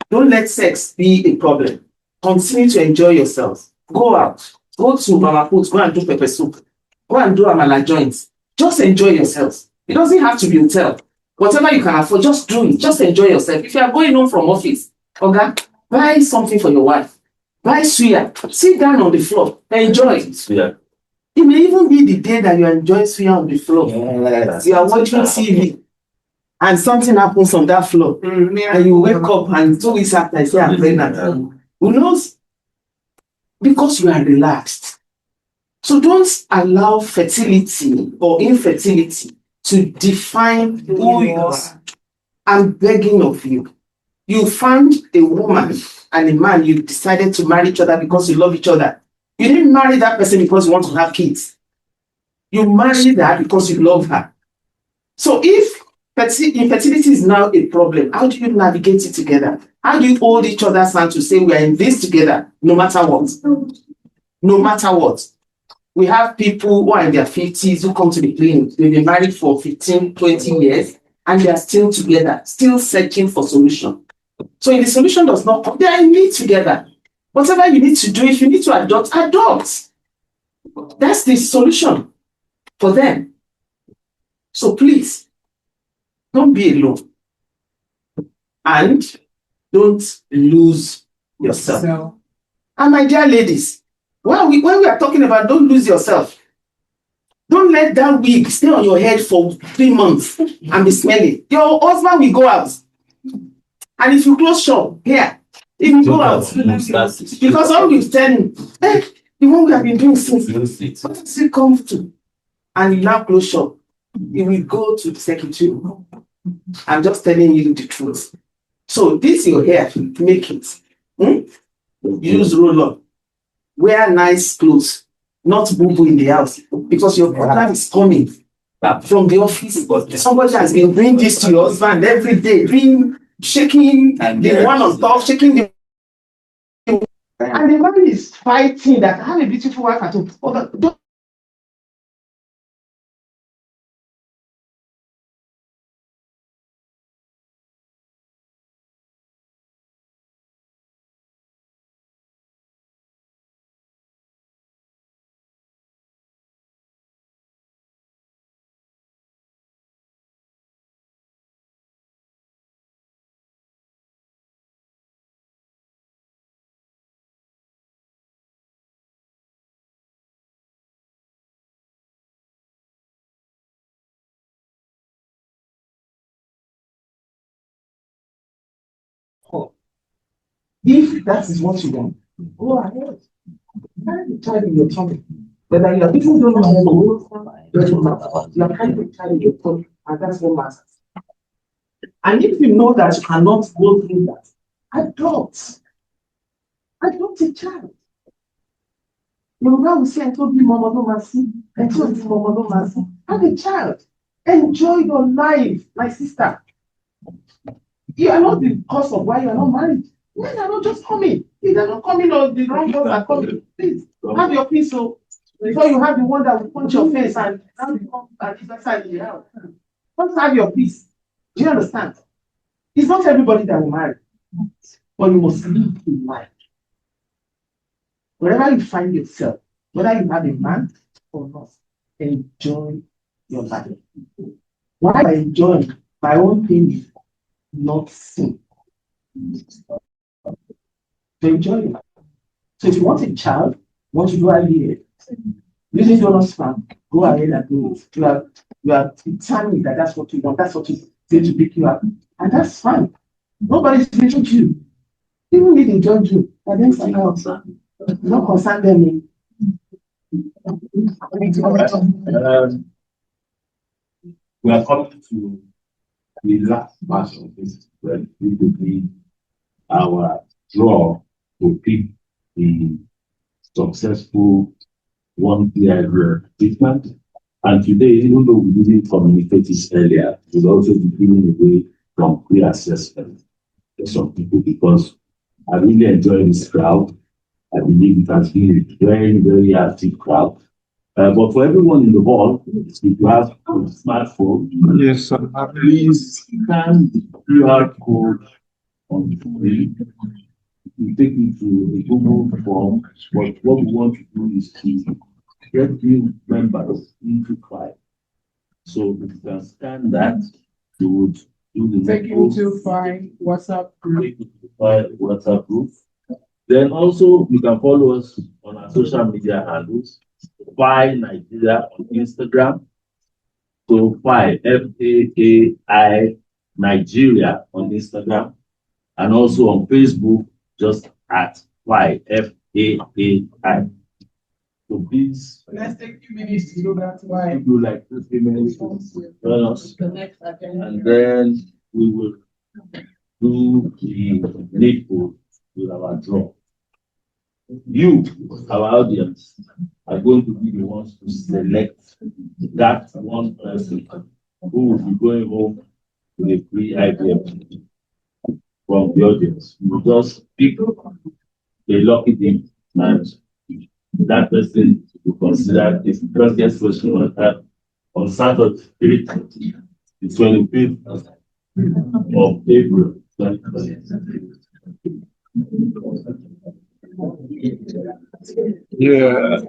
Don't let sex be a problem. Continue to enjoy yourselves. Go out. Go to Mama Put. Go and do pepper soup. Go and do amala joints. Just enjoy yourselves. It doesn't have to be hotel. Whatever you can afford, just do it. Just enjoy yourself. If you are going home from office, okay, buy something for your wife. Buy suya. Sit down on the floor. Enjoy it. Suya. It may even be the day that you are enjoying suya on the floor. Yes. You are watching TV and something happens on that floor. And you wake up and 2 weeks after, you say, I'm pregnant. Who knows? Because you are relaxed. So don't allow fertility or infertility to define who you are. I'm begging of you. You found a woman and a man, you decided to marry each other because you love each other. You didn't marry that person because you want to have kids. You married her because you love her. So if infertility is now a problem, how do you navigate it together? How do you hold each other's hand to say we are in this together, no matter what? No matter what. We have people who are in their 50s who come to the clinic. They've been married for 15, 20 years, and they are still together, still searching for solution. So if the solution does not come, they are in it together. Whatever you need to do, if you need to adopt, adopt. That's the solution for them. So please, don't be alone. And don't lose yourself. And my dear ladies, when we are talking about don't lose yourself, don't let that wig stay on your head for 3 months and be smelly. Your husband will go out. And if you close shop, here, if you go out, because all we've telling, hey, the one we have been doing since, what does it come to? And you now close shop, you will go to the secretary. I'm just telling you the truth. So this your hair, make it. Use roll-up. Wear nice clothes, not boo-boo in the house, because your partner is coming from the office. Somebody has been doing this to your husband every day, shaking the one on top, shaking the. And the man is fighting that I have a beautiful wife at home. Don't. If that is what you want, go ahead. Carry the child in your tummy. Whether you are people don't know how to doesn't matter. You are carrying the child in your tummy, and that's what matters. And if you know that you cannot go through that, adopt. Adopt a child. Yoruba will say, I told you, Mama, no mercy. I told you, Mama, no mercy. Have a child. Enjoy your life, my sister. You are not the cause of why you are not married. Men are not just coming. If they're not coming or the wrong ones are coming, please have your peace. So before you have the one that will punch your face and now become an exercise in the house. Just have your peace. Do you understand? It's not everybody that will marry, but you must live in life. Wherever you find yourself, whether you have a man or not, enjoy your life. Why I enjoy my own thing is not sin. To enjoy your life. So if you want a child, want to do IVF, using donor sperm, go ahead and do it. You are determined that that's what you want, that's what is going to make you happy. And that's fine. Nobody's judging you. Even if they judge you, but then somehow also, not concern them. We are coming to the last part of this, where we will be our draw to pick the successful 1 year treatment. And today, even though we didn't communicate this earlier, we'll also be giving away from pre-assessment to some people, because I really enjoy this crowd. I believe it has been a very, very active crowd. But for everyone in the hall, if you have a smartphone, Yes, sir. please scan the QR code on the screen. It will take you to a Google form. But what we want to do is to get new members into FAAI. So if you can scan that, you would do the Take you to FAAI WhatsApp group. FAAI WhatsApp group. Then also you can follow us on our social media handles. FAAI Nigeria on Instagram. So FAAI FAAI Nigeria on Instagram, and also on Facebook, just at FAAI FAAI. So please, Let's take a few minutes to do that. Why? if you like 2 minutes, join us, and then we will do the needful with our draw. You, our audience, are going to be the ones to select that one person who will be going home with a free IVF from the audience. You will just pick a lucky dip, and that person will consider this previous question on Saturday, the 25th of April 2020. Yeah,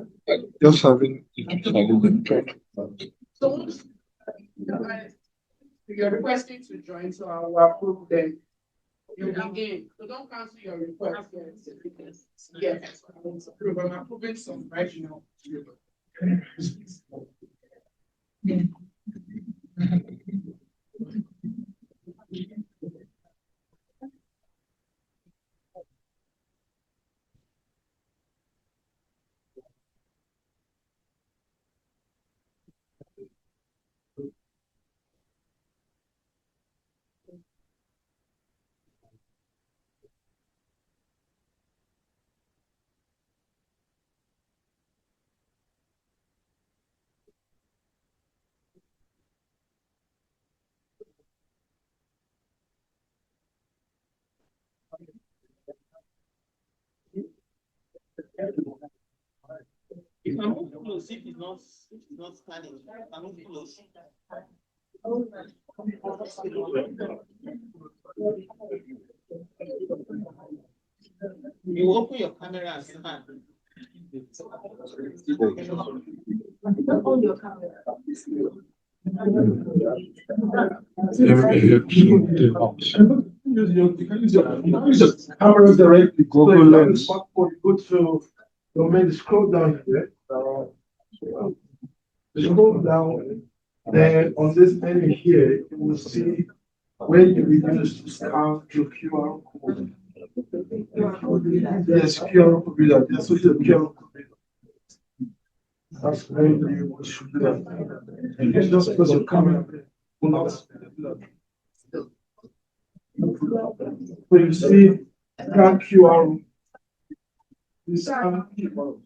just having the So, you're requesting to join, so I will approve them. You begin, so don't cancel your request. Yes, I'm approving some right now. If I'm moving close, if it's not scanning, I'm moving close. You open your camera and scan. Open your camera. Use your camera directly. Google Lens. Go to your main scroll down here. Scroll down. Then on this menu here, you will see where you will use to scan your QR code. Yes, QR code reader. Yes, so the QR code reader. That's where you should do that. You can just press your camera. Will not so you see scan QR. You scan QR.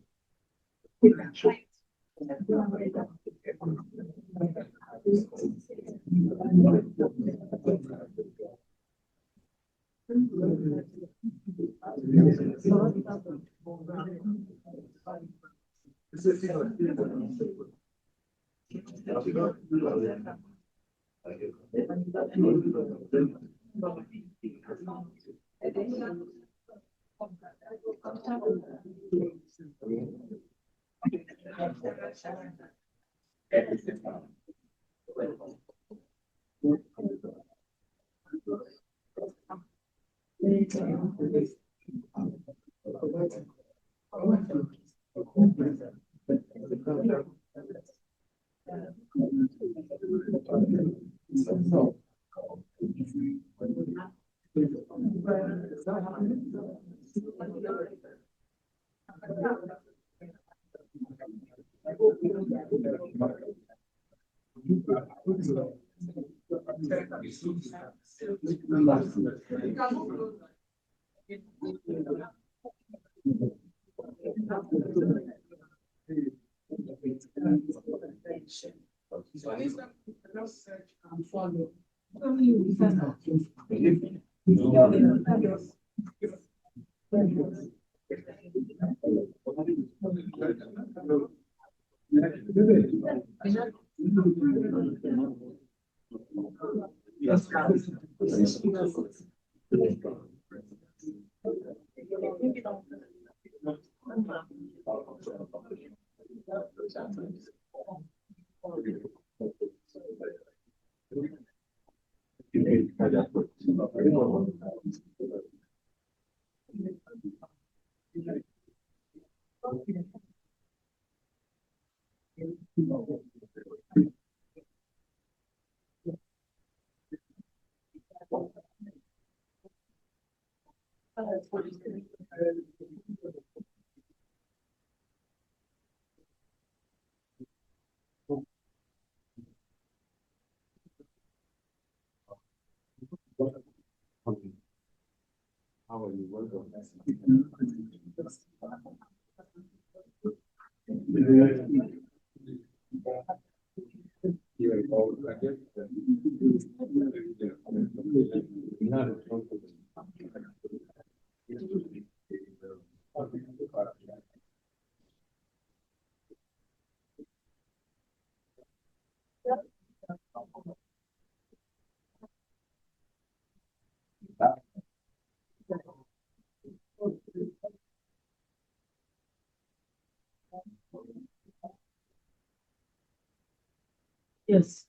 Yes.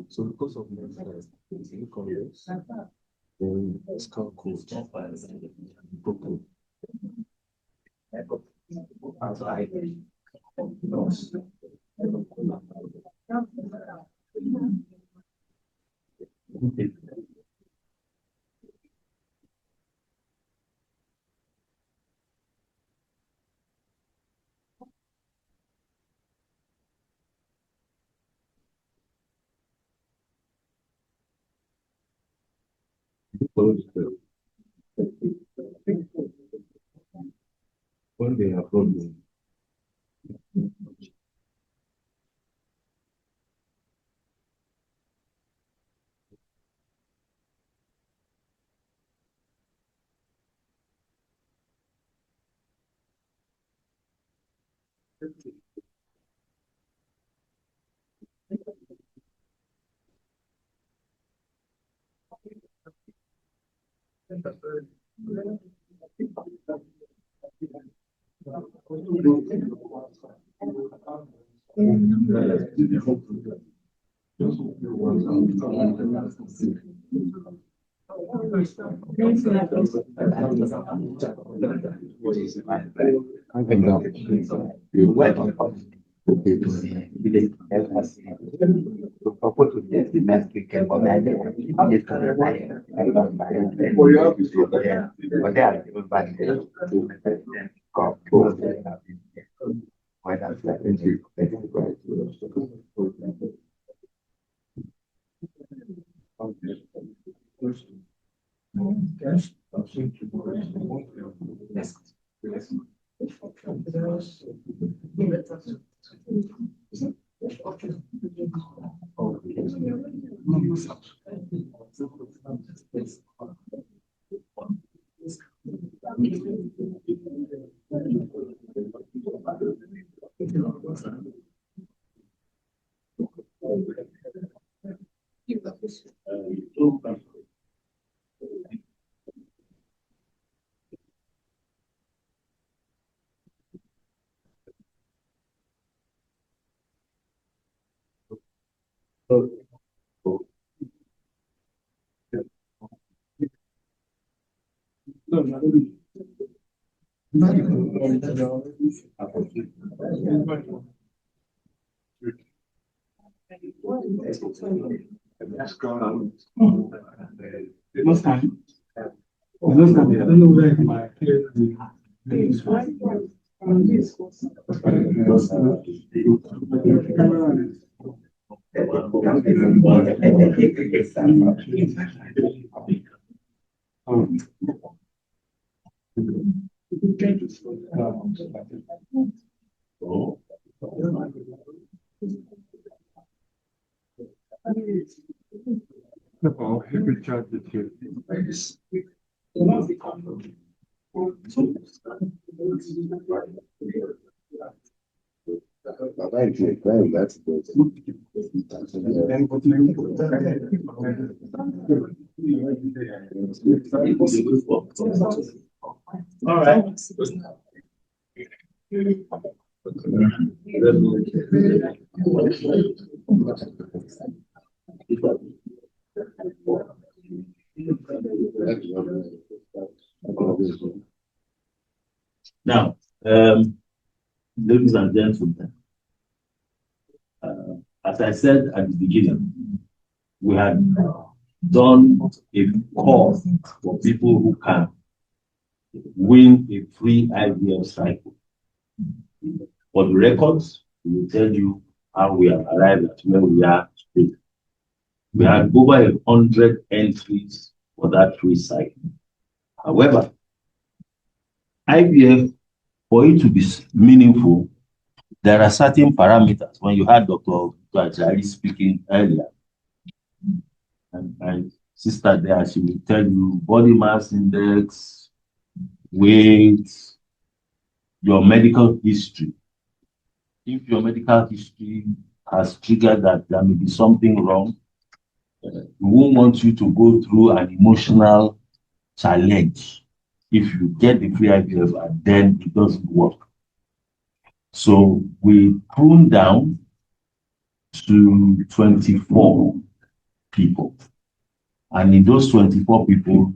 So because of mental inconvenience, then scan code broken. When they are broken, All right. Now, ladies and gentlemen, as I said at the beginning, we had done a call for people who can win a free IVF cycle. For the records, we will tell you how we have arrived at where we are today. We had over 100 entries for that free cycle. However, IVF, for it to be meaningful, there are certain parameters. When you had Dr. Ajari speaking earlier, and my sister there, she will tell you body mass index, weight, your medical history. If your medical history has triggered that there may be something wrong, we won't want you to go through an emotional challenge if you get the free IVF and then it doesn't work. So we pruned down to 24 people. And in those 24 people,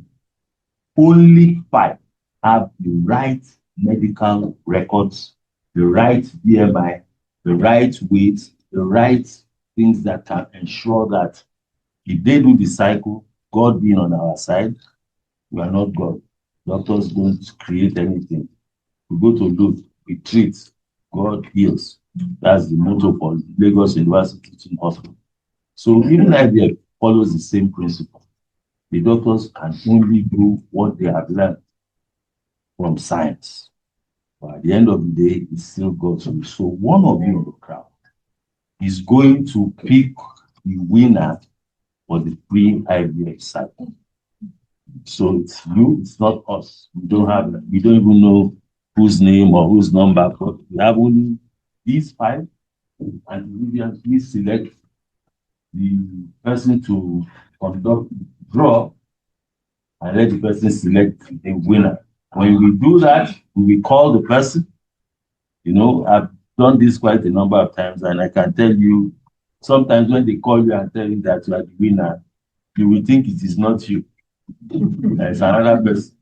only 5 have the right medical records, the right BMI, the right weight, the right things that can ensure that if they do the cycle, God being on our side, we are not God. Doctors don't create anything. We go to look, we treat, God heals. That's the motto for Lagos University Teaching Hospital. So even IVF follows the same principle. The doctors can only do what they have learned from science. But at the end of the day, it's still God's will. So one of you in the crowd is going to pick the winner for the free IVF cycle. So it's you, it's not us. We don't even know whose name or whose number, but we have only these 5, and immediately select the person to conduct draw and let the person select a winner. When we do that, we will call the person. You know, I've done this quite a number of times, and I can tell you, sometimes when they call you and tell you that you are the winner, you will think it is not you. It's another person.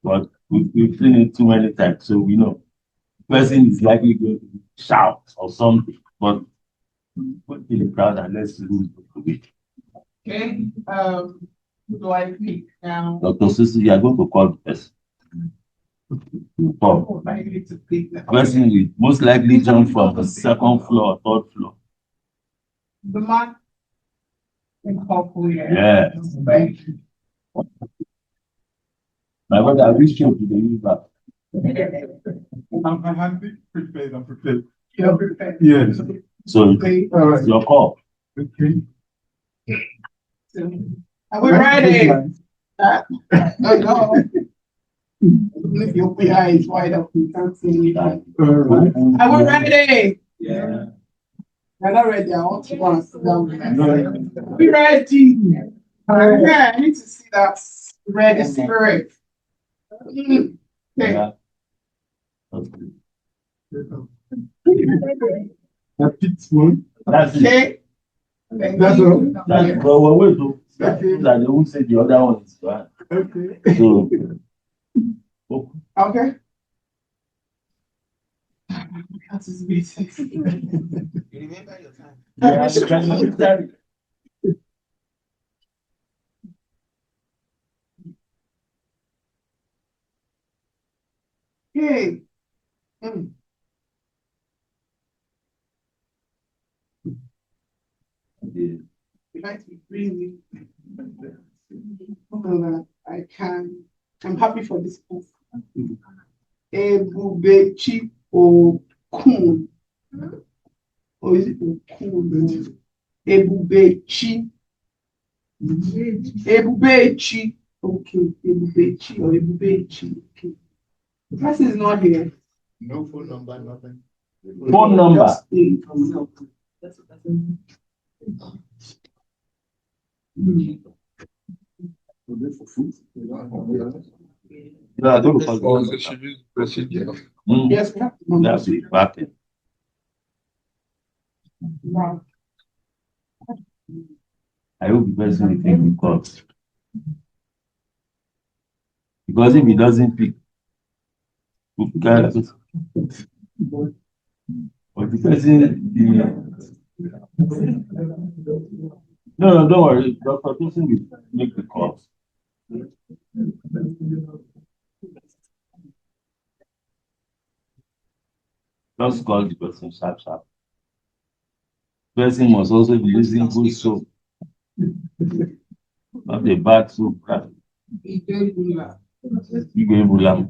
But we've seen it too many times, so we know. The person is likely going to shout or something, but put in the crowd and let's lose the week. Okay, who do I pick now? Dr. Sisi, you are going to call the person. Oh, I need to pick the Person will most likely jump from the 2nd floor or 3rd floor. The man in purple here. Yeah. Right. My brother, I wish you to deliver. I'm happy, prepared, I'm prepared. You're prepared. Yes. So Okay. All right. it's your call. Okay. So, are we ready? Oh no. If your eye is wide up, you can't see me. Are All right. we ready? Yeah. We're not ready. I want to go and sit down. Be ready. Okay, I need to see that ready spirit. Okay. Yeah. That fits one. That's it. Okay. That's all. That's but we're going to that they won't say the other one is bad. Okay. So Okay. That is busy. Remember your time. yeah, you can understand. Okay. Like to really, I can. I'm happy for this book. Ebubechi Okun. Or is it Okun? Ebubechi. Ebubechi. Okay. Ebubechi or Ebubechi. Okay. The person is not here. No phone number, nothing. Phone number. Yeah, I don't know. Procedure. Yes, we have to That's it. Back in. I hope the person will take the call. Because if he doesn't pick, we can't. But the person, no, don't worry. Dr. Tosin will make the calls. Just call the person sharp. Person must also be using good soap. Not a bad soap. You go Ebola.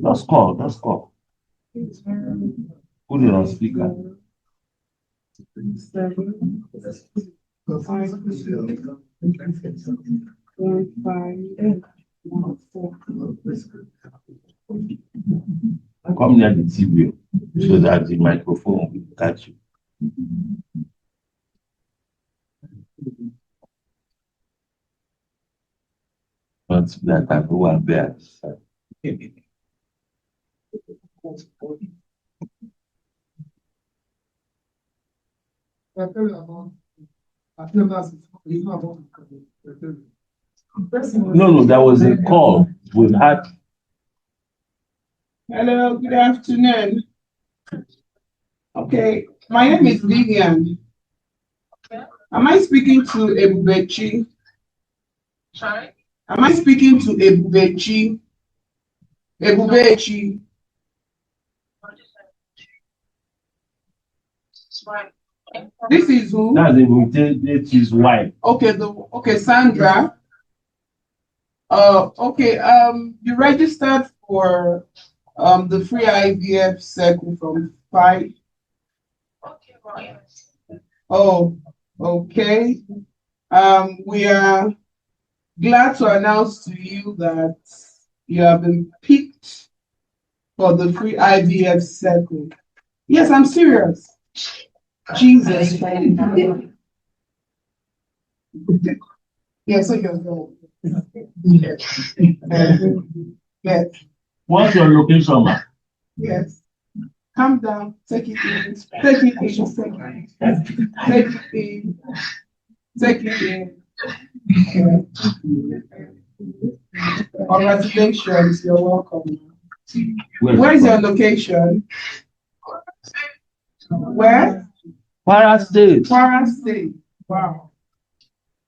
Just call. Put it on speaker. Come near the TV so that the microphone will catch you. Not that I go and bear. No, that was a call we had. Hello, good afternoon. Okay, my name is Vivian. Am I speaking to Ebubechi? Sorry? Am I speaking to Ebubechi? Ebubechi. This is who? That's Ebubechi's his wife. Okay, Sandra. Okay, you registered for the free IVF circle from FAAI. Oh, okay. We are glad to announce to you that you have been picked for the free IVF circle. Yes, I'm serious. Jesus. Yes, so you're going. Yes. What's your location, ma? Yes. Calm down. Take it in. Take it in. Take it in. Take it in. Congratulations. You're welcome. Where is your location? Where? Kwara State. Kwara State. Wow.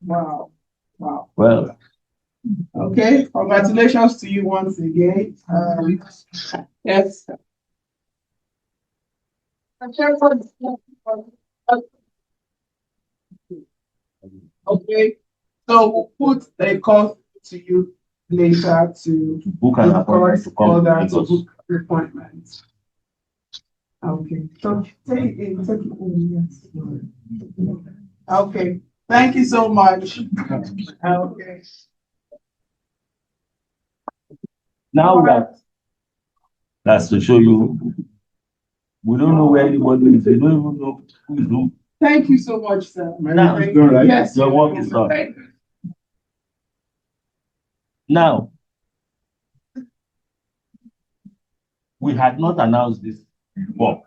Wow. Wow. Well. Okay. Congratulations to you once again. Yes. Okay. So we'll put a call to you later to book an appointment to come to book appointments. Okay. So take it in, yes. Okay. Thank you so much. Okay. Now that's to show you, we don't know where anybody is. We don't even know who is who. Thank you so much, sir. Now, yes, your work is done. Now, we had not announced this work.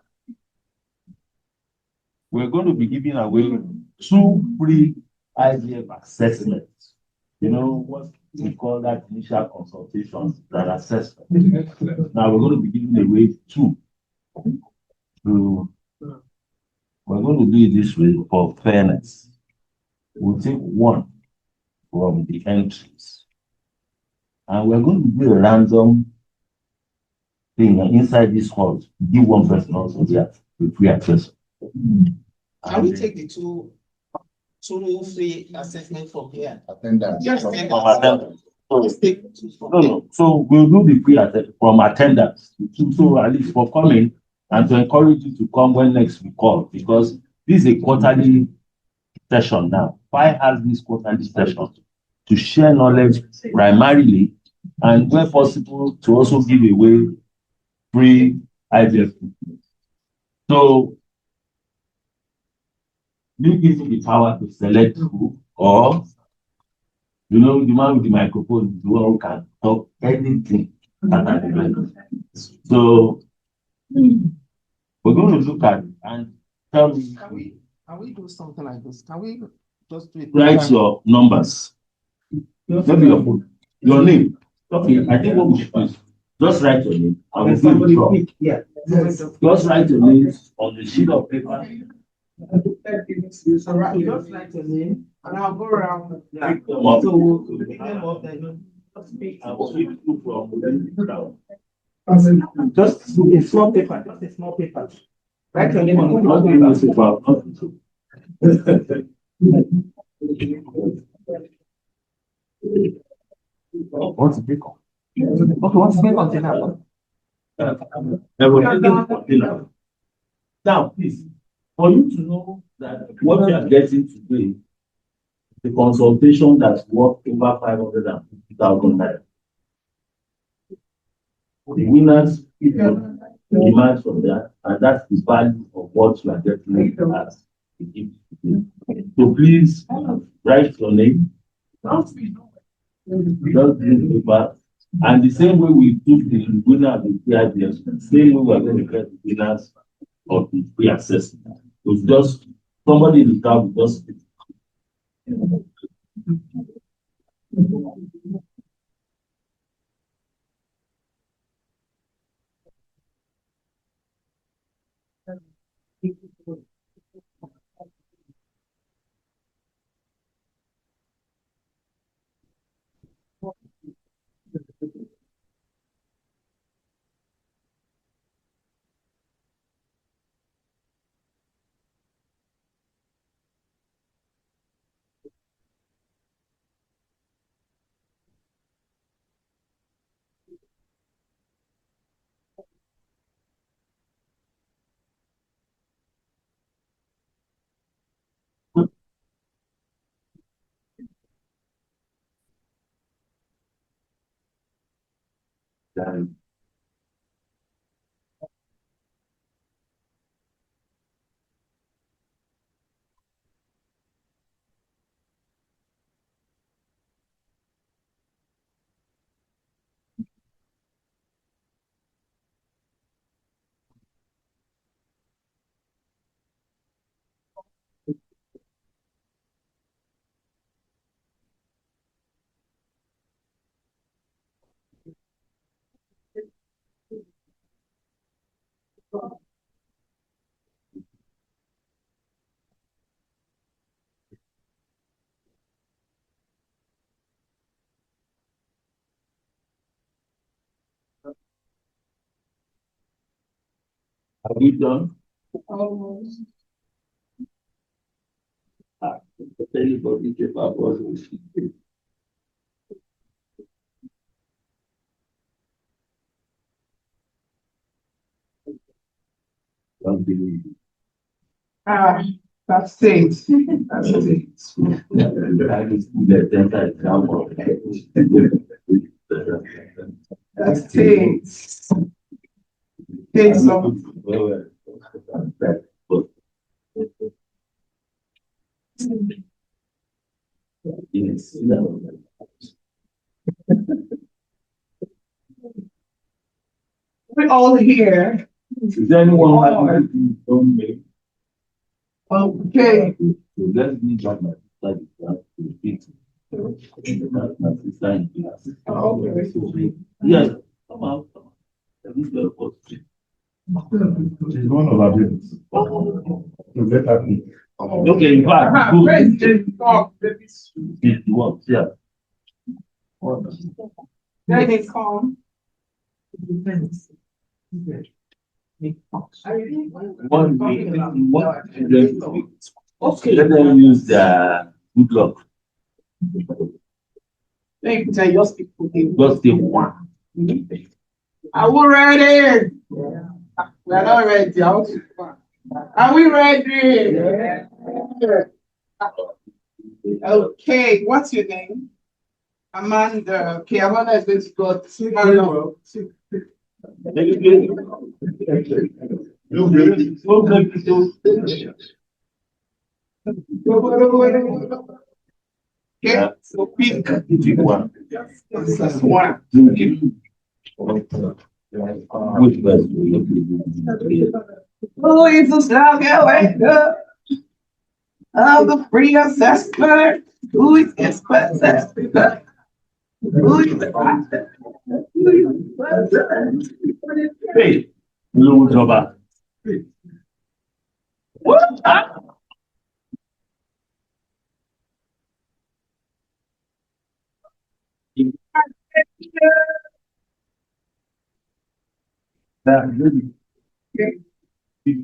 We're going to be giving away 2 free IVF assessments. You know what we call that initial consultation, that assessment. Now we're going to be giving away 2. We're going to do it this way for fairness. We'll take 1 from the entries. And we're going to do a random thing inside this hall. Give 1 person also the free access. Can we take the two free assessment from here? Attendance. Yes, from attendance. So we'll do the free from attendance. So at least for coming and to encourage you to come when next we call, because this is a quarterly session now. FAAI has this quarterly session to share knowledge primarily, and where possible to also give away free IVF. So you give me the power to select who, or you know, the man with the microphone is the one who can talk anything at an event. So we're going to look at it and tell me. Can we do something like this? Can we just do it? Write your numbers. Maybe your name. Okay, I think what we should do is just write your name. I will somebody pick. Yeah. Just write your name on the sheet of paper. Just write your name, and I'll go around. Pick them up. So pick them up, then I will speak to from the crowd. Just a small paper. Just a small paper. Write your name on the What's the big one? Okay, what's the big container? Now, please, for you to know that what we are getting today, the consultation that's worth over 550,000 naira. The winners demand from that, and that's the value of what you are getting as the gift. So please write your name. Just bring paper. And the same way we took the winner of the PIBS, the same way we are going to get the winners of the free assessment. It's just somebody in the crowd will just Are we done? Almost. Anybody give up what don't believe. That's it. That's it. That is the dental example. That's it. Take some. Yes. We're all here. Is there anyone who has don't make? Okay. So let's be back my sister to repeat. That's my sister in class. Okay. Yes, come out. This girl was She's one of our business. Let her be. okay, in fact, President talk. it was, yeah. Let it come. One week, okay, let them use the good luck. Thank you, tell your people. Just the one. Are we ready? We're not ready. Are we ready? Okay, what's your name? Amanda. Okay, Amanda is going to go to okay, so pick one. One. Who is the star awake? Of the free assessment. Who is expert assessment? Who is the Hey, blue jobber. What?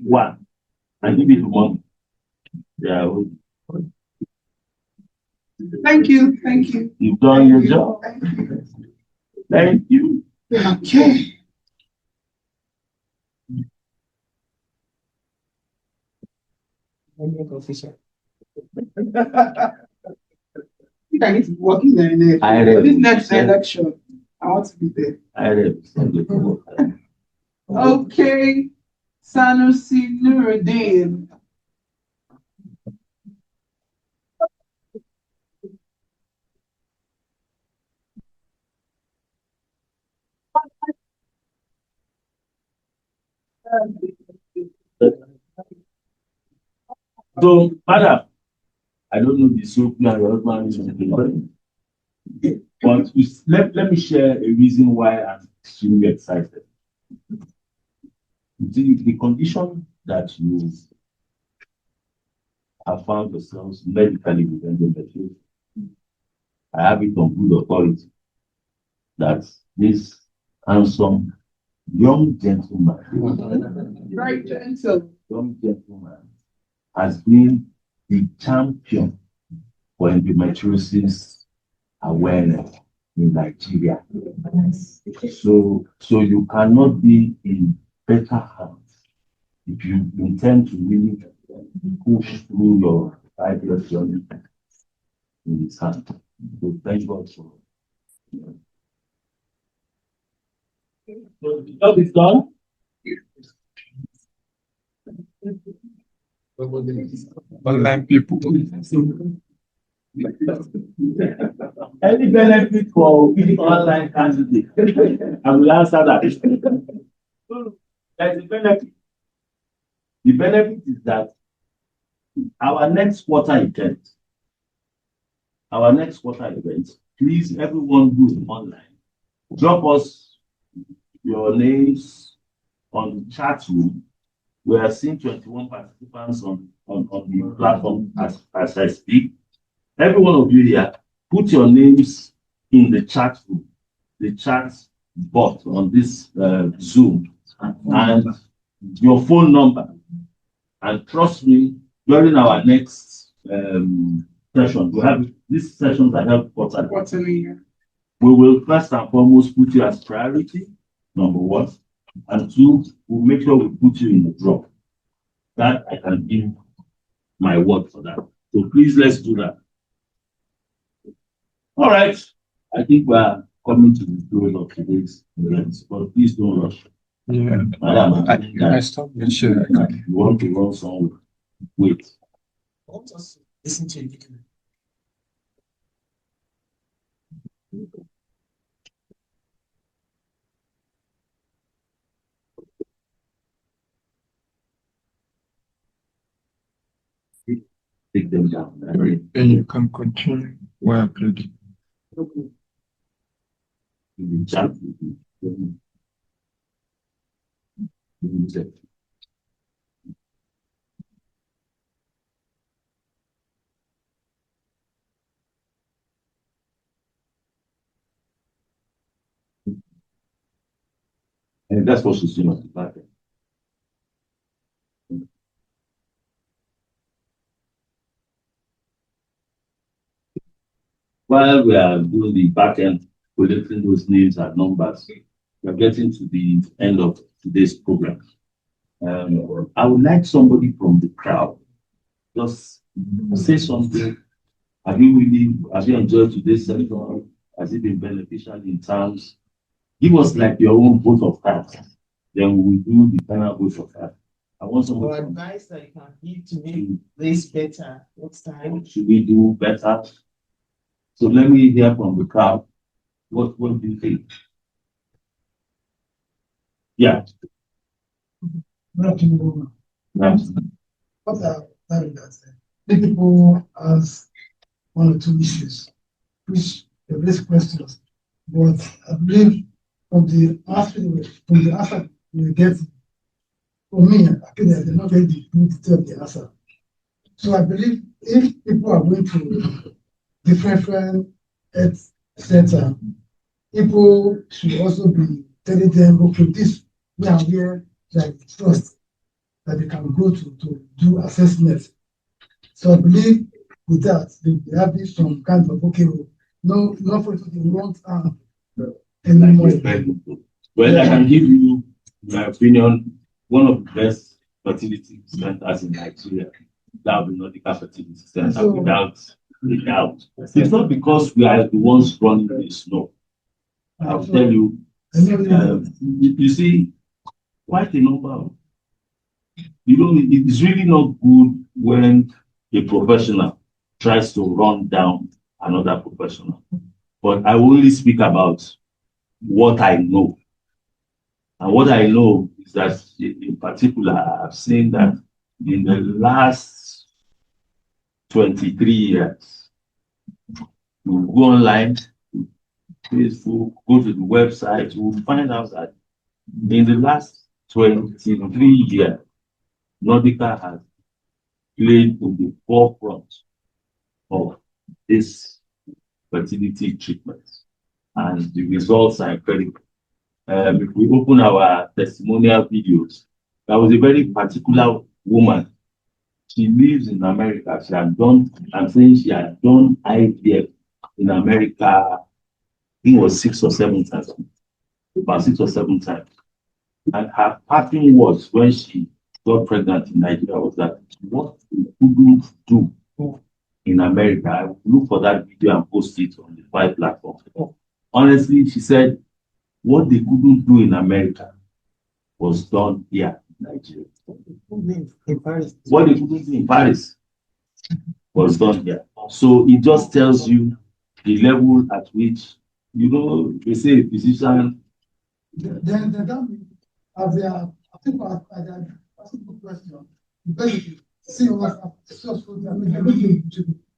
One. And give it to mom. Yeah. Thank you. Thank you. You've done your job. Thank you. Okay. I need to be working there for this next election. I want to be there. Okay. Sanusi Nuruddin. So, madam, I don't know the soup and your husband is but let me share a reason why I'm extremely excited. The condition that you have found yourselves medically with endometriosis, I have it on good authority that this handsome young gentleman, Right, gentle. young gentleman has been the champion for endometriosis awareness in Nigeria. So you cannot be in better hands if you intend to really push through your 5 years journey in this hand. So thank God for it. So the job is done. Online people. Any benefit for the online candidate? I will answer that. There's a benefit. The benefit is that our next quarter event, please, everyone who's online, drop us your names on the chat room. We are seeing 21 participants on the platform as I speak. Every one of you here, put your names in the chat room, the chat bot on this Zoom, and your phone number. And trust me, during our next session, we have these sessions are held quarterly. We will first and foremost put you as priority, number one. And two, we'll make sure we put you in the draw. That I can give my word for that. So please, let's do that. All right. I think we're coming to the close of today's event, but please don't rush. Yeah. Madam, I stopped the share. you want to run somewhere. Wait. I want us to listen to you. Take them down. And you can continue where I played. In the chat. And that's what she's doing on the back end. While we are doing the back end, collecting those names and numbers, we're getting to the end of today's program. I would like somebody from the crowd just say something. Have you enjoyed today's session? Has it been beneficial in terms? Give us like your own vote of cards. Then we will do the final vote of cards. I want somebody. Or advice that you can give to make this better next time. Should we do better? So let me hear from the crowd. What do you think? Yeah. What Yes. people ask one or two issues, which are basic questions, but I believe from the answer we get, for me, I think that they're not very detail of the answer. So I believe if people are going to different health center, people should also be telling them, okay, this we are here like trust that they can go to do assessment. So I believe with that, they have this some kind of okay, no for the wrong anymore. Well, I can give you my opinion. One of the best fertility centers in Nigeria, that would be Nordica Fertility Centre, without a doubt. It's not because we are the ones running this, no. I'll tell you, you see, quite a number of, it's really not good when a professional tries to run down another professional. But I will only speak about what I know. And what I know is that in particular, I've seen that in the last 23 years, you go online, Facebook, go to the website, you will find out that in the last 23 years, Nordica has played in the forefront of this fertility treatment, and the results are incredible. If we open our testimonial videos, there was a very particular woman. She lives in America. She had done, I'm saying she had done IVF in America, I think it was 6 or 7 times, about 6 or 7 times. And her parting words when she got pregnant in Nigeria was that what we couldn't do in America, I will look for that video and post it on the FAAI platform. Honestly, she said, what they couldn't do in America was done here in Nigeria. In Paris. What they couldn't do in Paris was done here. So it just tells you the level at which, they say a physician. Then as they are, I think I asking a question. Basically, see what successful. I mean, it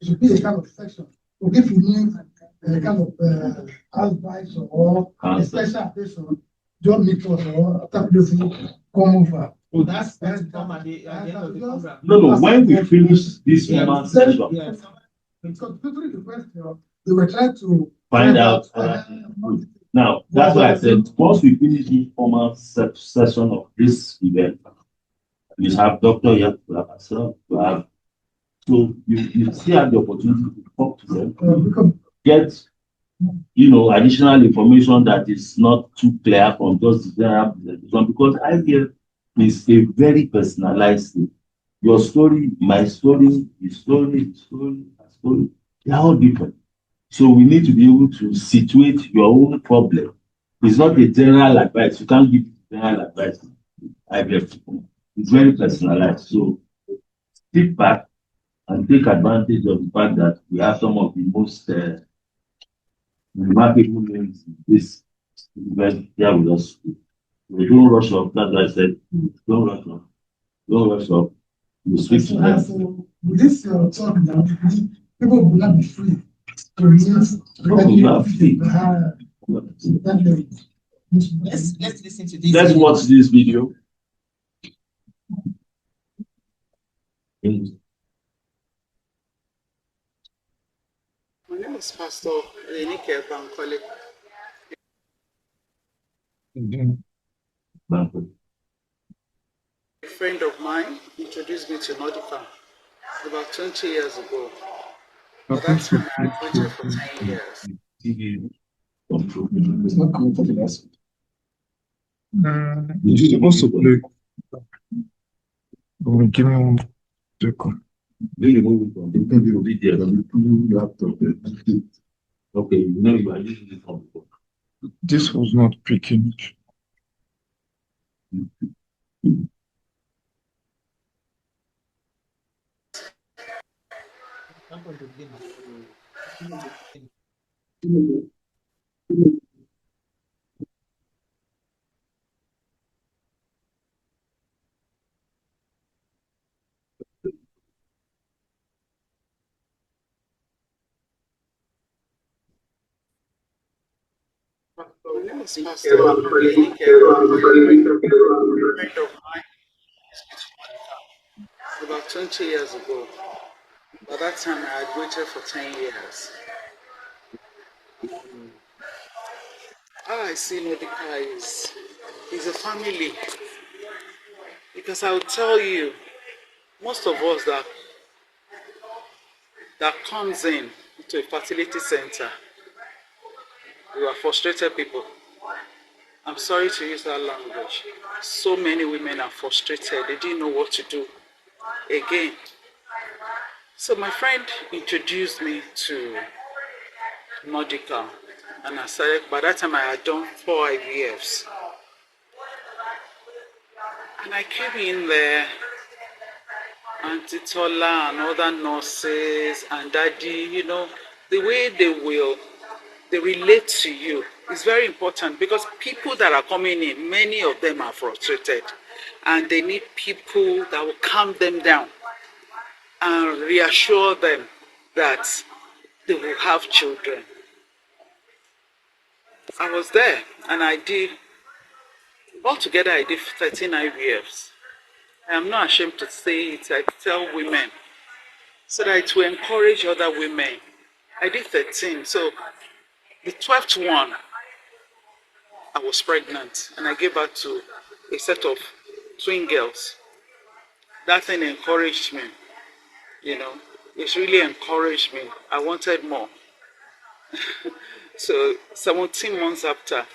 should be a kind of section. So if you need a kind of advice or a special attention, don't meet us or after come over. Oh, that's come at the end of the program. No, when we finish this formal session. Yes. Because people the question, they were trying to find out. Now, that's why I said, once we finish the formal session of this event, You have doctor, you have myself, you have. So you still have the opportunity to talk to them, get additional information that is not too clear from just the general presentation, because IVF is a very personalized thing. Your story, my story, his story, his story, her story, they are all different. So we need to be able to situate your own problem. It's not a general advice. You can't give general advice. IVF. It's very personalized. So sit back and take advantage of the fact that we have some of the most remarkable names in this event here with us. We don't rush up. That's why I said, don't rush up. Don't rush up. You speak to them. So with this talk now, people will not be free to use. You are free. Let's listen to this. Let's watch this video. My name is Pastor Renike Bankole. A friend of mine introduced me to Nordica about 20 years ago. But that's when I had waited for 10 years. You're supposed to play. Give me 1 second. Okay, you are using this one before. This was not picking. My name is Pastor Renike Bankole. A friend of mine about 20 years ago. By that time, I had waited for 10 years. How I see Nordica is a family. Because I will tell you, most of us that comes in to a fertility center, we are frustrated people. I'm sorry to use that language. So many women are frustrated. They didn't know what to do again. So my friend introduced me to Nordica, and I started, by that time I had done 4 IVFs. And I came in there, Auntie Tola and other nurses and Daddy, the way they relate to you is very important, because people that are coming in, many of them are frustrated and they need people that will calm them down and reassure them that they will have children. I was there and altogether I did 13 IVFs. I am not ashamed to say it. I tell women so that it will encourage other women. I did 13. So the 12th one, I was pregnant and I gave birth to a set of twin girls. That thing encouraged me, It really encouraged me. I wanted more. So 17 months after,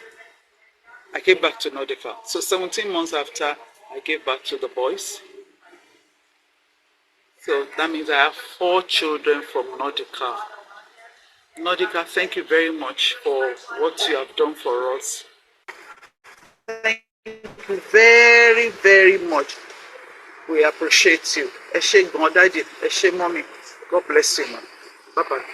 I came back to Nordica. So 17 months after, I gave birth to the boys. So that means I have 4 children from Nordica. Nordica, thank you very much for what you have done for us. Thank you very, very much. We appreciate you. Eshe gan daddy, Eshe mommy. God bless you, man. Bye-bye.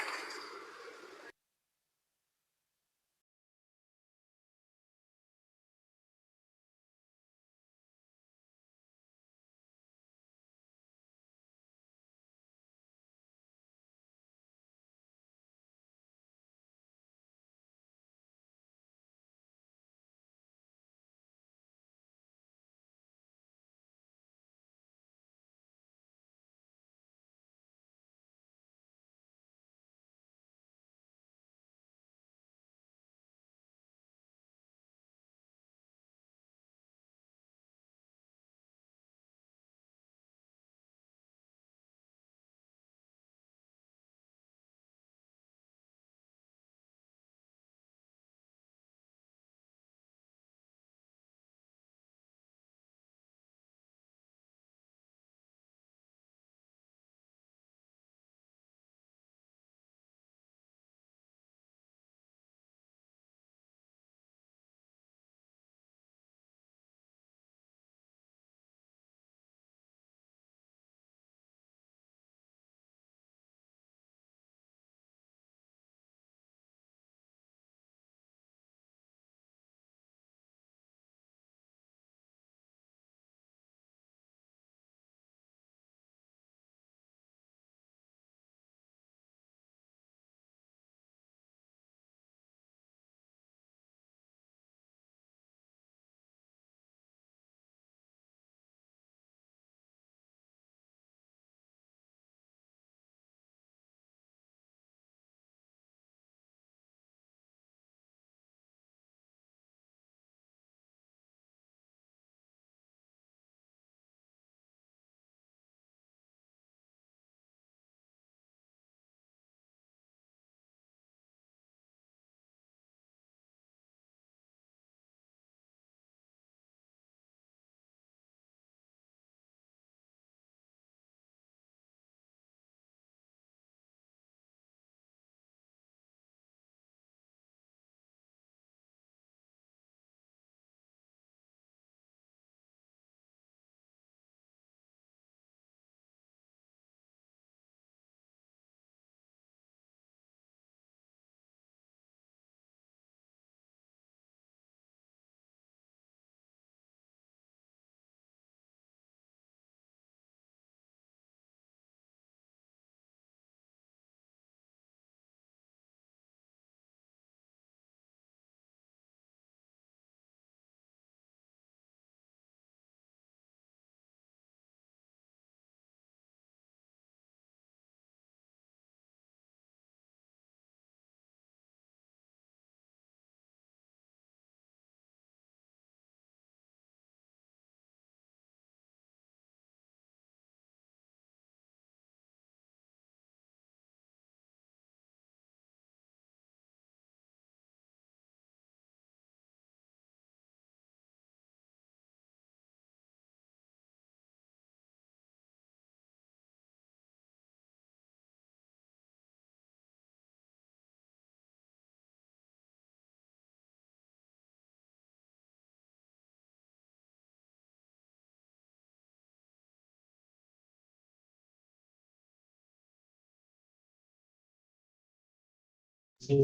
Yeah,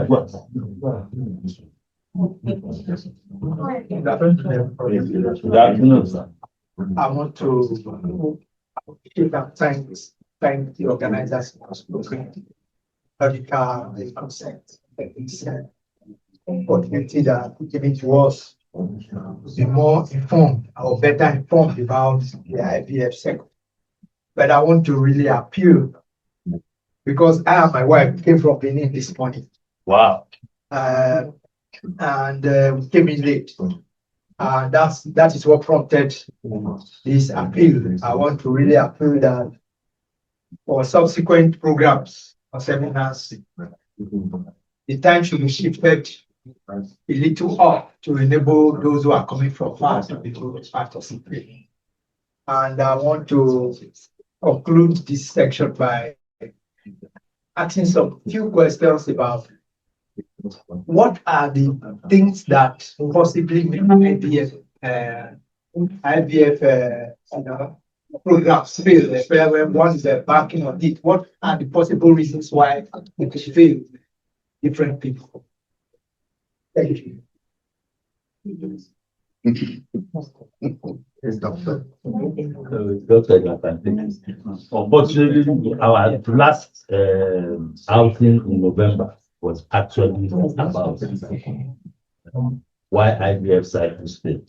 what? Good afternoon, sir. I want to take up thank the organizers for speaking. Nordica consent opportunity that given to us to be more informed or better informed about the IVF sector. But I want to really appeal because I and my wife came from Benin this morning. Wow. And we came in late. That is what prompted this appeal. I want to really appeal that for subsequent programs or seminars, the time should be shifted a little up to enable those who are coming from far to be able to participate. And I want to conclude this section by asking some few questions about what are the things that possibly make IVF programs fail, especially when one is backing on it? What are the possible reasons why it fail different people? Thank you. Yes, doctor. Doctor, unfortunately, our last outing in November was actually about why IVF cycles fail.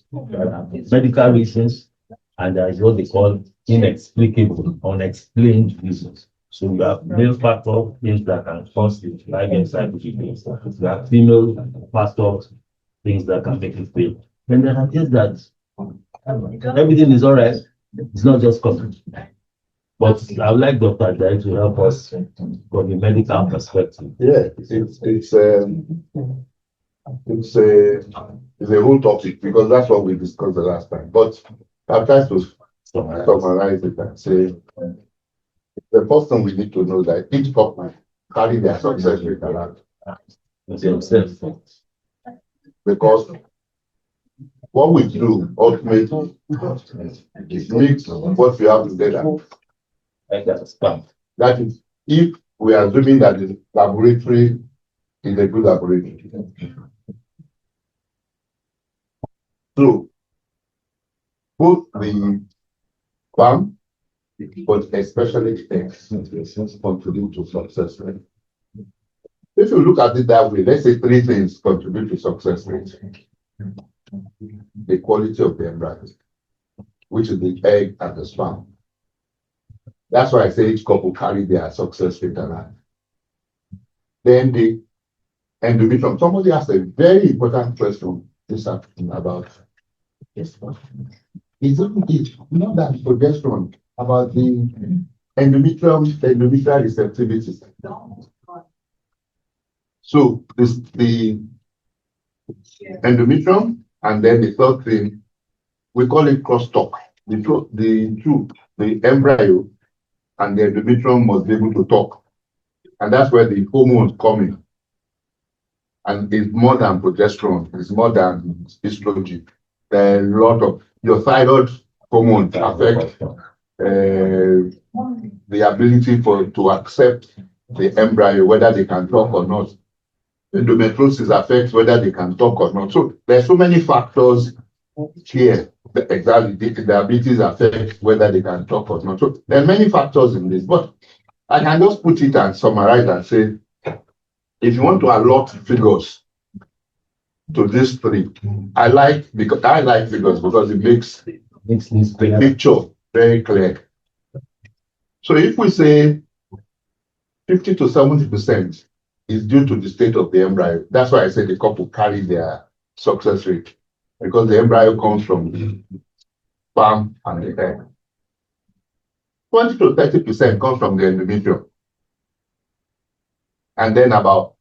Medical reasons, and there is what they call inexplicable, unexplained reasons. So you have male factor things that can cause the IVF cycle to fail. You have female factors, things that can make it fail. And then I guess that everything is all right. It's not just coming. But I would like Dr. Jai to help us from the medical perspective. Yeah, it's a whole topic because that's what we discussed the last time. But I've tried to summarize it and say the first thing we need to know that each couple carry their success rate around themselves. Because what we do ultimately is mix what we have together. That is, if we are assuming that the laboratory is a good laboratory. So, both the farm, but especially eggs, contribute to success rate. If you look at it that way, let's say three things contribute to success rate. The quality of the embryo, which is the egg and the sperm. That's why I say each couple carry their success rate around. Then the endometrium. Somebody asked a very important question this afternoon about isn't it not that progesterone, about the endometrial receptivity. So this the endometrium, and then the third thing, we call it crosstalk. The embryo and the endometrium must be able to talk. And that's where the hormones come in. And it's more than progesterone, it's more than estrogen. There are a lot of your thyroid hormones affect the ability to accept the embryo, whether they can talk or not. Endometriosis affects whether they can talk or not. So there's so many factors here. Exactly, the abilities affect whether they can talk or not. So there are many factors in this, but I can just put it and summarize and say, if you want to allot figures to these three, I like figures because it makes the picture very clear. So if we say 50 to 70% is due to the state of the embryo, that's why I say the couple carry their success rate, because the embryo comes from the sperm and the egg. 20 to 30% comes from the endometrium. And then about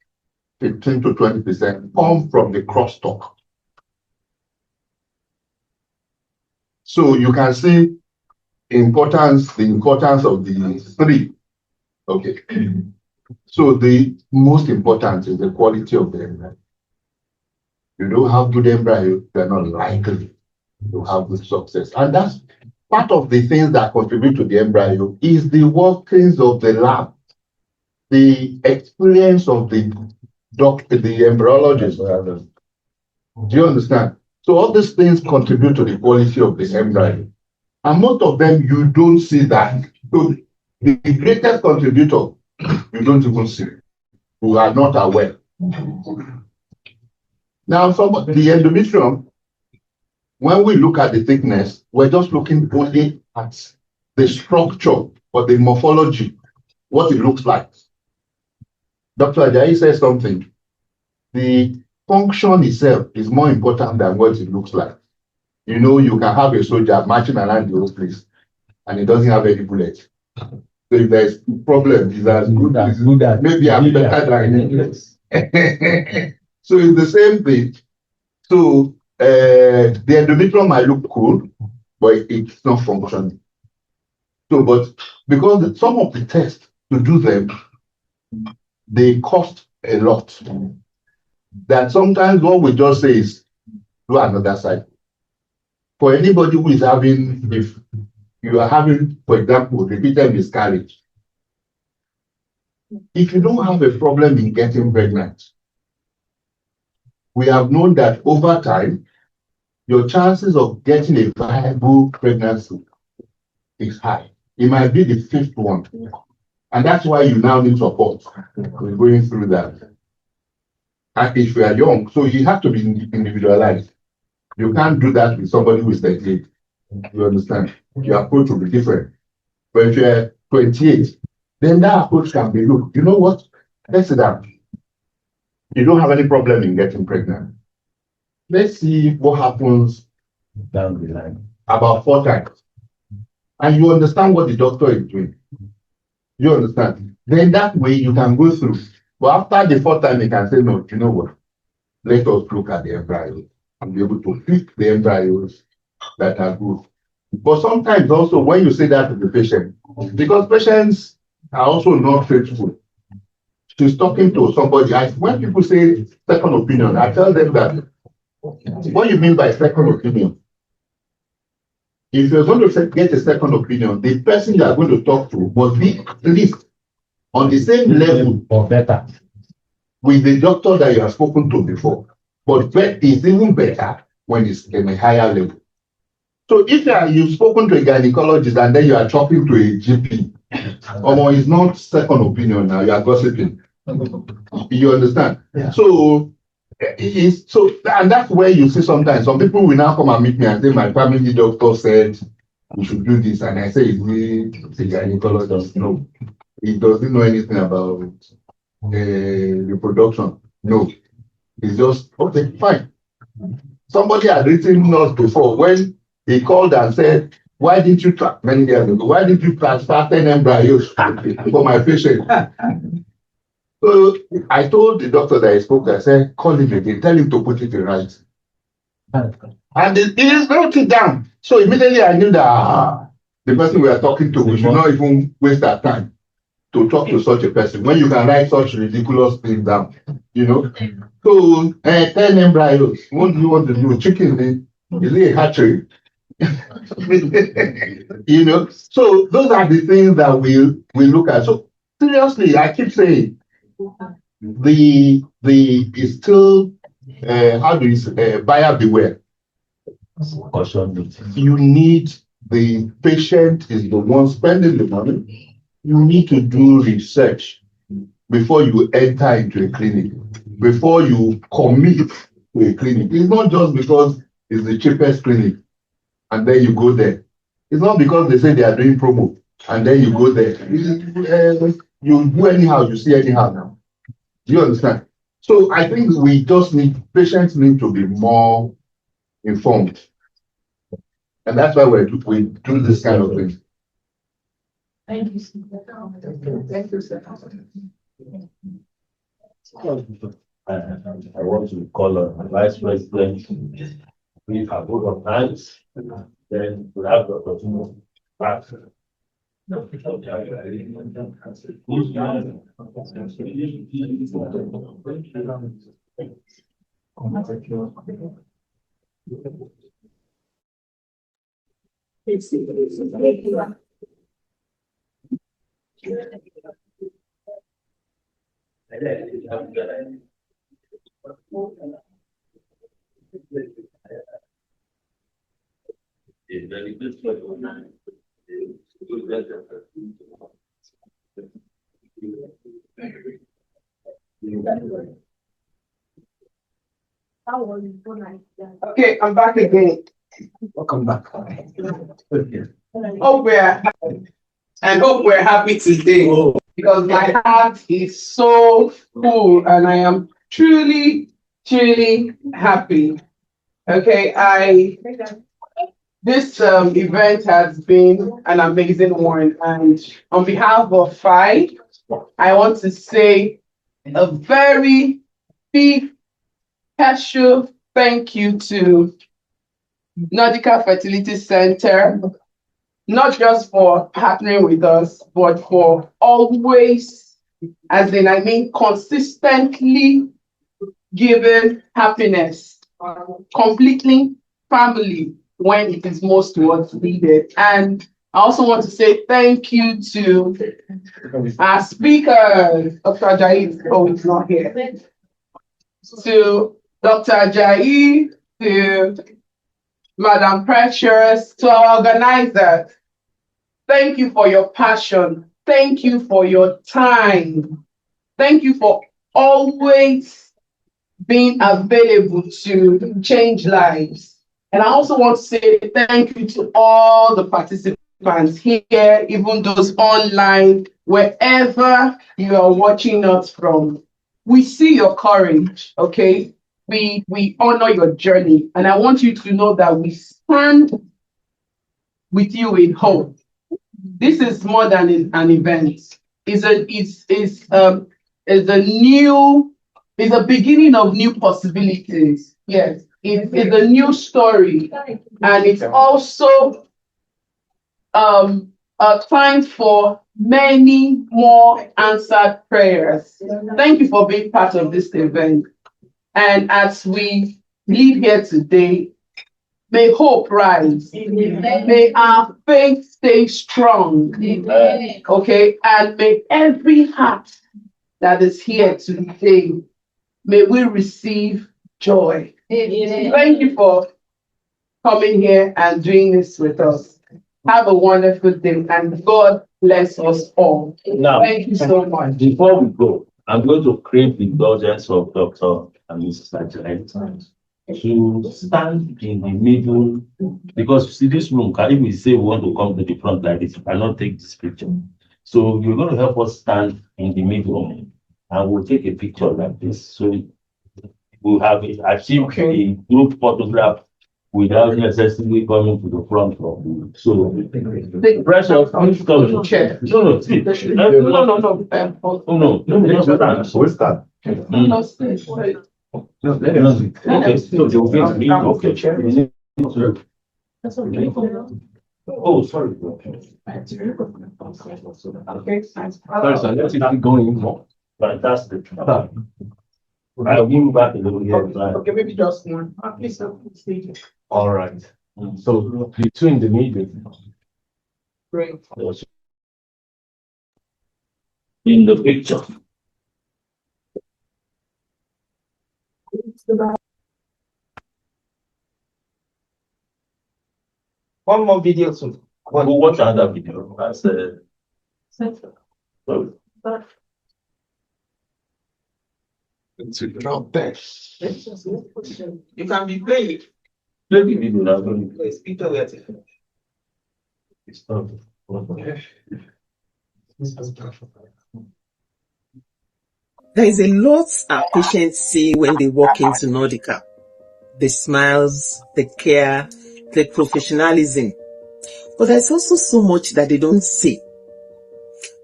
15 to 20% come from the crosstalk. So you can see the importance of the three. Okay. So the most important is the quality of the embryo. You don't have good embryo, you're not likely to have good success. And that's part of the things that contribute to the embryo is the workings of the lab. the experience of the doctor, the embryologist. Do you understand? So all these things contribute to the quality of the embryo. And most of them, you don't see that. So the greatest contributor, you don't even see, who are not aware. Now, the endometrium, when we look at the thickness, we're just looking only at the structure or the morphology, what it looks like. Dr. Ajayi says something. The function itself is more important than what it looks like. You know, you can have a soldier marching around the whole place and it doesn't have any bullets. So if there's a problem, it's as good as maybe I'm better than So it's the same thing. So the endometrium might look cool, but it's not functioning. So, but because some of the tests to do them, they cost a lot. That sometimes what we just say is do another side. For anybody who is having, if you are having, for example, repeated miscarriage, if you don't have a problem in getting pregnant, we have known that over time, your chances of getting a viable pregnancy is high. It might be the fifth one. And that's why you now need support. We're going through that. And if you are young, so you have to be individualized. You can't do that with somebody who is 38. You understand? Your approach will be different. But if you're 28, then that approach can be, look, you know what? Let's sit down. You don't have any problem in getting pregnant. Let's see what happens down the line. About 4 times. And you understand what the doctor is doing. You understand? Then that way you can go through. But after the 4th time, you can say, no, you know what? Let us look at the embryos and be able to pick the embryos that are good. But sometimes also when you say that to the patient, because patients are also not faithful. She's talking to somebody. When people say second opinion, I tell them that, what you mean by second opinion? If you're going to get a second opinion, the person you are going to talk to must be at least on the same level or better with the doctor that you have spoken to before. But it's even better when it's in a higher level. So if you've spoken to a gynecologist and then you are talking to a GP, it's not second opinion now, you are gossiping. You understand? Yeah. So and that's where you see sometimes some people will now come and meet me and say, my family doctor said we should do this. And I say, is he a gynecologist? No. He doesn't know anything about reproduction. No. It's just, okay, fine. Somebody had written us before when he called and said, why didn't you many years ago, why did you transfer 10 embryos for my patient? So I told the doctor that I spoke to, I said, call him again, tell him to put it in writing. And he just wrote it down. So immediately I knew that the person we are talking to, we should not even waste our time to talk to such a person when you can write such ridiculous things down, you know. So 10 embryos, what do you want to do? Chicken, is it a hatchery? You know, so those are the things that we look at. So seriously, I keep saying it's still how do you say buyer beware. You need the patient is the one spending the money. You need to do research before you enter into a clinic, before you commit to a clinic. It's not just because it's the cheapest clinic and then you go there. It's not because they say they are doing promo and then you go there. You do anyhow, you see anyhow now. Do you understand? So I think patients need to be more informed. And that's why we do this kind of thing. Thank you, sir. Thank you, sir. I want to call on Vice President. We have vote of hands, then we have the opportunity to pass. Okay, I'm back again. Welcome back. Hope we're happy today because my heart is so full and I am truly, truly happy. Okay, this event has been an amazing one, and on behalf of FAAI, I want to say a very big special thank you to Nordica Fertility Centre, not just for partnering with us, but for always, consistently giving happiness, completely family when it is most what's needed. And I also want to say thank you to our speaker, Dr. Ajayi, who is not here, to Dr. Ajayi, to Madam Precious, to our organizers. Thank you for your passion. Thank you for your time. Thank you for always being available to change lives. And I also want to say thank you to all the participants here, even those online, wherever you are watching us from. We see your courage, okay? We honor your journey. And I want you to know that we stand with you in hope. This is more than an event. It's a beginning of new possibilities. Yes, it's a new story, and it's also a time for many more answered prayers. Thank you for being part of this event. And as we leave here today, may hope rise. May our faith stay strong. Okay, and may every heart that is here today, may we receive joy. Thank you for coming here and doing this with us. Have a wonderful day, and God bless us all. Now, thank you so much. Before we go, I'm going to crave the indulgence of Dr. and Mrs. Ajayi to stand in the middle, because you see this room, if we say we want to come to the front like this, you cannot take this picture. So you're going to help us stand in the middle and we'll take a picture like this. So we'll have it achieved a group photograph without necessarily coming to the front of you. So the pressure comes to the chair. No, okay, so you'll be okay. Oh, sorry. Okay. Sorry, sir. Let's keep going more. Fantastic. I'll give you back a little here. Okay, maybe just one. Please, stage. All right. So between the meeting. Great. In the picture. One more video soon. We'll watch another video. That's It's out there. You can be playing. Play the video now. Please, Peter, let's It's not. There is a lot our patients see when they walk into Nordica. The smiles, the care, the professionalism. But there's also so much that they don't see.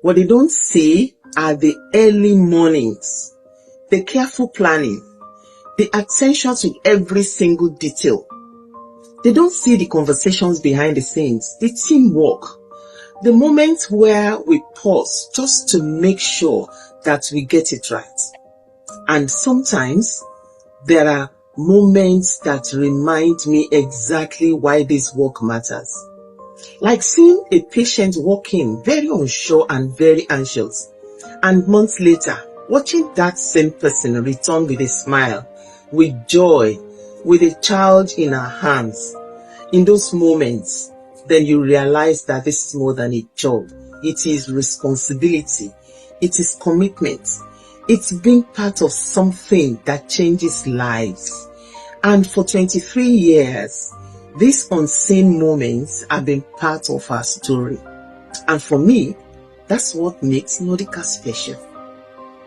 What they don't see are the early mornings, the careful planning, the attention to every single detail. They don't see the conversations behind the scenes, the teamwork, the moments where we pause just to make sure that we get it right. And sometimes there are moments that remind me exactly why this work matters. Like seeing a patient walk in very unsure and very anxious, and months later, Watching that same person return with a smile, with joy, with a child in her hands, in those moments, then you realize that this is more than a job. It is responsibility. It is commitment. It's being part of something that changes lives. And for 23 years, these unseen moments have been part of our story. And for me, that's what makes Nordica special.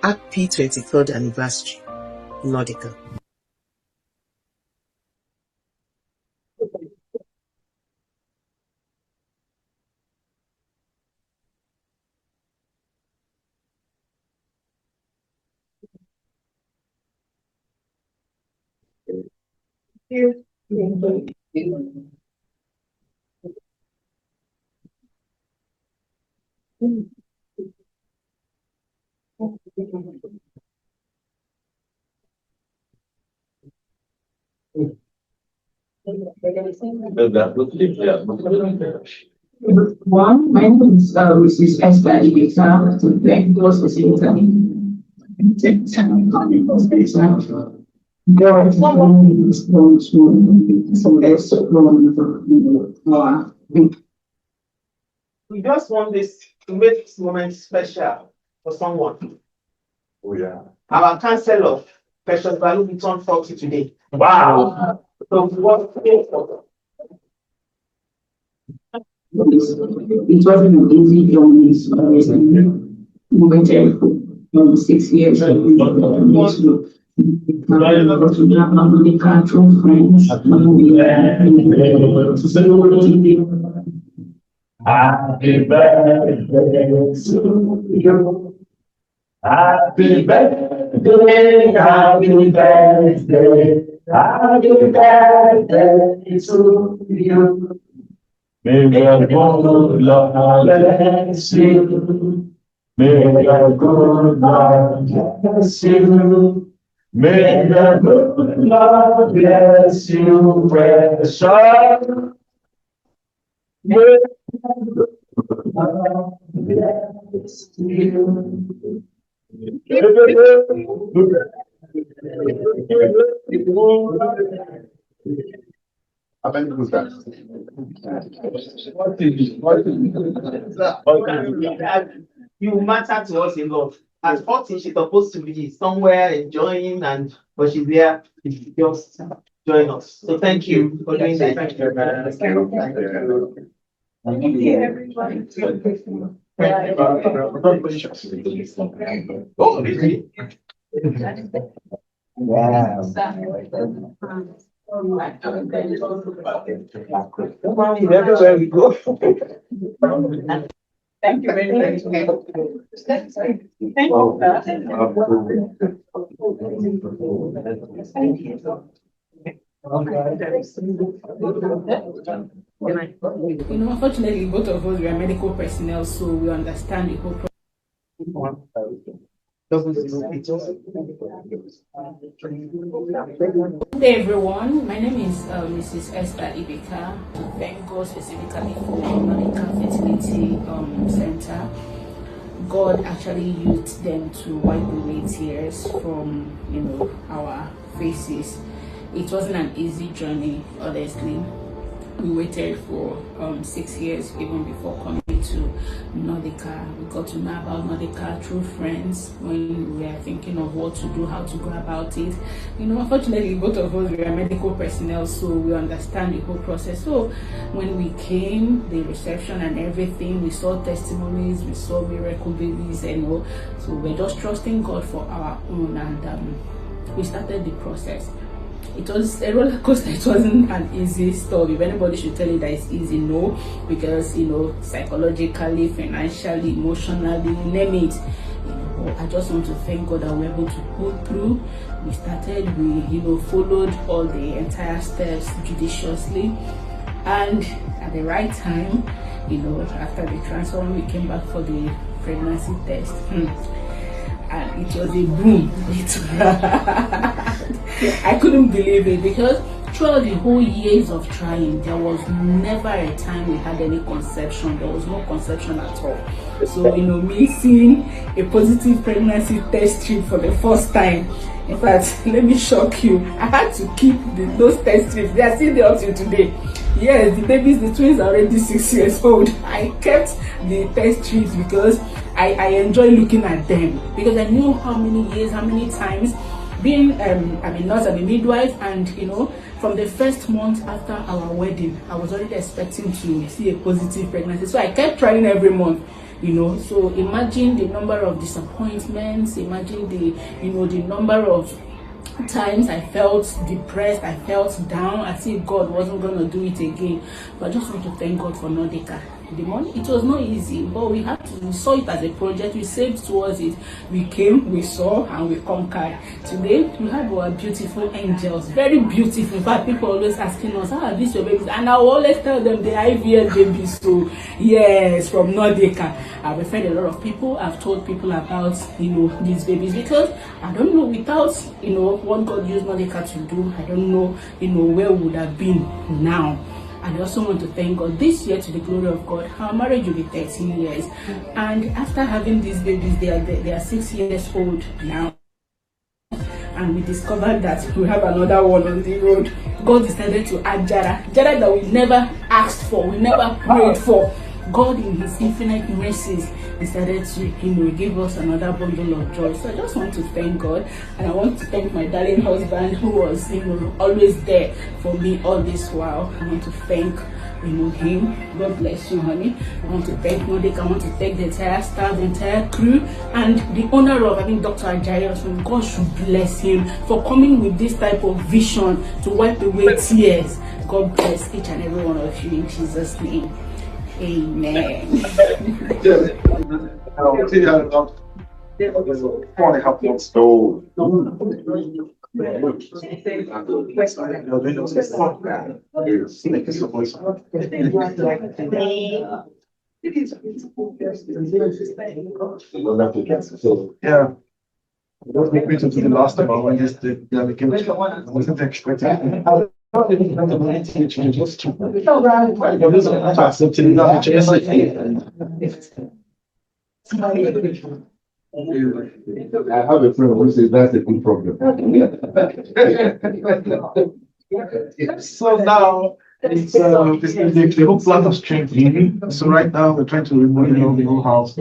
Happy 23rd anniversary, Nordica. One, my name is Mrs. Esther Ibita, thank God specifically. God is going to so let's We just want this to make this moment special for someone. Oh, yeah. Our counselor, Precious Balu, we turned 40 today. Wow. So what? It wasn't an easy journey, so we waited for 6 years. True friends. Happy birthday to you. Happy birthday, happy birthday, happy birthday to you. May the good Lord bless you. May the good Lord bless you. May the good Lord bless you, precious. May the good Lord bless you. You matter to us a lot. At 40, she's supposed to be somewhere enjoying, but she's there. Just join us. So thank you for doing that. Thank you very much. Thank you, everybody. Oh, really? Wow. Everywhere we go. Thank you very much. Thank you. You know, unfortunately, both of us we are medical personnel, so we understand the whole process. Good day, everyone. My name is Mrs. Esther Ibita. Thank God specifically for Nordica Fertility Centre. God actually used them to wipe away tears from our faces. It wasn't an easy journey, honestly. We waited for 6 years even before coming to Nordica. We got to know about Nordica through friends when we were thinking of what to do, how to go about it. You know, unfortunately, both of us we are medical personnel, so we understand the whole process. So when we came, the reception and everything, we saw testimonies, we saw miracle babies, and so we're just trusting God for our own, and we started the process. It was a roller coaster. It wasn't an easy story. If anybody should tell you that it's easy, no, because psychologically, financially, emotionally, name it. I just want to thank God that we were able to go through. We started, we followed all the entire steps judiciously, and at the right time, after the transfer, we came back for the pregnancy test. And it was a boom. I couldn't believe it, because throughout the whole years of trying, there was never a time we had any conception. There was no conception at all. So, me seeing a positive pregnancy test strip for the first time, in fact, let me shock you, I had to keep those test strips. They are still there up to today. Yes, the babies, the twins are already 6 years old. I kept the test strips because I enjoy looking at them, because I knew how many years, how many times being I'm a nurse, I'm a midwife, and from the first month after our wedding, I was already expecting to see a positive pregnancy. So I kept trying every month. So imagine the number of disappointments, imagine the number of times I felt depressed, I felt down, as if God wasn't going to do it again. But I just want to thank God for Nordica. The money, it was not easy, but we saw it as a project, we saved towards it, we came, we saw, and we conquered. Today, we have our beautiful angels, very beautiful. In fact, people always asking us, how are these your babies? And I will always tell them the IVF babies. So, yes, from Nordica. I've referred a lot of people, I've told people about, these babies, because I don't know, without, what God used Nordica to do, I don't know, where we would have been now. And I also want to thank God. This year, to the glory of God, our marriage will be 13 years. And after having these babies, they are 6 years old now. And we discovered that we have another one on the road. God decided to add Jara that we never asked for, we never prayed for. God, in His infinite mercies, decided to, give us another bundle of joy. So I just want to thank God, and I want to thank my darling husband who was, always there for me all this while. I want to thank, him. God bless you, honey. I want to thank Nordica. I want to thank the entire staff, the entire crew, and the owner of, Dr. Ajayi. God should bless him for coming with this type of vision to wipe away tears. God bless each and every one of you in Jesus' name. Amen. Yeah. Don't make me to the last time I went just the I wasn't expecting. I have a friend who says that's a good problem. So now the whole plan has changed. So right now we're trying to remodel the whole house.